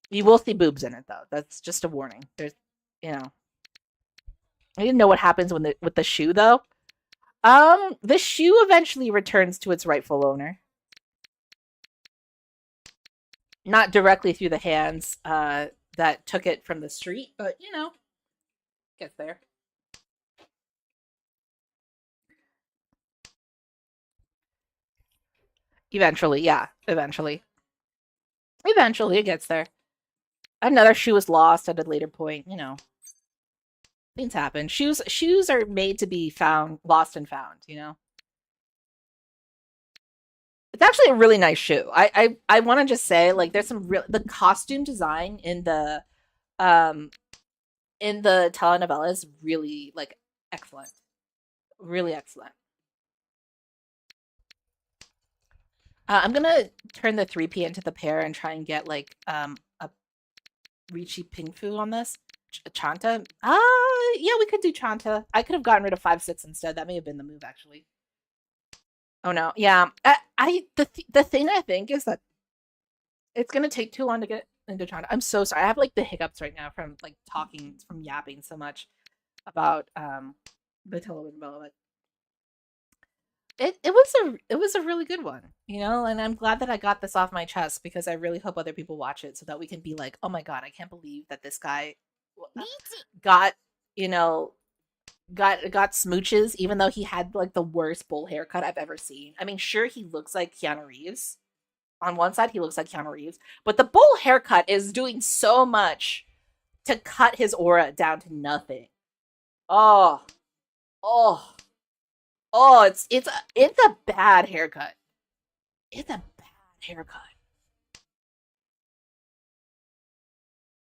You will see boobs in it though. That's just a warning. There's, you know. I didn't know what happens with the shoe though. The shoe eventually returns to its rightful owner. Not directly through the hands that took it from the street, but you know, gets there. Eventually, yeah. Eventually it gets there. Another shoe is lost at a later point, you know. Things happen. Shoes are made to be found, lost and found, you know. It's actually a really nice shoe. I want to just say, like, there's some real the costume design in the telenovela is really like excellent, really excellent. I'm gonna turn the 3P into the pair and try and get like a Ricci Ping Fu on this. Chanta? Yeah, we could do Chanta. I could have gotten rid of 5-6 instead. That may have been the move, actually. Oh no, yeah. The thing I think is that it's gonna take too long to get into Chanta. I'm so sorry. I have like the hiccups right now from like talking, from yapping so much about the television development. It was a really good one, you know, and I'm glad that I got this off my chest because I really hope other people watch it so that we can be like, oh my god, I can't believe that this guy got, you know, got smooches even though he had like the worst bowl haircut I've ever seen. I mean, sure, he looks like Keanu Reeves. On one side, he looks like Keanu Reeves, but the bowl haircut is doing so much to cut his aura down to nothing. Oh, oh, oh! It's a bad haircut. It's a bad haircut.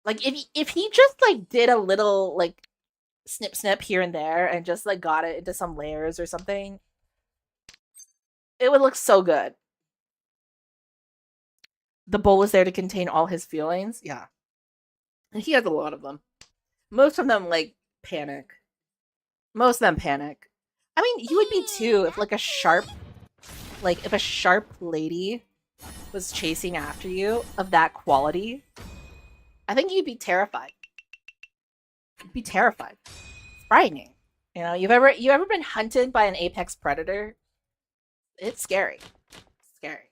Like if he just like did a little like snip snip here and there and just like got it into some layers or something, it would look so good. The bowl was there to contain all his feelings. Yeah. And he has a lot of them. Most of them like panic. Most of them panic. I mean, you would be too if like if a sharp lady was chasing after you of that quality. I think you'd be terrified. You'd be terrified. It's frightening. You know, you ever been hunted by an apex predator? It's scary. It's scary.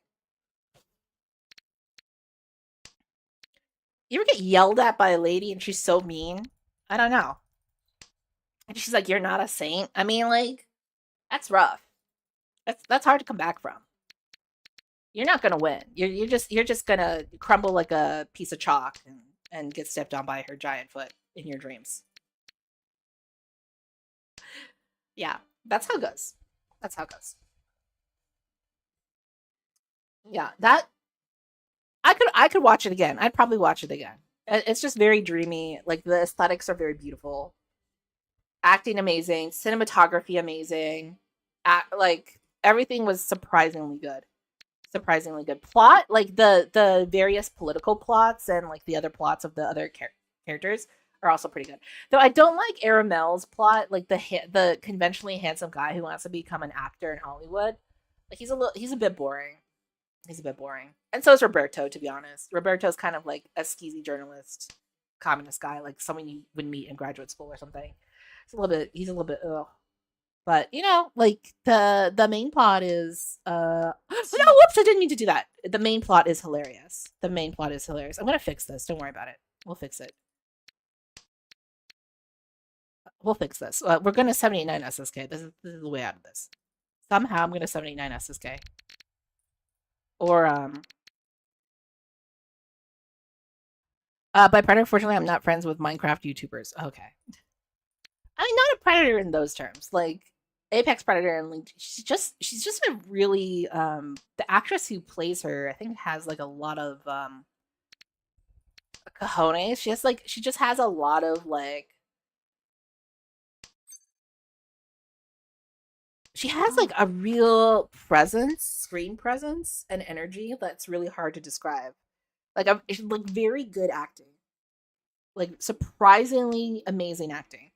You ever get yelled at by a lady and she's so mean? I don't know. And she's like, "You're not a saint." I mean, like, that's rough. That's hard to come back from. You're not gonna win. You're just gonna crumble like a piece of chalk and get stepped on by her giant foot in your dreams. Yeah, that's how it goes. That's how it goes. Yeah, that I could watch it again. I'd probably watch it again. It's just very dreamy. Like the aesthetics are very beautiful. Acting amazing, cinematography amazing. Like everything was surprisingly good. Surprisingly good plot. Like the various political plots and like the other plots of the other characters are also pretty good. Though I don't like Aramel's plot, like the conventionally handsome guy who wants to become an actor in Hollywood. Like he's a bit boring. He's a bit boring. And so is Roberto, to be honest. Roberto's kind of like a skeezy journalist, communist guy, like someone you would meet in graduate school or something. He's a little bit ugh. But you know, like the main plot is no, whoops, I didn't mean to do that. The main plot is hilarious. The main plot is hilarious. I'm gonna fix this. Don't worry about it. We'll fix it. We'll fix this. We're gonna 789 SSK. This is the way out of this. Somehow I'm gonna 789 SSK. Or by predator, fortunately, I'm not friends with Minecraft YouTubers. Okay. I mean, not a predator in those terms. Like Apex Predator, and like she's just a really the actress who plays her, I think, has like a lot of cojones. She just has a lot of like she has like a real presence, screen presence, and energy that's really hard to describe. It's like very good acting, like surprisingly amazing acting.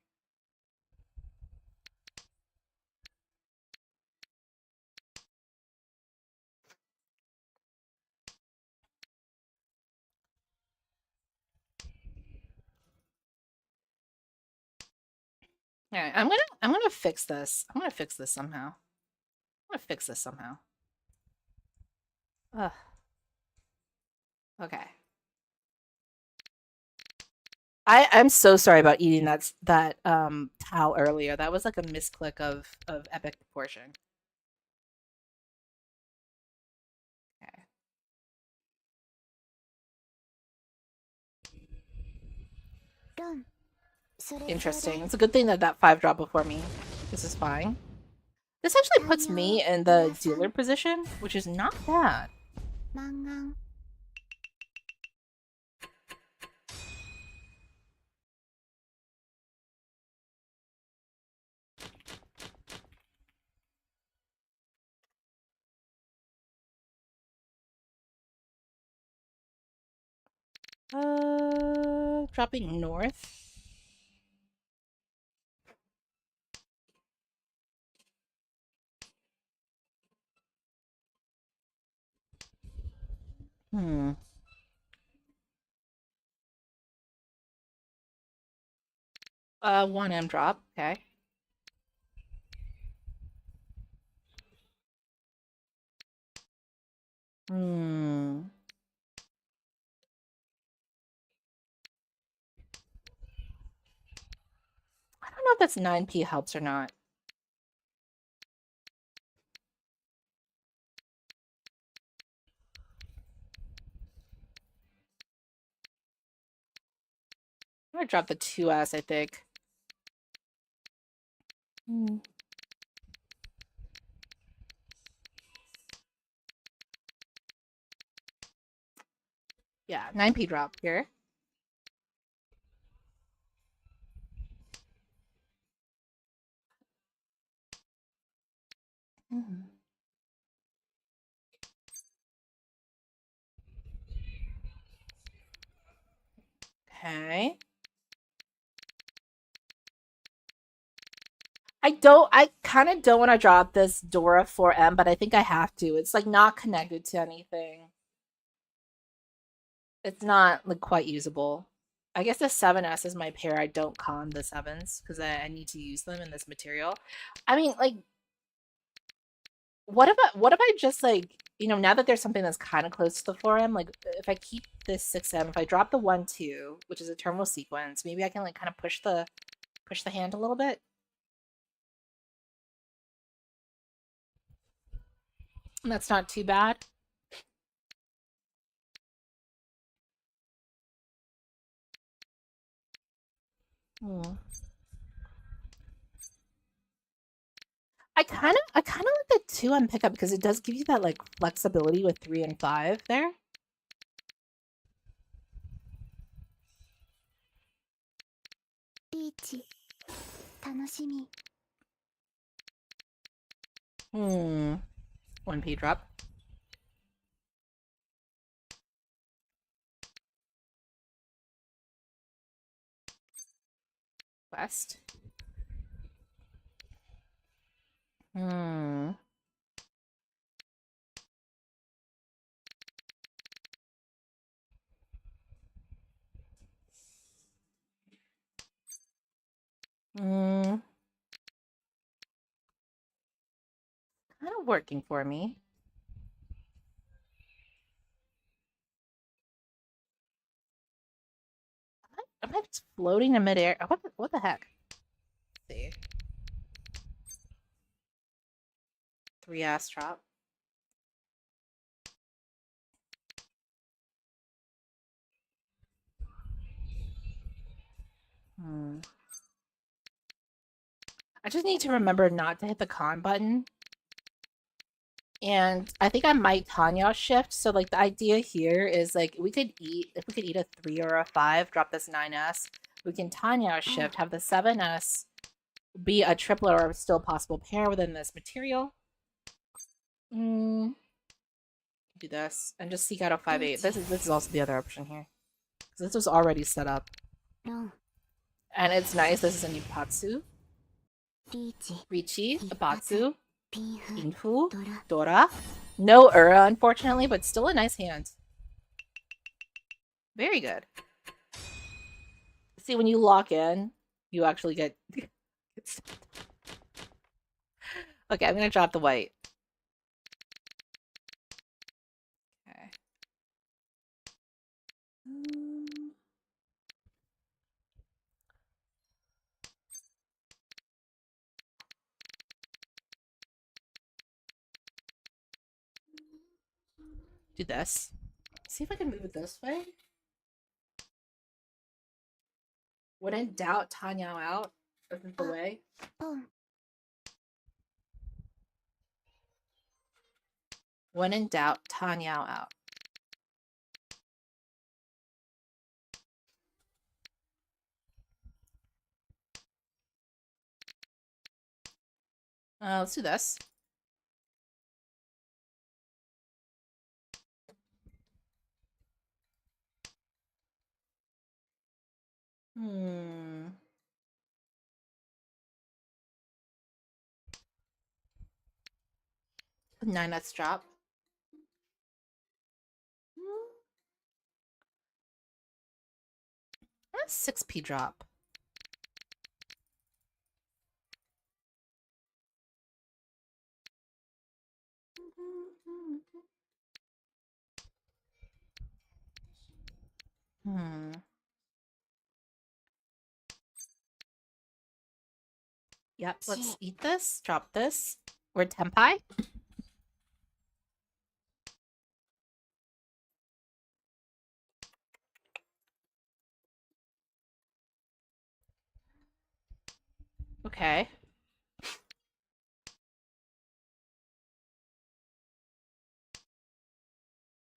Yeah, I'm gonna fix this. I'm gonna fix this somehow. I'm gonna fix this somehow. Ugh. Okay. I'm so sorry about eating that towel earlier. That was like a misclick of epic proportion. Okay. Interesting. It's a good thing that that 5 dropped before me. This is fine. This actually puts me in the dealer position, which is not bad. dropping north. Hmm. 1M drop. Okay. Hmm. I don't know if that's 9p helps or not. I'm gonna drop the 2S, I think. Hmm. Yeah, 9p drop here. Hmm. Okay. I kind of don't want to drop this Dora 4M, but I think I have to. It's like not connected to anything. It's not like quite usable. I guess the 7S is my pair. I don't con the 7s because I need to use them in this material. I mean, like, what if I just like, now that there's something that's kind of close to the 4M, like if I keep this 6M, if I drop the 1-2, which is a terminal sequence, maybe I can like kind of push the hand a little bit. And that's not too bad. Hmm. I kind of like the 2M pickup because it does give you that like flexibility with 3 and 5 there. Hmm. 1p drop. West. Hmm. Hmm. Kind of working for me. Am I just floating in midair? What the heck? Let's see. 3S drop. Hmm. I just need to remember not to hit the con button. And I think I might Tanya shift. So like the idea here is like if we could eat a 3 or a 5, drop this 9S. We can Tanya shift, have the 7S be a triplet or still possible pair within this material. Do this and just seek out a 5-8. This is also the other option here. Because this was already set up. And it's nice. This is a new Patsu. Richi, Abatsu, Infu, Dora. No Ura, unfortunately, but still a nice hand. Very good. See, when you lock in, you actually get... Okay, I'm going to drop the white. Okay. Do this. See if I can move it this way. When in doubt, Tanya out. Isn't the way. When in doubt, Tanya out. Let's do this. 9x drop. 6p drop. Hmm. Yep, let's eat this, drop this. We're tempai. Okay.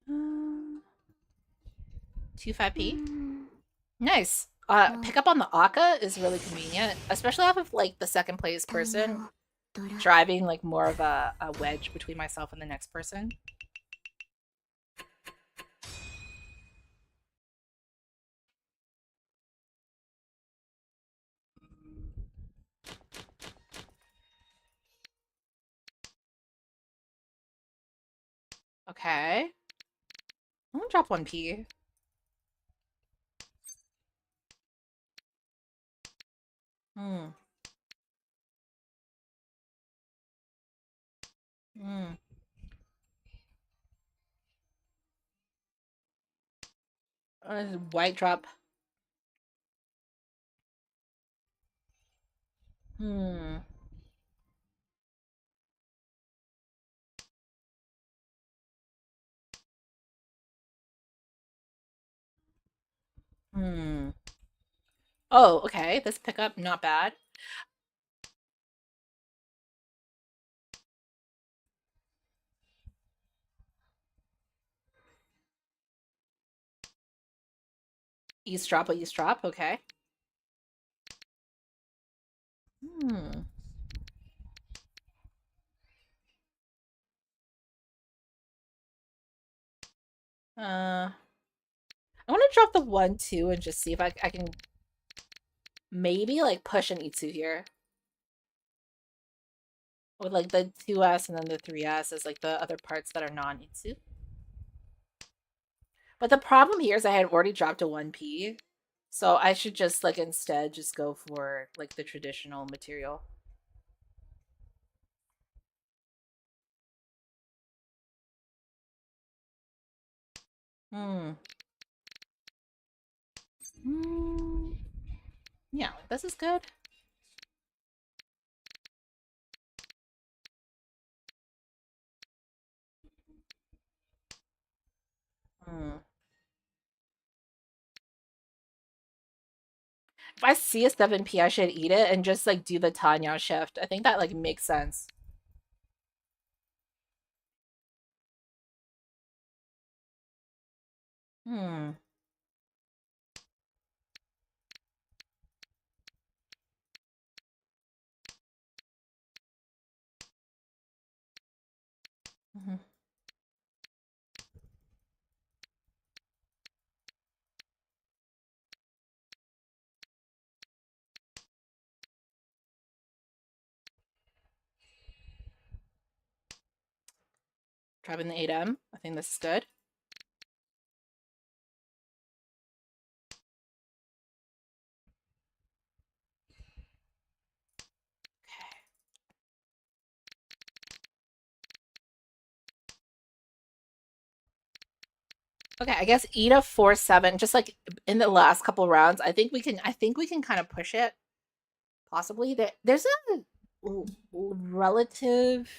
Um, 25p. Nice. Pick up on the Aka is really convenient, especially off of like the second place person driving like more of a wedge between myself and the next person. Okay. I'm gonna drop 1p. Hmm. Hmm. White drop. Hmm. Hmm. Oh, okay. This pickup, not bad. Eavesdrop, eavesdrop. Okay. Hmm. I want to drop the 1-2 and just see if I can maybe like push an Itsu here. With like the 2S and then the 3S as like the other parts that are non-Itsu. But the problem here is I had already dropped a 1p. So I should just like instead just go for like the traditional material. Hmm. Hmm. Yeah, this is good. Hmm. If I see a 7p, I should eat it and just like do the Tanya shift. I think that like makes sense. Hmm. Mhm. Driving the 8M. I think this is good. Okay, I guess eat a 4-7. Just like in the last couple rounds, I think we can. I think we can kind of push it. Possibly there's a relative.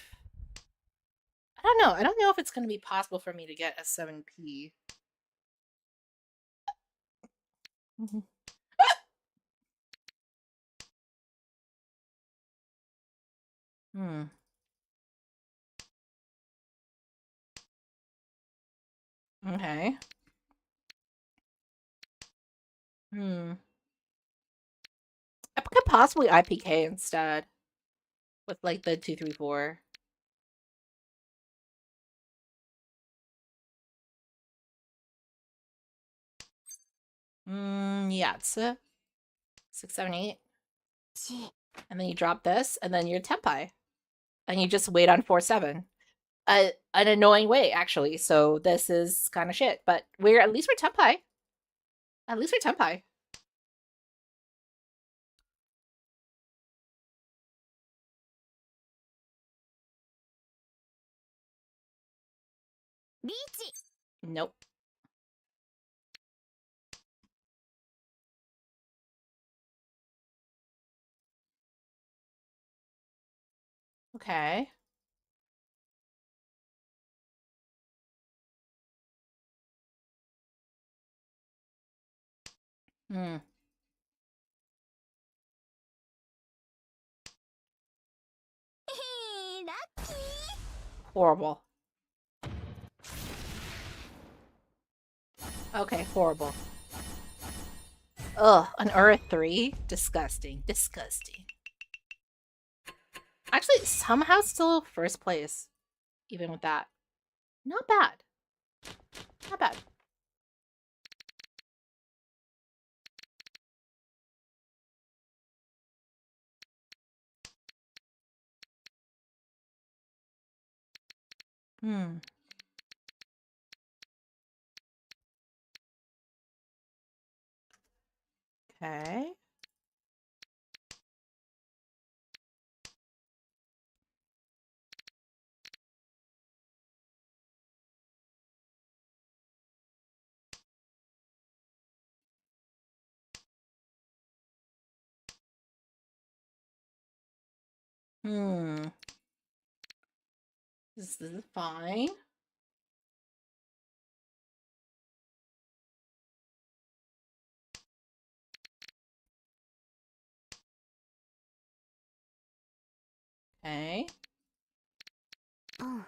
I don't know. I don't know if it's going to be possible for me to get a 7p. Mhm. Hmm. Okay. Hmm. I could possibly IPK instead with like the 2-3-4. Yeah, it's a 6-7-8. And then you drop this, and then you're tempai. And you just wait on 4-7. an annoying way, actually. So this is kind of shit. But at least we're Tenpai. At least we're Tenpai. Nope. Okay. Hmm. Horrible. Okay, horrible. Ugh, an Earth 3? Disgusting. Disgusting. Actually, somehow still first place. Even with that. Not bad. Not bad. Hmm. Okay. Hmm. This is fine. Okay. That's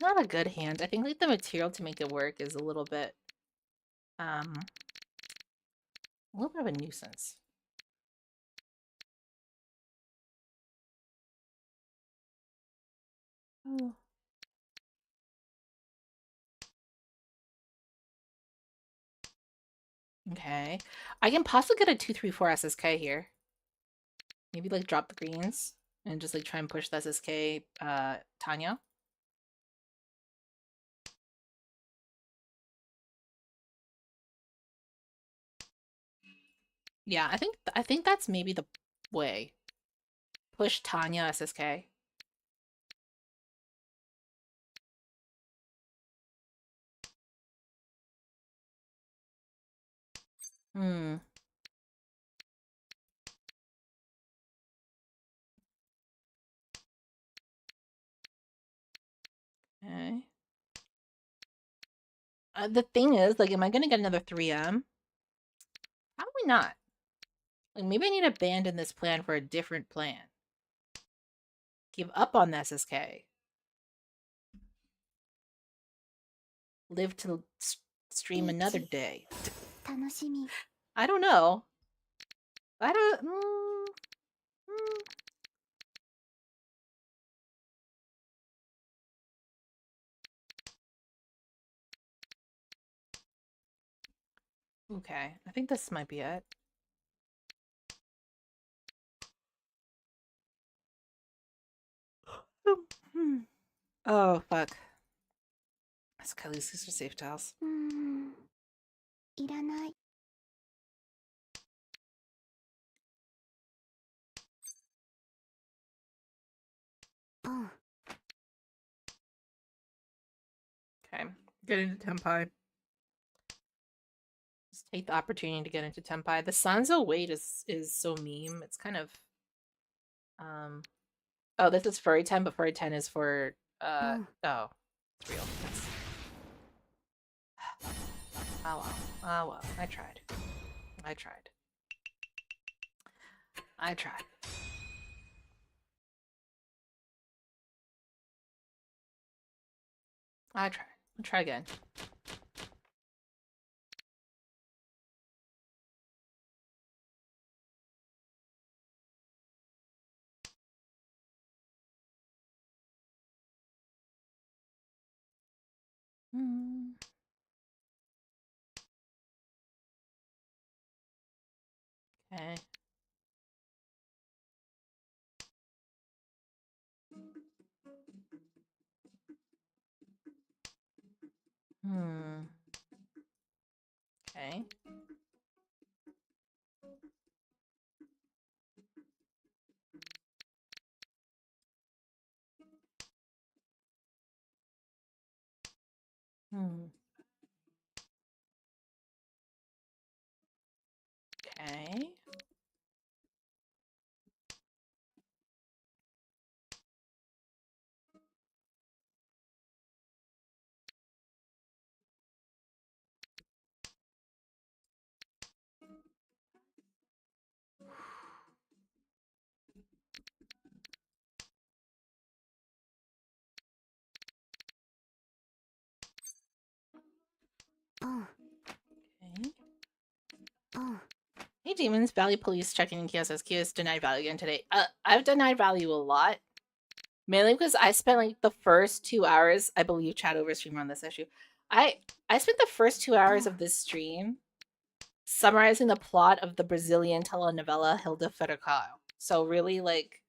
not a good hand. I think like the material to make it work is a little bit a little bit of a nuisance. Oh. Okay. I can possibly get a 2-3-4 SSK here. Maybe like drop the greens and just like try and push the SSK Tanya. Yeah, I think that's maybe the way. Push Tanya SSK. Hmm. Okay. The thing is, like, am I gonna get another 3M? Probably not. Like, maybe I need to abandon this plan for a different plan. Give up on the SSK. Live to stream another day. I don't know. I don't. Okay, I think this might be it. Oh, fuck. Let's cut these are safe tiles. Okay, get into Tenpai. Just take the opportunity to get into Tenpai. The Sanzo weight is so meme. It's kind of oh, this is Furry 10, but Furry 10 is for oh, it's real. That's... Oh well. Oh well. I tried. I tried. I tried. I tried. I'll try again. Okay. Hmm. Okay. Hmm. Okay. Okay. Hey demons, value police checking in kiosk says kiosk denied value again today. I've denied value a lot. Mainly because I spent like the first 2 hours, I believe chat over stream on this issue. I spent the first 2 hours of this stream summarizing the plot of the Brazilian telenovela Hilda Furacao. So really like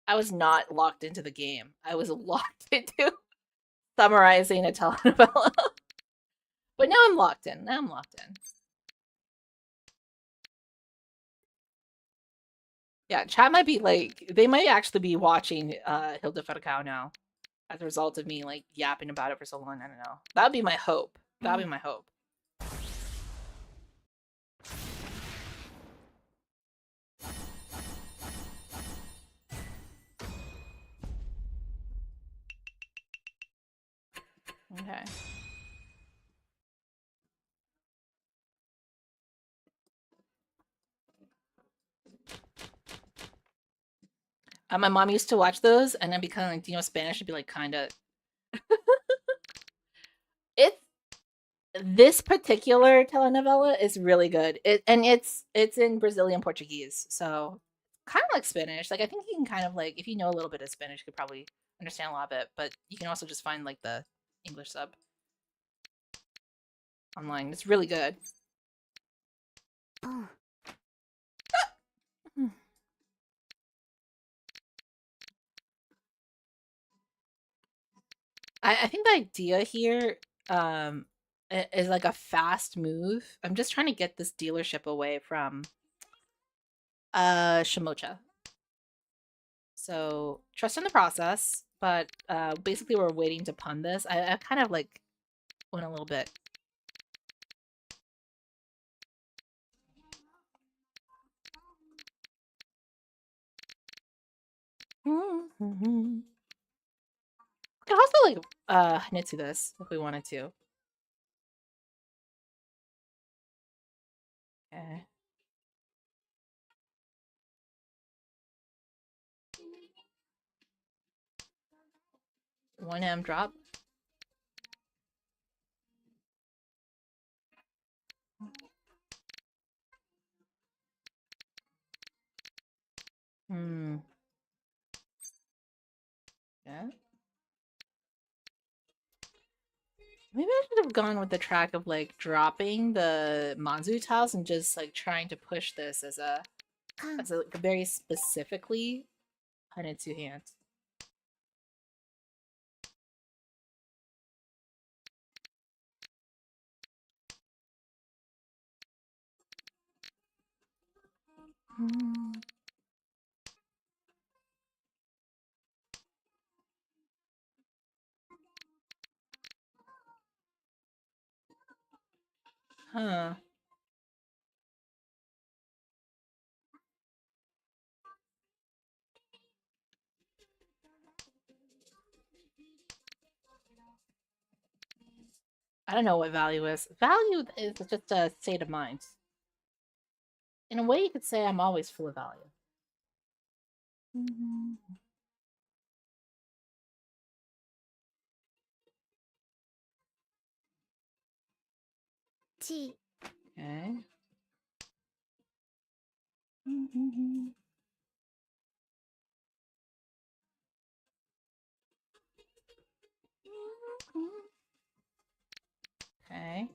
I was not locked into the game. I was locked into summarizing a telenovela. But now I'm locked in. Now I'm locked in. Yeah, chat might be like they might actually be watching Hilda Furacao now as a result of me like yapping about it for so long. I don't know. That would be my hope. That would be my hope. Okay. My mom used to watch those, and I'd be kind of like, do you know Spanish? I'd be like, kind of. It's this particular telenovela is really good. It's in Brazilian Portuguese, so kind of like Spanish. Like I think you can kind of like if you know a little bit of Spanish, you could probably understand a lot of it. But you can also just find like the English sub online. It's really good. I think the idea here is like a fast move. I'm just trying to get this dealership away from Shimocha. So trust in the process, but basically we're waiting to pun this. I kind of like went a little bit. We could also like Hanitsu this if we wanted to. Okay. 1M drop. Hmm. Yeah. Maybe I should have gone with the track of like dropping the Manzu tiles and just like trying to push this as a like, very specifically Hanitsu hand. Hmm. Huh. I don't know what value is. Value is just a state of mind. In a way, you could say I'm always full of value. Okay. Okay.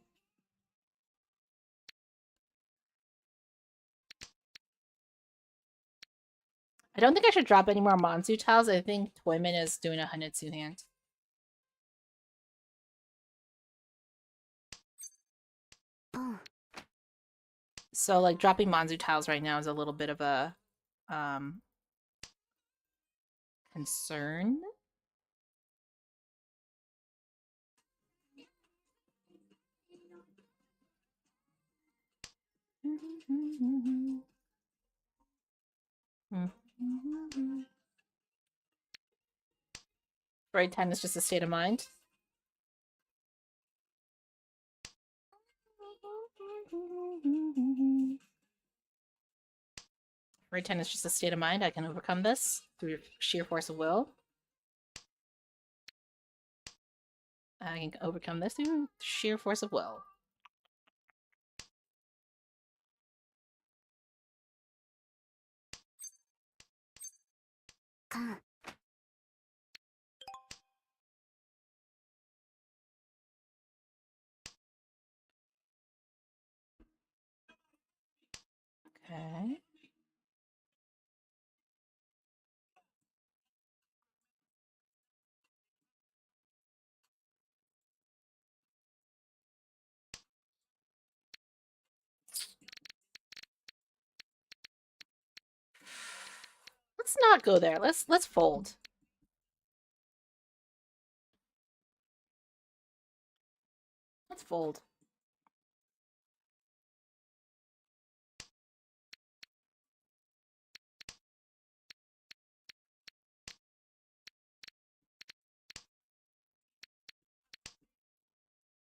I don't think I should drop any more Manzu tiles. I think Toyman is doing a Hanitsu hand. So like dropping Manzu tiles right now is a little bit of a concern. Right time is just a state of mind. Right time is just a state of mind. I can overcome this through sheer force of will. I can overcome this through sheer force of will. Okay. Let's not go there. Let's fold. Let's fold.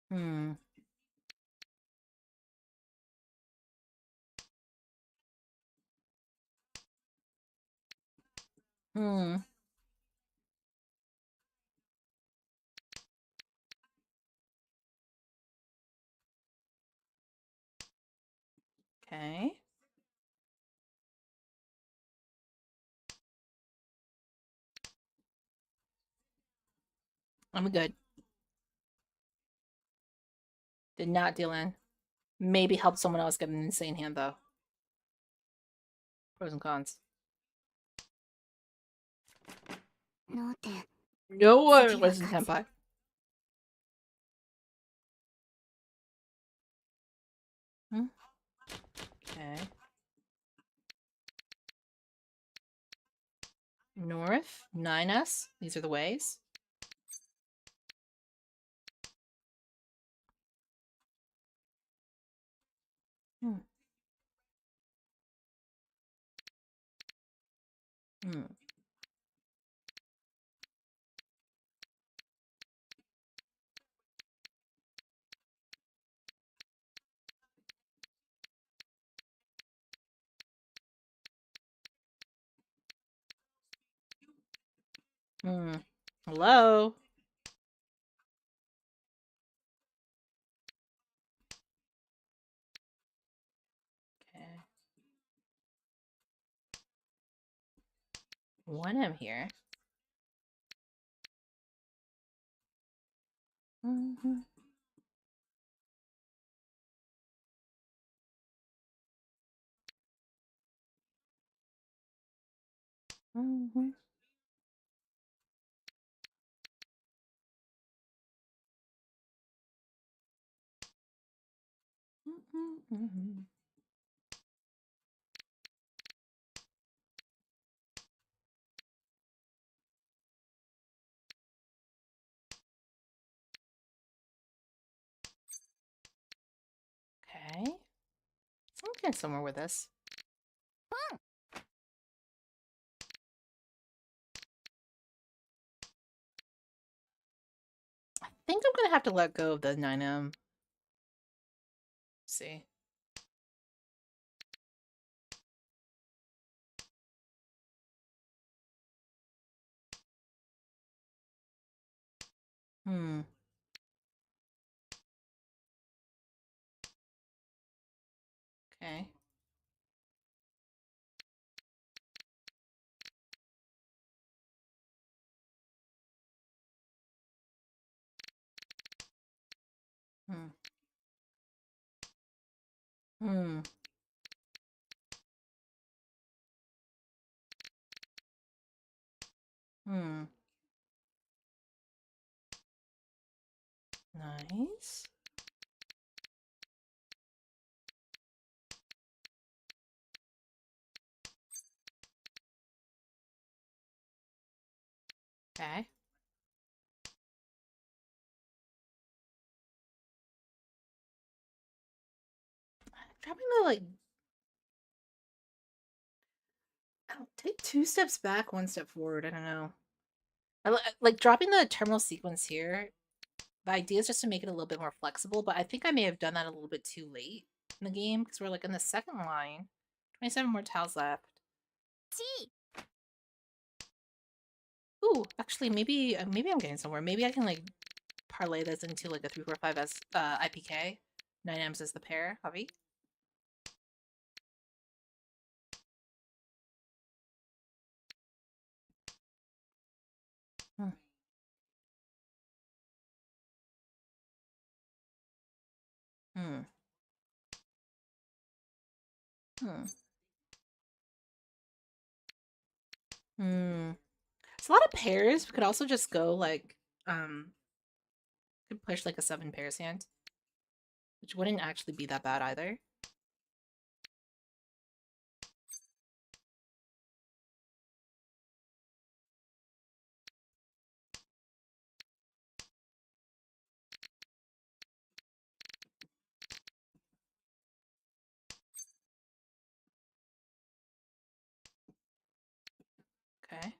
Hmm. Hmm. Okay. I'm good. Did not deal in. Maybe help someone else get an insane hand though. Pros and cons. No one was in Tenpai. Hmm? Okay. North, 9S. These are the ways. Hmm. Hmm. Hmm. Hello? Okay. 1M here. Mm-hmm. Mm-hmm. Mm-hmm. Okay. I'm getting somewhere with this. I think I'm gonna have to let go of the 9M. See. Hmm. Okay. Hmm. Hmm. Hmm. Nice. Okay. Dropping the like, take 2 steps back, 1 step forward. I don't know. Like dropping the terminal sequence here. The idea is just to make it a little bit more flexible, but I think I may have done that a little bit too late in the game because we're like in the second line. 27 more tiles left. Ooh, actually, maybe I'm getting somewhere. Maybe I can like parlay this into like a 3-4-5 as IPK. 9Ms as the pair, Javi. Hmm. Hmm. Hmm. Hmm. It's a lot of pairs. We could also just go like could push like a 7 pairs hand, which wouldn't actually be that bad either. Okay.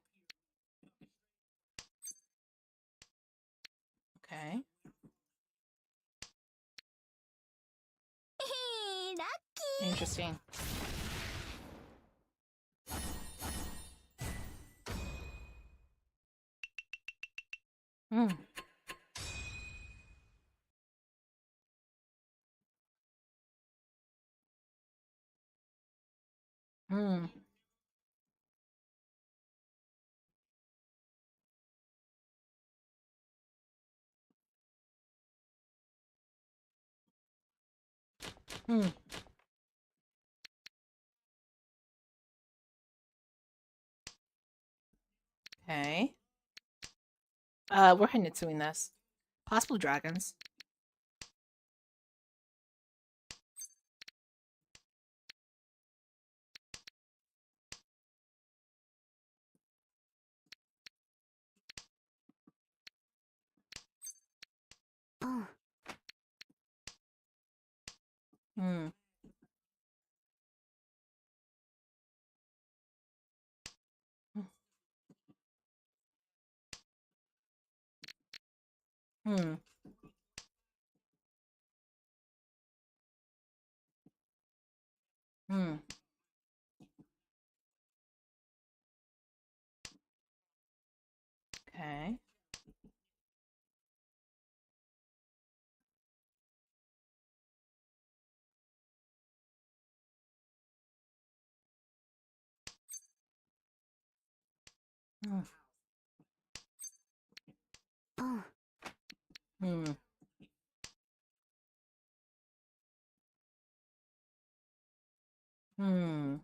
Okay. Interesting. Hmm. Hmm. Hmm. Okay. We're Hinitsuing this. Possible dragons. Hmm. Hmm. Hmm. Okay. Hmm. Hmm. Hmm.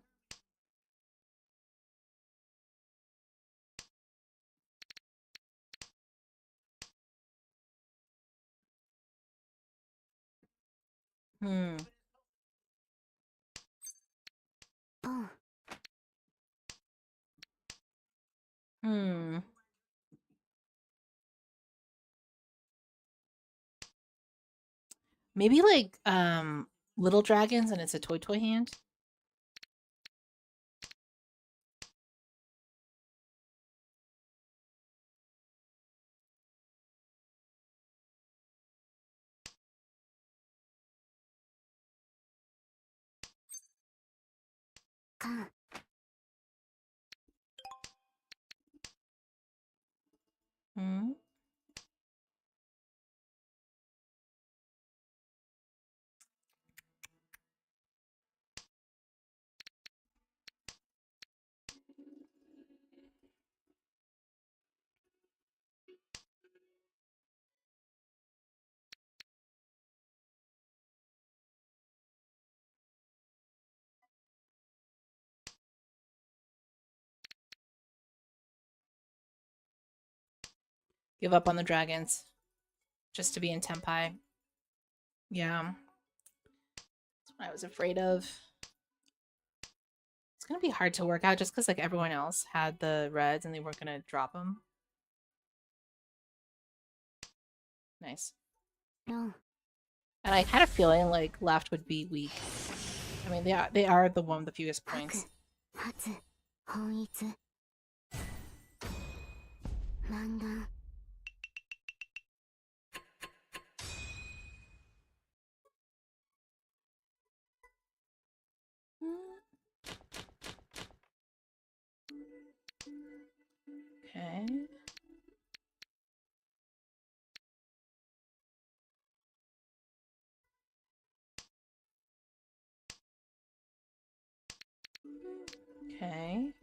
Hmm. Hmm. Maybe like little dragons and it's a toy hand. Hmm. Give up on the dragons just to be in Tempai. Yeah. That's what I was afraid of. It's gonna be hard to work out just because like everyone else had the reds and they weren't gonna drop them. Nice. No. And I had a feeling like left would be weak. I mean, they are the one with the fewest points. 初本一漫画 Okay. Okay.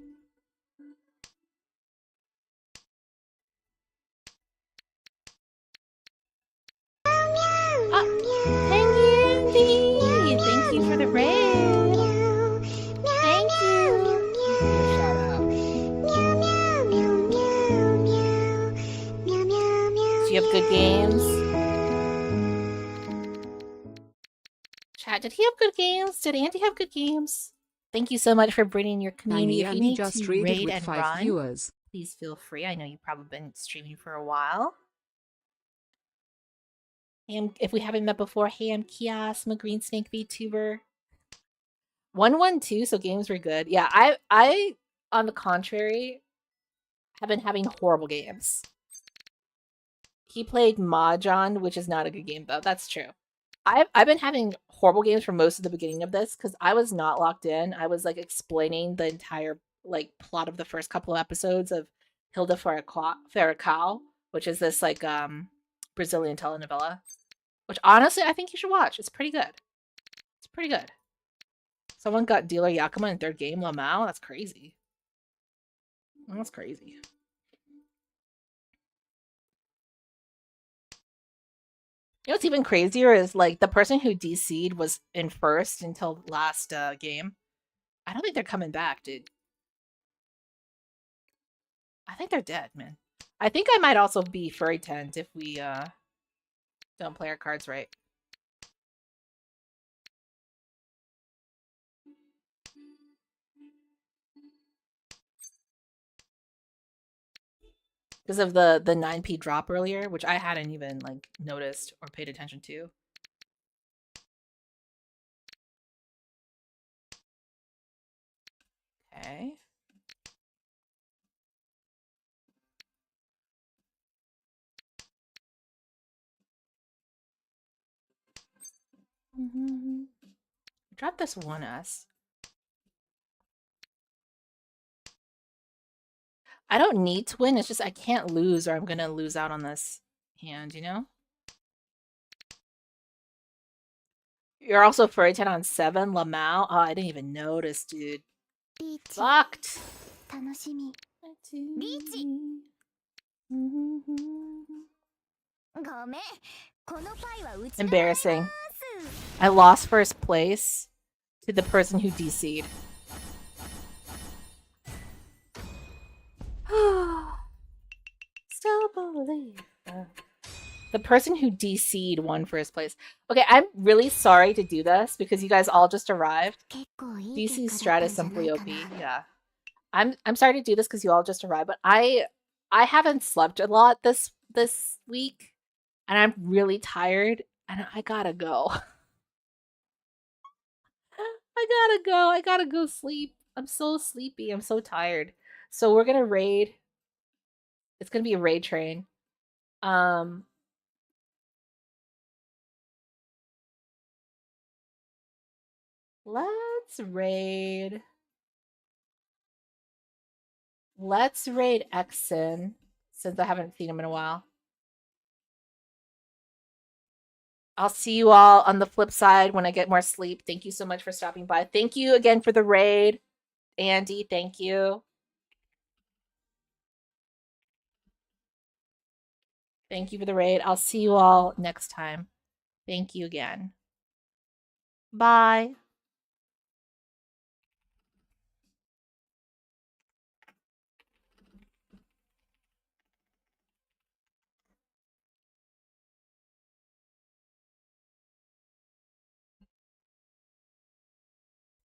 Tangy! Thank you for the raid! Thank you! Shout out. Do you have good games? Chat, did he have good games? Did Andy have good games? Thank you so much for bringing your community. If you Andy need just to raided raid with and 5 run, viewers. please feel free. I know you've probably been streaming for a while. If we haven't met before, Ham Kiosk, Green Snake VTuber. 112, so games were good. Yeah, I on the contrary have been having horrible games. He played Mahjong, which is not a good game though. That's true. I've been having horrible games for most of the beginning of this because I was not locked in. I was like explaining the entire like plot of the first couple of episodes of Hilda Faracao, which is this like Brazilian telenovela. Which honestly I think you should watch. It's pretty good. It's pretty good. Someone got dealer Yakima in third game, Lamau. That's crazy. That's crazy. You know what's even crazier is like the person who DC'd was in first until last game. I don't think they're coming back, dude. I think they're dead, man. I think I might also be furry tent if we don't play our cards right. Because of the 9p drop earlier, which I hadn't even like noticed or paid attention to. Okay. Drop this 1S. I don't need to win, it's just I can't lose or I'm gonna lose out on this hand, you know? You're also furry 10 on 7, Lamau. Oh, I didn't even notice, dude. Fucked. 楽しみ ごめんこのパイはうち Embarrassing. I lost first place to the person who DC'd. Still believe. The person who DC'd won first place. Okay, I'm really sorry to do this because you guys all just arrived. DC strat is simply OP. Yeah. I'm sorry to do this because you all just arrived, but I haven't slept a lot this week, and I'm really tired, and I gotta go. I gotta go sleep. I'm so sleepy. I'm so tired. So we're gonna raid. It's gonna be a raid train. Let's raid. Let's raid Exon, since I haven't seen him in a while. I'll see you all on the flip side when I get more sleep. Thank you so much for stopping by. Thank you again for the raid. Andy, thank you. Thank you for the raid. I'll see you all next time. Thank you again. Bye.